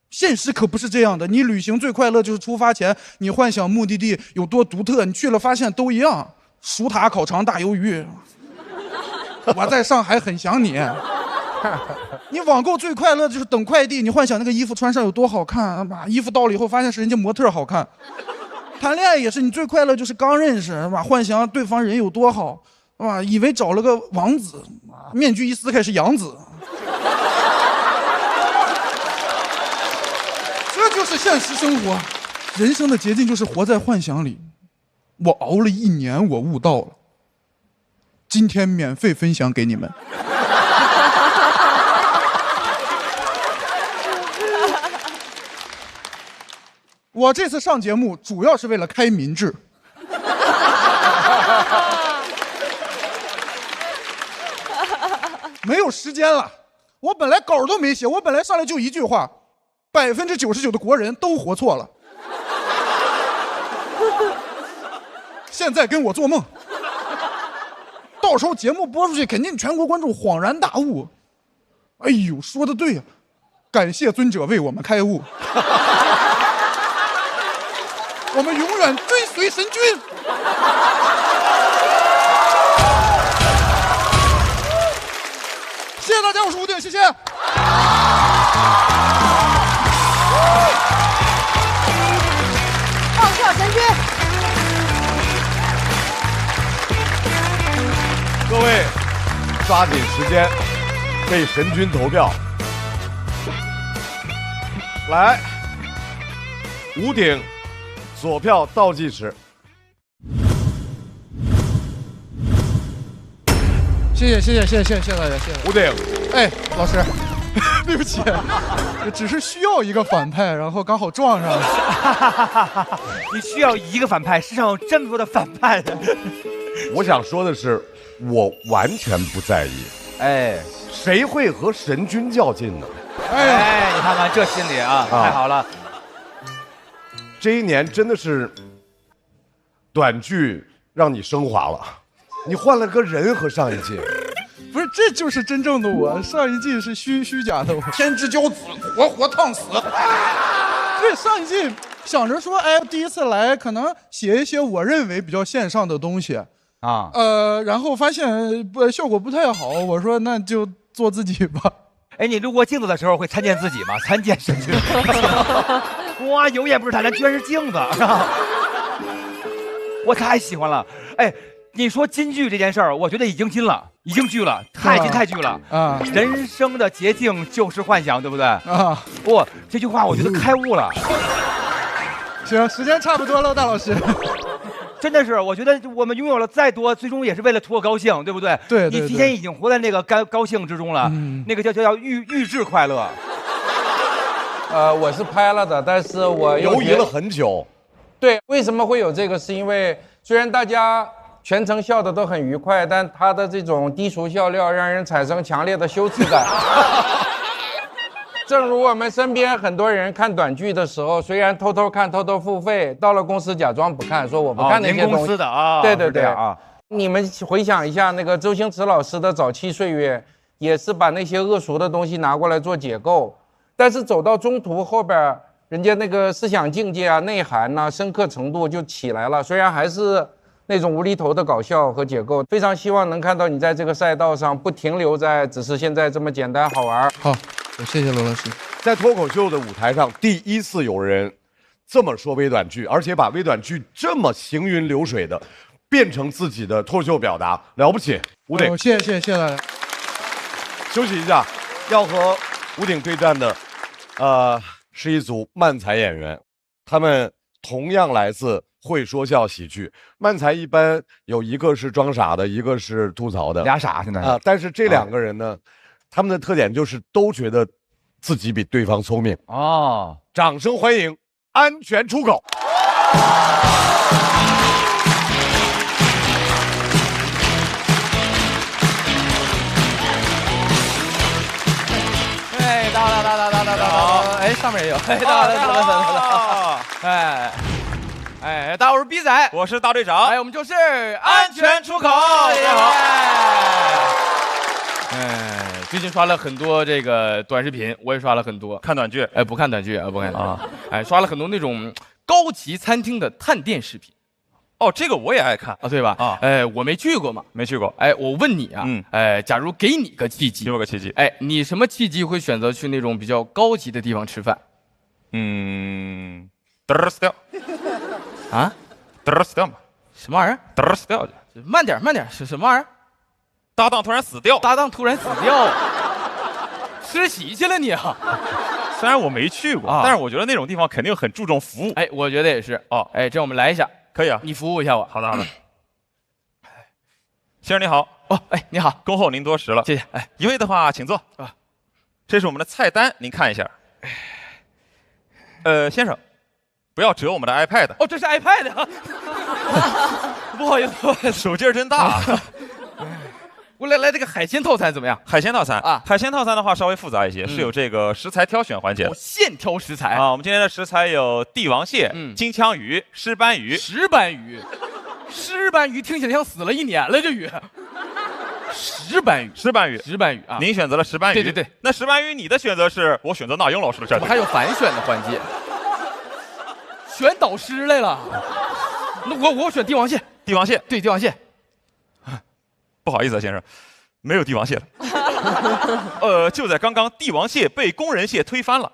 S17: 现实可不是这样的，你旅行最快乐就是出发前你幻想目的地有多独特，你去了发现都一样，薯塔烤肠大鱿鱼。我在上海很想你。你网购最快乐就是等快递，你幻想那个衣服穿上有多好看，衣服到了以后发现是人家模特好看。谈恋爱也是，你最快乐就是刚认识，幻想对方人有多好，哇，以为找了个王子，面具一撕开是杨子。这就是现实生活，人生的捷径就是活在幻想里。我熬了1年，我悟到了，今天免费分享给你们。我这次上节目主要是为了开民智。没有时间了，我本来稿都没写，我本来上来就一句话：99%的国人都活错了。现在跟我做梦，到时候节目播出去，肯定全国观众恍然大悟。哎呦，说的对呀，感谢尊者为我们开悟。我们永远追随神君。谢谢大家，我是吴鼎，谢谢。
S23: 爆笑神君。
S2: 各位，抓紧时间为神君投票。来，吴鼎，左票倒计时。
S17: 谢谢大家，谢谢
S2: 吴鼎。
S17: 哎，老师，对不起，只是需要一个反派，然后刚好撞上了。
S3: 你需要一个反派，世上有这么多的反派的。
S2: 我想说的是，我完全不在意。
S3: 哎，
S2: 谁会和神君较劲呢？
S3: 哎，你看看这心理啊，太好了。
S2: 这一年真的是短剧让你升华了，你换了个人和上一季。
S17: 不是，这就是真正的我，上一季是虚假的我，天之骄子，活烫死。对，上一季想着说，哎，第一次来可能写一些我认为比较线上的东西
S3: 啊，
S17: 然后发现效果不太好，我说那就做自己吧。
S3: 哎，你路过镜子的时候会参见自己吗？参见神君。哇，永远不是他，居然是镜子。我太喜欢了。哎，你说金句这件事儿，我觉得已经金了，已经剧了，太金太剧了啊！人生的捷径就是幻想，对不对？啊，不，这句话我觉得开悟了。
S17: 行，时间差不多了，大老师。
S3: 真的是，我觉得我们拥有了再多，最终也是为了图个高兴，对不对？
S17: 对，
S3: 你提前已经活在那个高兴之中了，那个叫预制快乐。
S19: 我是拍了的，但是我
S2: 犹豫了很久。
S19: 对，为什么会有这个？是因为虽然大家全程笑得都很愉快，但他的这种低俗笑料让人产生强烈的羞耻感。正如我们身边很多人看短剧的时候，虽然偷偷看、偷偷付费，到了公司假装不看，说我不看那些东西。
S3: 公司的啊，
S19: 对对对
S3: 啊。
S19: 你们回想一下，那个周星驰老师的早期岁月，也是把那些恶俗的东西拿过来做解构，但是走到中途后边，人家那个思想境界啊、内涵呐、深刻程度就起来了。虽然还是那种无厘头的搞笑和解构，非常希望能看到你在这个赛道上不停留在只是现在这么简单好玩。
S17: 好，谢谢罗老师。
S2: 在脱口秀的舞台上，第一次有人这么说微短剧，而且把微短剧这么行云流水的变成自己的脱口秀表达，了不起！吴鼎，
S17: 谢谢大家。
S2: 休息一下，要和吴鼎对战的，是一组漫才演员，他们同样来自会说笑喜剧。漫才一般有一个是装傻的，一个是吐槽的，
S3: 俩傻现在
S2: 但是这两个人呢，他们的特点就是都觉得自己比对方聪明
S3: 哦。
S2: 掌声欢迎安全出口。
S25: 哎，到，哎，上面也有，哎，到了，哎，大家好，我是逼仔，
S15: 我是大队长，
S25: 哎，我们就是安全出口，哎，最近刷了很多这个短视频，我也刷了很多。
S15: 看短剧？
S25: 哎，不看短剧啊，不看啊。哎，刷了很多那种高级餐厅的探店视频。
S15: 哦，这个我也爱看
S25: 啊，对吧？啊，哎，我没去过嘛，
S15: 没去过。
S25: 哎，我问你啊，哎，假如给你个契机，
S15: 给我个契机，
S25: 哎，你什么契机会选择去那种比较高级的地方吃饭？
S15: 德尔斯调。
S25: 啊？
S15: 德尔斯调嘛？
S25: 什么玩意儿？
S15: 德尔斯调的。
S25: 慢点，慢点，是什么玩意儿？
S15: 搭档突然死掉。
S25: 搭档突然死掉，吃席去了你啊？
S15: 虽然我没去过，但是我觉得那种地方肯定很注重服务。
S25: 哎，我觉得也是。
S15: 哦，
S25: 哎，这样我们来一下。
S15: 可以啊，
S25: 你服务一下我。
S15: 好的，好的。先生你好。
S25: 哦，哎，你好，
S15: 恭候您多时了。
S25: 谢谢。哎，
S15: 一位的话，请坐。
S25: 啊，
S15: 这是我们的菜单，您看一下。先生，不要折我们的 iPad。
S25: 哦，这是 iPad 啊。不好意思，不好意思，
S15: 手劲儿真大。
S25: 我来这个海鲜套餐怎么样？
S15: 海鲜套餐
S25: 啊，
S15: 海鲜套餐的话稍微复杂一些，是有这个食材挑选环节的。
S25: 现挑食材
S15: 啊，我们今天的食材有帝王蟹、金枪鱼、石斑鱼。
S25: 石斑鱼，石斑鱼听起来像死了1年了，这鱼。石斑鱼，
S15: 石斑鱼，
S25: 石斑鱼啊！
S15: 您选择了石斑鱼。
S25: 对对对，
S15: 那石斑鱼你的选择是？我选择那英老师的战队。
S25: 我还有反选的环节，选导师来了。那我选帝王蟹。
S15: 帝王蟹，
S25: 对，帝王蟹。
S15: 不好意思啊，先生，没有帝王蟹了。就在刚刚，帝王蟹被工人蟹推翻了。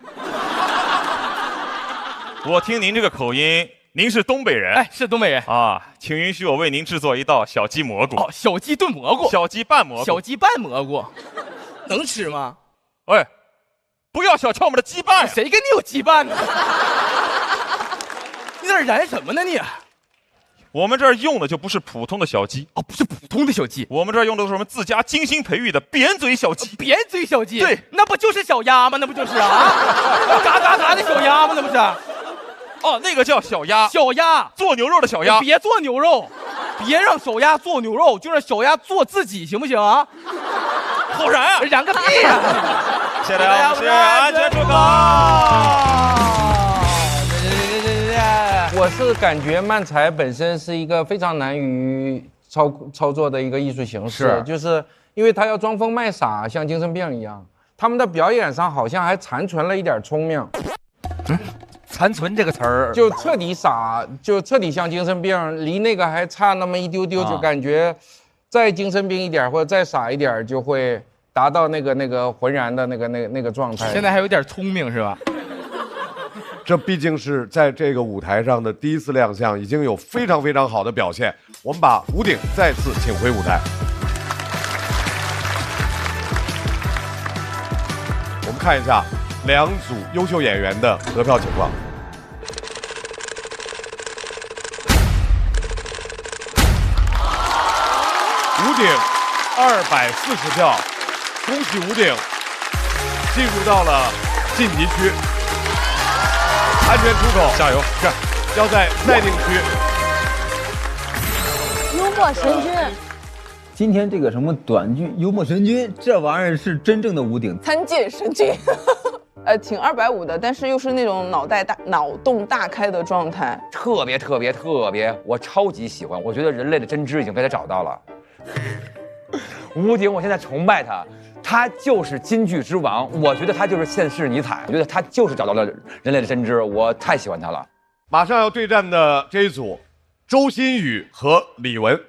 S15: 我听您这个口音，您是东北人？
S25: 哎，是东北人
S15: 啊，请允许我为您制作一道小鸡蘑菇。
S25: 哦，小鸡炖蘑菇，
S15: 小鸡拌蘑菇，
S25: 小鸡拌蘑菇，能吃吗？
S15: 喂，不要小瞧我们的鸡拌，
S25: 谁跟你有鸡拌呢？你在这燃什么呢你？
S15: 我们这儿用的就不是普通的小鸡
S25: 哦，不是普通的小鸡，
S15: 我们这儿用的是我们自家精心培育的扁嘴小鸡。
S25: 扁嘴小鸡，
S15: 对，
S25: 那不就是小鸭吗？那不就是啊？嘎嘎嘎的小鸭吗？那不是？
S15: 哦，那个叫小鸭，
S25: 小鸭
S15: 做牛肉的小鸭。
S25: 别做牛肉，别让小鸭做牛肉，就让小鸭做自己，行不行啊？
S15: 好燃啊！
S25: 燃个屁呀！
S15: 谢谢大家，是安全出口。
S19: 我是感觉漫才本身是一个非常难于操作的一个艺术形式，就是因为他要装疯卖傻，像精神病一样。他们的表演上好像还残存了一点聪明。
S3: 残存这个词儿，
S19: 就彻底傻，就彻底像精神病，离那个还差那么一丢丢，就感觉再精神病一点或者再傻一点，就会达到那个浑然的那个状态。
S25: 现在还有点聪明是吧？
S2: 这毕竟是在这个舞台上的第一次亮相，已经有非常非常好的表现。我们把吴鼎再次请回舞台。我们看一下两组优秀演员的得票情况。吴鼎240票，恭喜吴鼎进入到了晋级区。安全出口，
S15: 加油！
S2: 是，要在待定区。
S6: 幽默神君，
S7: 今天这个什么短剧幽默神君，这玩意儿是真正的吴鼎。
S6: 参见神君。挺250的，但是又是那种脑洞大开的状态，
S3: 特别，我超级喜欢。我觉得人类的真知已经被他找到了。吴鼎，我现在崇拜他。他就是金句之王，我觉得他就是现世尼采，我觉得他就是找到了人类的真知，我太喜欢他了。
S2: 马上要对战的这一组，周新宇和李玟。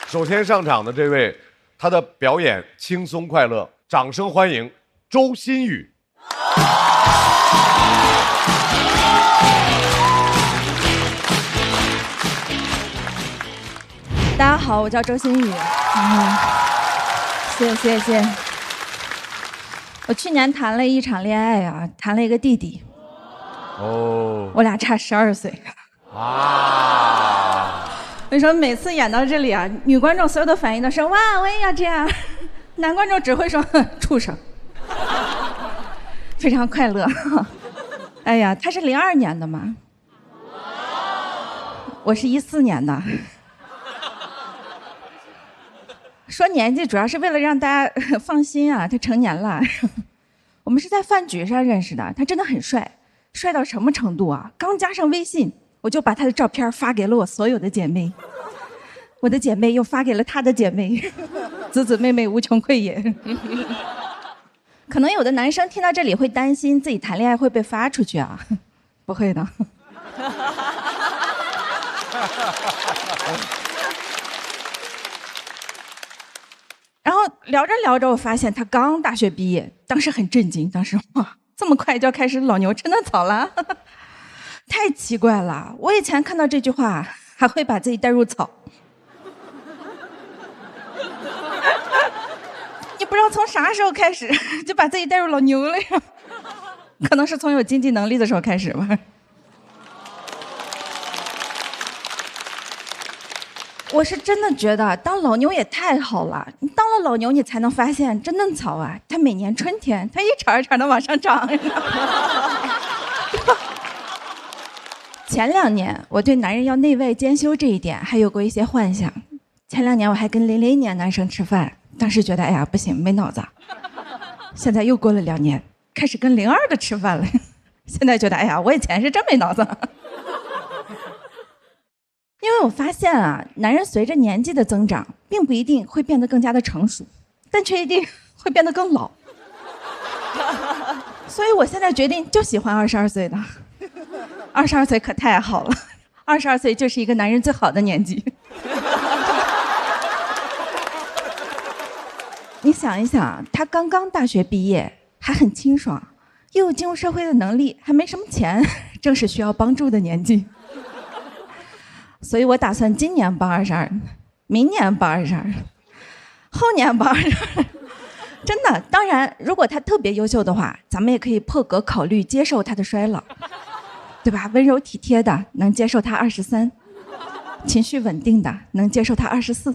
S2: 首先上场的这位，他的表演轻松快乐，掌声欢迎周新宇。
S18: 大家好，我叫周新宇。谢谢。我去年谈了一场恋爱啊，谈了一个弟弟。
S15: 哦。
S18: 我俩差12岁。
S15: 啊。
S18: 为什么每次演到这里啊，女观众所有的反应都是哇，我也要这样，男观众只会说畜生。非常快乐。哎呀，他是02年的嘛，我是14年的。说年纪主要是为了让大家放心啊，他成年了。我们是在饭局上认识的，他真的很帅，帅到什么程度啊？刚加上微信，我就把他的照片发给了我所有的姐妹，我的姐妹又发给了他的姐妹，子子妹妹无穷匮也。可能有的男生听到这里会担心自己谈恋爱会被发出去啊，不会的。然后聊着聊着，我发现他刚大学毕业，当时很震惊，当时哇，这么快就要开始老牛吃嫩草了。太奇怪了。我以前看到这句话，还会把自己带入草。也不知道从啥时候开始，就把自己带入老牛了呀。可能是从有经济能力的时候开始吧。我是真的觉得当老牛也太好了，你当了老牛，你才能发现这嫩草啊，它每年春天它一茬一茬的往上长。前2年我对男人要内外兼修这一点还有过一些幻想。前2年我还跟00年男生吃饭，当时觉得哎呀不行，没脑子。现在又过了2年，开始跟02的吃饭了，现在觉得哎呀，我以前是真没脑子。因为我发现啊，男人随着年纪的增长，并不一定会变得更加的成熟，但却一定会变得更老。所以我现在决定就喜欢22岁的。22岁可太好了，22岁就是一个男人最好的年纪。你想一想，他刚刚大学毕业，还很清爽，又有进入社会的能力，还没什么钱，正是需要帮助的年纪。所以我打算今年报22，明年报22，后年报22。真的，当然，如果他特别优秀的话，咱们也可以破格考虑接受他的衰老，对吧？温柔体贴的能接受他23，情绪稳定的能接受他24。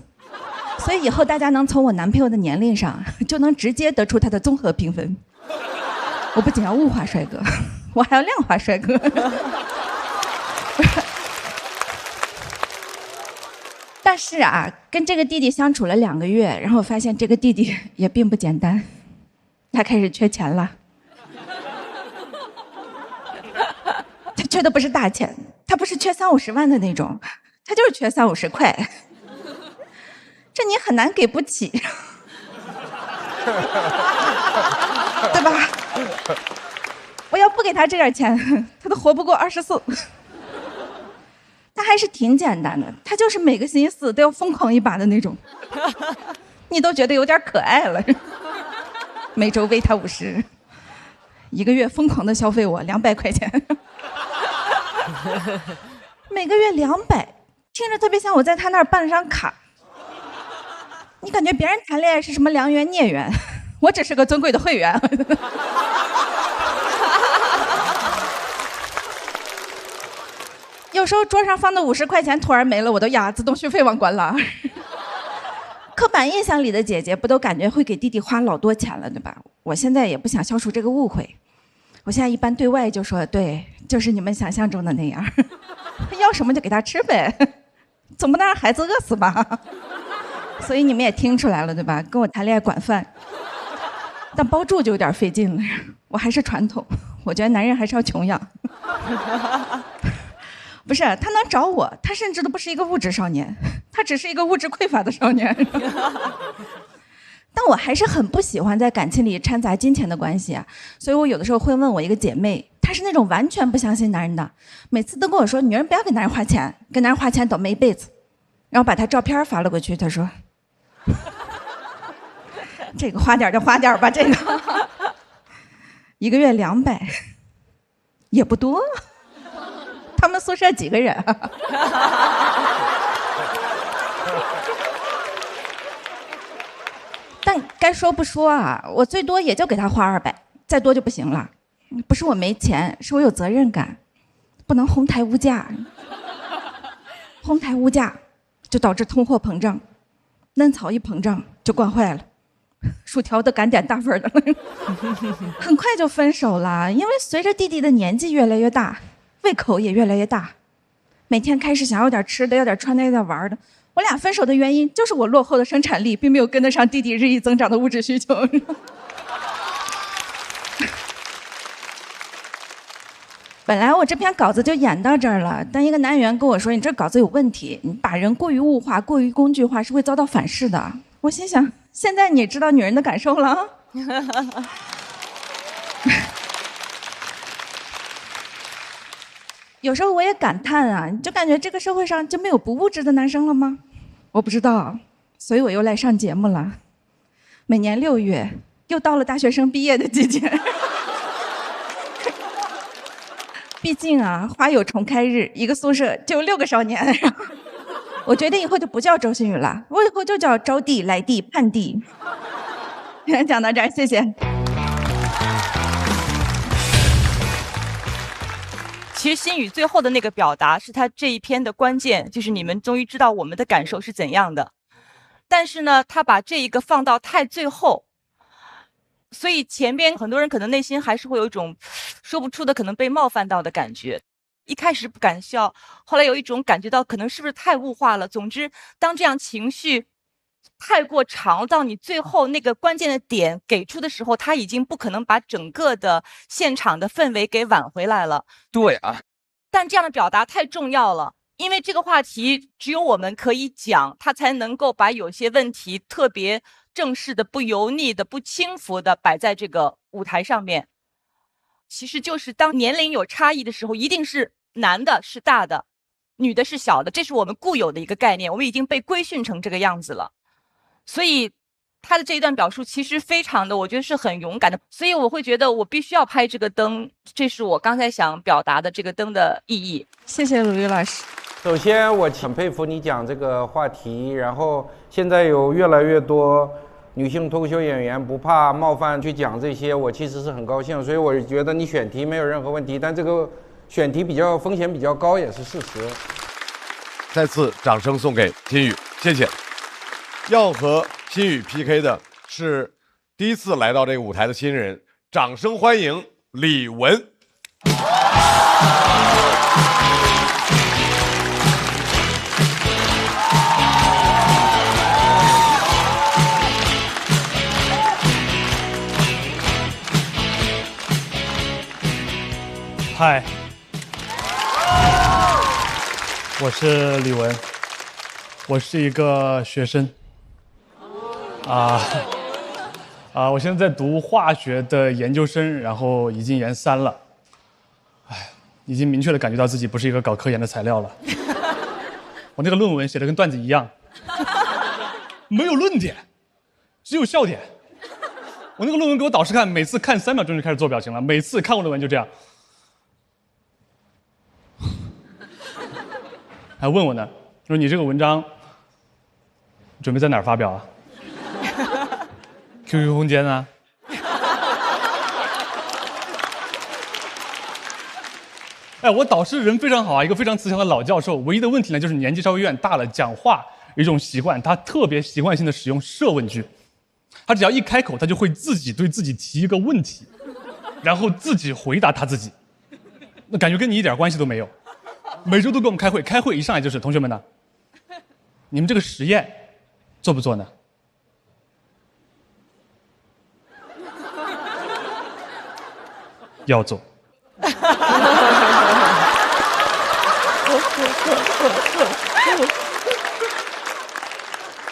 S18: 所以以后大家能从我男朋友的年龄上，就能直接得出他的综合评分。我不仅要物化帅哥，我还要量化帅哥。但是啊，跟这个弟弟相处了2个月，然后我发现这个弟弟也并不简单，他开始缺钱了。他缺的不是大钱，他不是缺30-50万的那种，他就是缺30-50块。这你很难给不起，对吧？我要不给他这点钱，他都活不过24。他还是挺简单的，他就是每个星期4都要疯狂一把的那种，你都觉得有点可爱了。每周喂他50，一个月疯狂的消费我200块钱，每个月200，听着特别像我在他那儿办了张卡。你感觉别人谈恋爱是什么良缘孽缘，我只是个尊贵的会员。有时候桌上放的50块钱突然没了，我都呀自动续费忘关了。刻板印象里的姐姐不都感觉会给弟弟花老多钱了，对吧？我现在也不想消除这个误会，我现在一般对外就说对，就是你们想象中的那样，要什么就给他吃呗，总不能让孩子饿死吧？所以你们也听出来了，对吧？跟我谈恋爱管饭，但包住就有点费劲了。我还是传统，我觉得男人还是要穷养。不是，他能找我，他甚至都不是一个物质少年，他只是一个物质匮乏的少年。但我还是很不喜欢在感情里掺杂金钱的关系啊，所以我有的时候会问我一个姐妹，她是那种完全不相信男人的，每次都跟我说女人不要给男人花钱，跟男人花钱倒霉一辈子，然后把她照片发了过去，她说这个花点就花点吧，这个一个月200也不多，他们宿舍几个人啊？但该说不说啊，我最多也就给他花200，再多就不行了。不是我没钱，是我有责任感，不能哄抬物价。哄抬物价就导致通货膨胀，嫩草一膨胀就惯坏了，薯条都敢点大份的了。很快就分手了，因为随着弟弟的年纪越来越大，胃口也越来越大，每天开始想要点吃的，要点穿的，要点玩的。我俩分手的原因就是我落后的生产力并没有跟得上弟弟日益增长的物质需求。本来我这篇稿子就演到这儿了，但一个男演员跟我说：“你这稿子有问题，你把人过于物化、过于工具化是会遭到反噬的。”我心想，现在你知道女人的感受了。有时候我也感叹啊，你就感觉这个社会上就没有不物质的男生了吗？我不知道，所以我又来上节目了。每年6月又到了大学生毕业的季节，毕竟啊，花有重开日，一个宿舍就6个少年。我决定以后就不叫周星宇了，我以后就叫招娣、来娣、盼娣。讲到这儿，谢谢。
S9: 其实心语最后的那个表达是他这一篇的关键，就是你们终于知道我们的感受是怎样的。但是呢，他把这一个放到太最后，所以前边很多人可能内心还是会有一种说不出的可能被冒犯到的感觉。一开始不敢笑，后来有一种感觉到可能是不是太物化了。总之，当这样情绪太过长到你最后那个关键的点给出的时候，他已经不可能把整个的现场的氛围给挽回来了。
S3: 对啊，
S9: 但这样的表达太重要了，因为这个话题只有我们可以讲，他才能够把有些问题特别正式的、不油腻的、不轻浮的摆在这个舞台上面。其实就是当年龄有差异的时候，一定是男的是大的，女的是小的，这是我们固有的一个概念，我们已经被规训成这个样子了。所以他的这一段表述其实非常的，我觉得是很勇敢的。所以我会觉得我必须要拍这个灯，这是我刚才想表达的这个灯的意义。
S18: 谢谢鲁豫老师。
S19: 首先，我很佩服你讲这个话题，然后现在有越来越多女性脱口秀演员不怕冒犯去讲这些，我其实是很高兴，所以我觉得你选题没有任何问题，但这个选题风险比较高也是事实。
S2: 再次掌声送给心宇，谢谢。要和心宇 PK 的是第一次来到这个舞台的新人，掌声欢迎李玟。
S5: 嗨，我是李玟，我是一个学生，我现在在读化学的研究生，然后已经研3了，已经明确的感觉到自己不是一个搞科研的材料了。我那个论文写的跟段子一样，没有论点，只有笑点。我那个论文给我导师看，每次看3秒钟就开始做表情了，每次看我论文就这样。还问我呢，说你这个文章准备在哪儿发表啊？QQ 空间啊？哎，我导师人非常好啊，一个非常慈祥的老教授。唯一的问题呢，就是年纪稍微有点大了，讲话有一种习惯，他特别习惯性的使用设问句。他只要一开口，他就会自己对自己提一个问题，然后自己回答他自己，那感觉跟你一点关系都没有。每周都跟我们开会，开会一上来就是同学们呢，你们这个实验做不做呢？要做。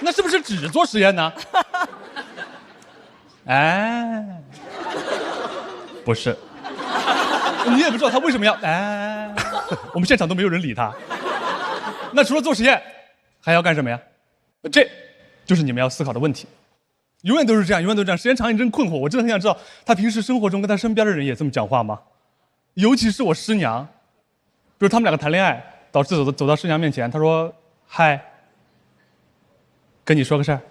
S5: 那是不是只做实验呢？哎，不是。你也不知道他为什么要我们现场都没有人理他。那除了做实验，还要干什么呀？这就是你们要思考的问题。永远都是这样，永远都是这样。时间长，你真困惑。我真的很想知道，他平时生活中跟他身边的人也这么讲话吗？尤其是我师娘，比如他们2个谈恋爱，导师走到师娘面前，他说：“嗨，跟你说个事儿。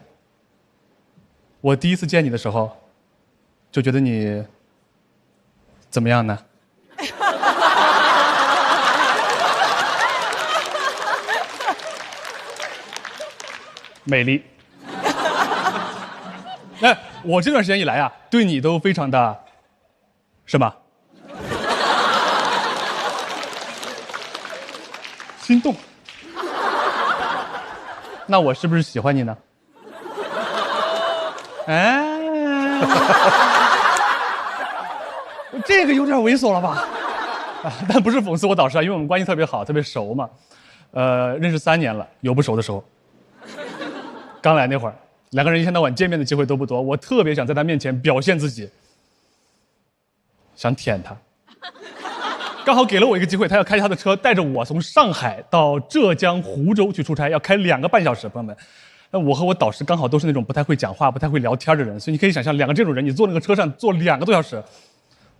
S5: 我第一次见你的时候，就觉得你怎么样呢？”美丽。哎，我这段时间以来啊，对你都非常的什么？心动。那我是不是喜欢你呢？这个有点猥琐了吧？但不是讽刺我导师啊，因为我们关系特别好，特别熟嘛。认识3年了，有不熟的时候。刚来那会儿，2个人一天到晚见面的机会都不多，我特别想在他面前表现自己，想舔他。刚好给了我一个机会，他要开他的车带着我从上海到浙江湖州去出差，要开2个半小时，朋友们。那我和我导师刚好都是那种不太会讲话、不太会聊天的人，所以你可以想象，2个这种人，你坐那个车上坐2个多小时，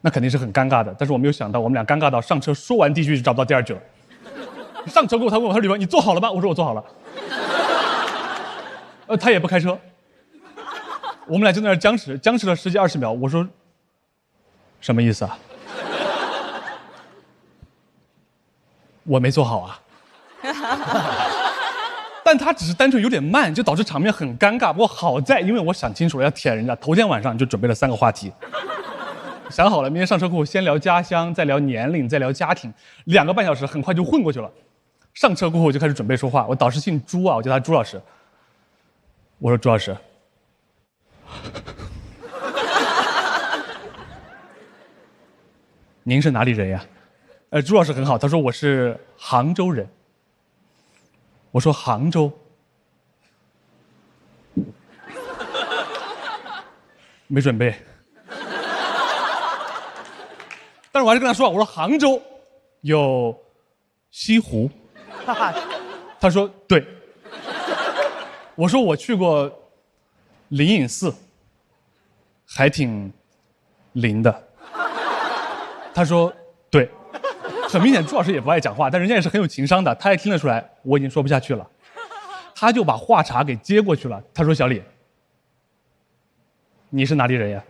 S5: 那肯定是很尴尬的。但是我没有想到，我们俩尴尬到上车说完第一句就找不到第二句了。上车过后，他问我，他说：“李文，你做好了吗？”我说：“我做好了。”他也不开车，我们俩就在那儿僵持了10几20秒。我说：“什么意思啊？”我没做好啊。但他只是单纯有点慢，就导致场面很尴尬。不过好在，因为我想清楚了要舔人家，头天晚上就准备了3个话题。想好了，明天上车过后先聊家乡，再聊年龄，再聊家庭，2个半小时很快就混过去了。上车过后我就开始准备说话。我导师姓朱啊，我叫他朱老师。我说：“朱老师，您是哪里人呀？”朱老师很好，他说：“我是杭州人。”我说：“杭州。”没准备。但是我还是跟他说：“我说杭州有西湖。”他说：“对。”我说：“我去过灵隐寺，还挺灵的。”他说：“对。”很明显，朱老师也不爱讲话，但人家也是很有情商的，他也听得出来我已经说不下去了，他就把话茬给接过去了。他说：“小李，你是哪里人呀？”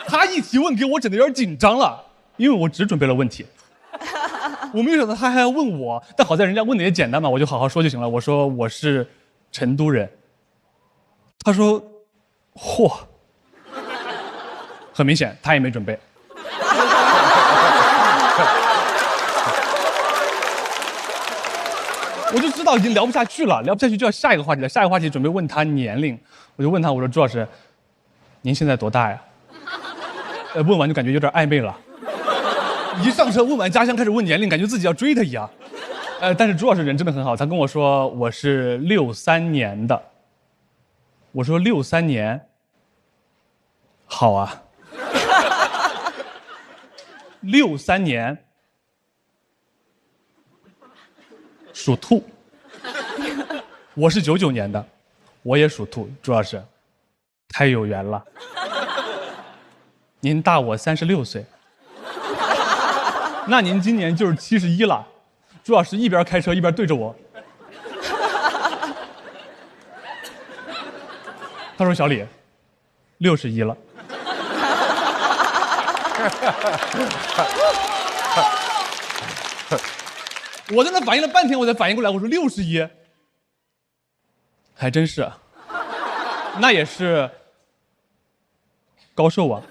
S5: 他一提问给我整得有点紧张了，因为我只准备了问题，我没有想到他还要问我，但好在人家问的也简单嘛，我就好好说就行了。我说我是成都人。他说：“嚯！”很明显，他也没准备。我就知道已经聊不下去了，聊不下去就要下一个话题了。下一个话题准备问他年龄，我就问他，我说：“朱老师，您现在多大呀？”问完就感觉有点暧昧了。一上车问完家乡，开始问年龄，感觉自己要追他一样。但是朱老师人真的很好，他跟我说我是63年的。我说63年，好啊。63年。属兔，我是99年的，我也属兔。朱老师，太有缘了。您大我36岁，那您今年就是71了。朱老师一边开车一边对着我，他说：“小李，61了。”我在那反应了半天，我才反应过来，我说61，还真是，那也是高寿啊。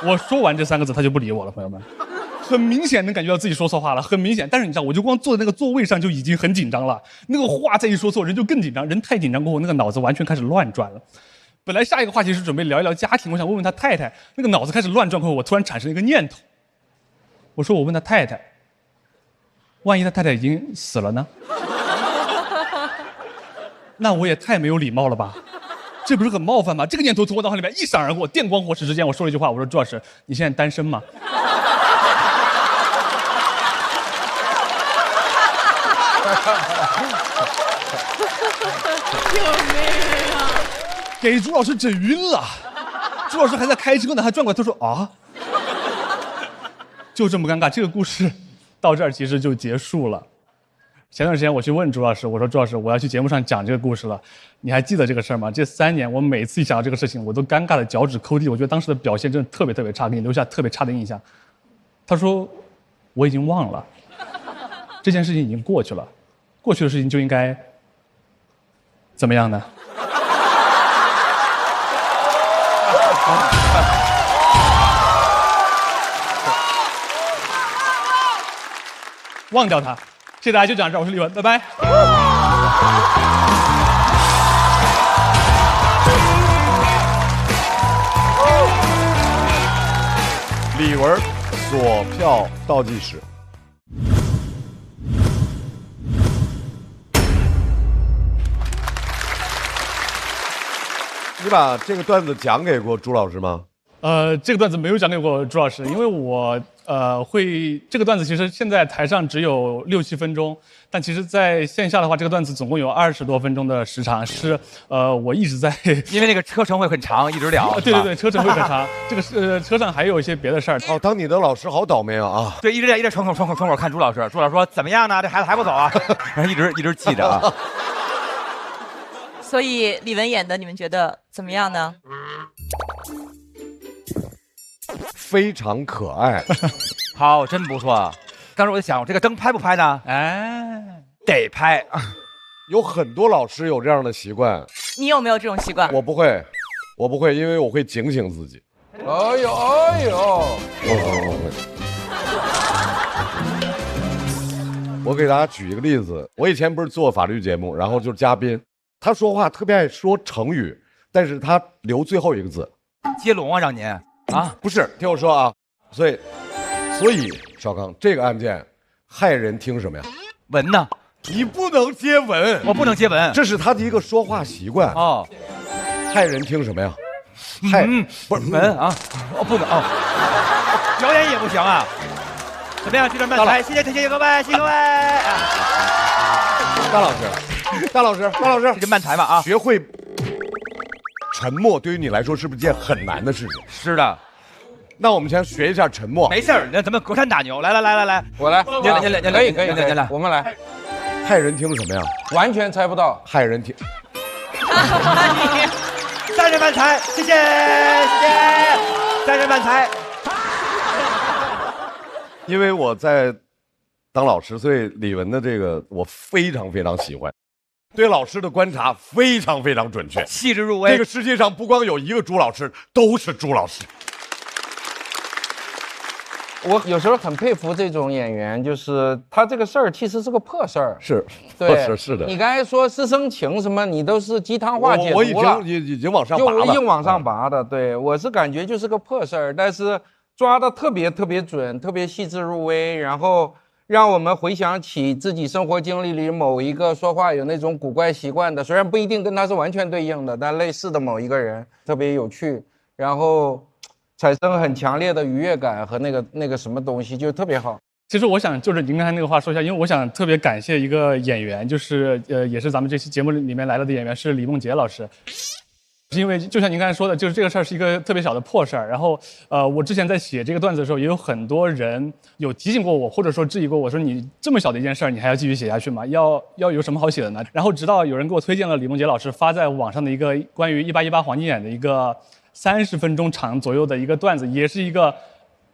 S5: 我说完这3个字，他就不理我了，朋友们，很明显能感觉到自己说错话了，很明显。但是你知道，我就光坐在那个座位上就已经很紧张了，那个话再一说错，人就更紧张，人太紧张过后，那个脑子完全开始乱转了。本来下一个话题是准备聊一聊家庭，我想问问他太太，那个脑子开始乱转过后，我突然产生一个念头，我说我问他太太。万一他太太已经死了呢？那我也太没有礼貌了吧，这不是很冒犯吗？这个念头从我脑海里面一闪而过，电光火石之间，我说了一句话，我说：“朱老师，你现在单身吗？”
S12: 救命啊！
S5: 给朱老师整晕了。朱老师还在开车呢，还转过来，他说：“啊。”就这么尴尬，这个故事到这儿其实就结束了。前段时间我去问朱老师，我说：“朱老师，我要去节目上讲这个故事了，你还记得这个事儿吗？”这3年，我每次一想到这个事情，我都尴尬的脚趾抠地。我觉得当时的表现真的特别差，给你留下特别差的印象。他说：“我已经忘了，这件事情已经过去了，过去的事情就应该怎么样呢？”忘掉他，谢谢大家，就讲这儿，我是李文，拜拜。
S2: 李文锁票倒计时。你把这个段子讲给过朱老师吗？
S5: 这个段子没有讲给过朱老师，因为我这个段子其实现在台上只有6、7分钟，但其实在线下的话，这个段子总共有20多分钟的时长，是我一直在，
S3: 因为那个车程会很长，一直聊。
S5: 对，车程会很长。这个车上还有一些别的事儿。
S2: 哦，当你的老师好倒霉啊！
S3: 对，一直窗口看朱老师，朱老师说怎么样呢？这孩子还不走啊？然后一直记着啊。
S9: 所以李玟演的，你们觉得怎么样呢？
S2: 非常可爱，
S3: 好，真不错。当时我就想，这个灯拍不拍呢？
S5: 哎，
S3: 得拍。
S2: 有很多老师有这样的习惯，
S9: 你有没有这种习惯？
S2: 我不会，因为我会警醒自己。
S19: 哎呦，
S2: 我给大家举一个例子，我以前不是做法律节目，然后就是嘉宾，他说话特别爱说成语，但是他留最后一个字，
S3: 接龙啊，让您啊，
S2: 不是，听我说啊，所以少康这个案件，害人听什么呀？
S3: 闻呢？
S2: 你不能接吻，
S3: 我不能接吻，
S2: 这是他的一个说话习惯
S3: 哦。
S2: 害人听什么呀？
S3: 不是闻啊，不能啊，表演也不行啊。怎么样？这段慢才，谢谢各位，谢谢各位。
S2: 大老师，
S3: 这就慢才嘛啊！
S2: 学会沉默对于你来说是不是件很难的事情？
S3: 是的。
S2: 那我们先学一下沉默。
S3: 没事儿，那咱们隔山打牛。来，
S19: 我来。
S3: 您来，
S19: 可以，我们来。
S2: 害人听什么呀？
S19: 完全猜不到。
S2: 害人听。
S3: 3人慢才，谢谢，3人慢才。
S2: 因为我在当老师，所以李玟的这个我非常喜欢，对老师的观察非常准确，
S3: 细致入微。
S2: 这个世界上不光有一个朱老师，都是朱老师。
S19: 我有时候很佩服这种演员，就是他这个事儿其实是个破事儿，
S2: 是，
S19: 对，
S2: 是的。
S19: 你刚才说师生情什么，你都是鸡汤话解读了，
S2: 我已经往上拔了，
S19: 就硬往上拔的。对，我是感觉就是个破事儿，但是抓的特别准，特别细致入微，然后让我们回想起自己生活经历里某一个说话有那种古怪习惯的，虽然不一定跟他是完全对应的，但类似的某一个人特别有趣，然后产生很强烈的愉悦感和那个什么东西，就特别好。
S5: 其实我想就是您刚才那个话说一下，因为我想特别感谢一个演员，就是也是咱们这期节目里面来了的演员是李梦洁老师。因为就像您刚才说的，就是这个事儿是一个特别小的破事儿。然后，我之前在写这个段子的时候，也有很多人有提醒过我，或者说质疑过我说你这么小的一件事儿，你还要继续写下去吗？要有什么好写的呢？然后直到有人给我推荐了李梦洁老师发在网上的一个关于1818黄金眼的一个30分钟长左右的一个段子，也是一个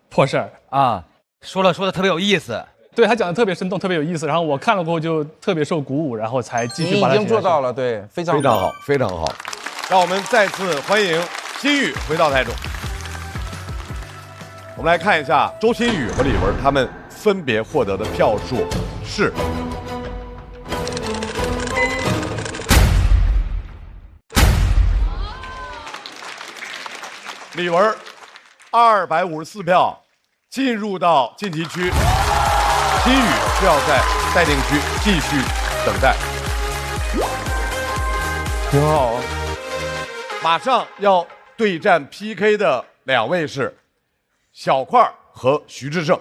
S5: 破事儿
S3: 啊，说的特别有意思。
S5: 对，他讲的特别生动，特别有意思。然后我看了过后就特别受鼓舞，然后才继续把它写下去。
S19: 你已经做到了，对，非常好，
S2: 非常好。让我们再次欢迎心宇回到台中。我们来看一下周星宇和李玟他们分别获得的票数是。李玟254票进入到晋级区，心宇需要在待定区继续等待。
S19: 挺好啊。
S2: 马上要对战 PK 的2位是小块和徐志胜。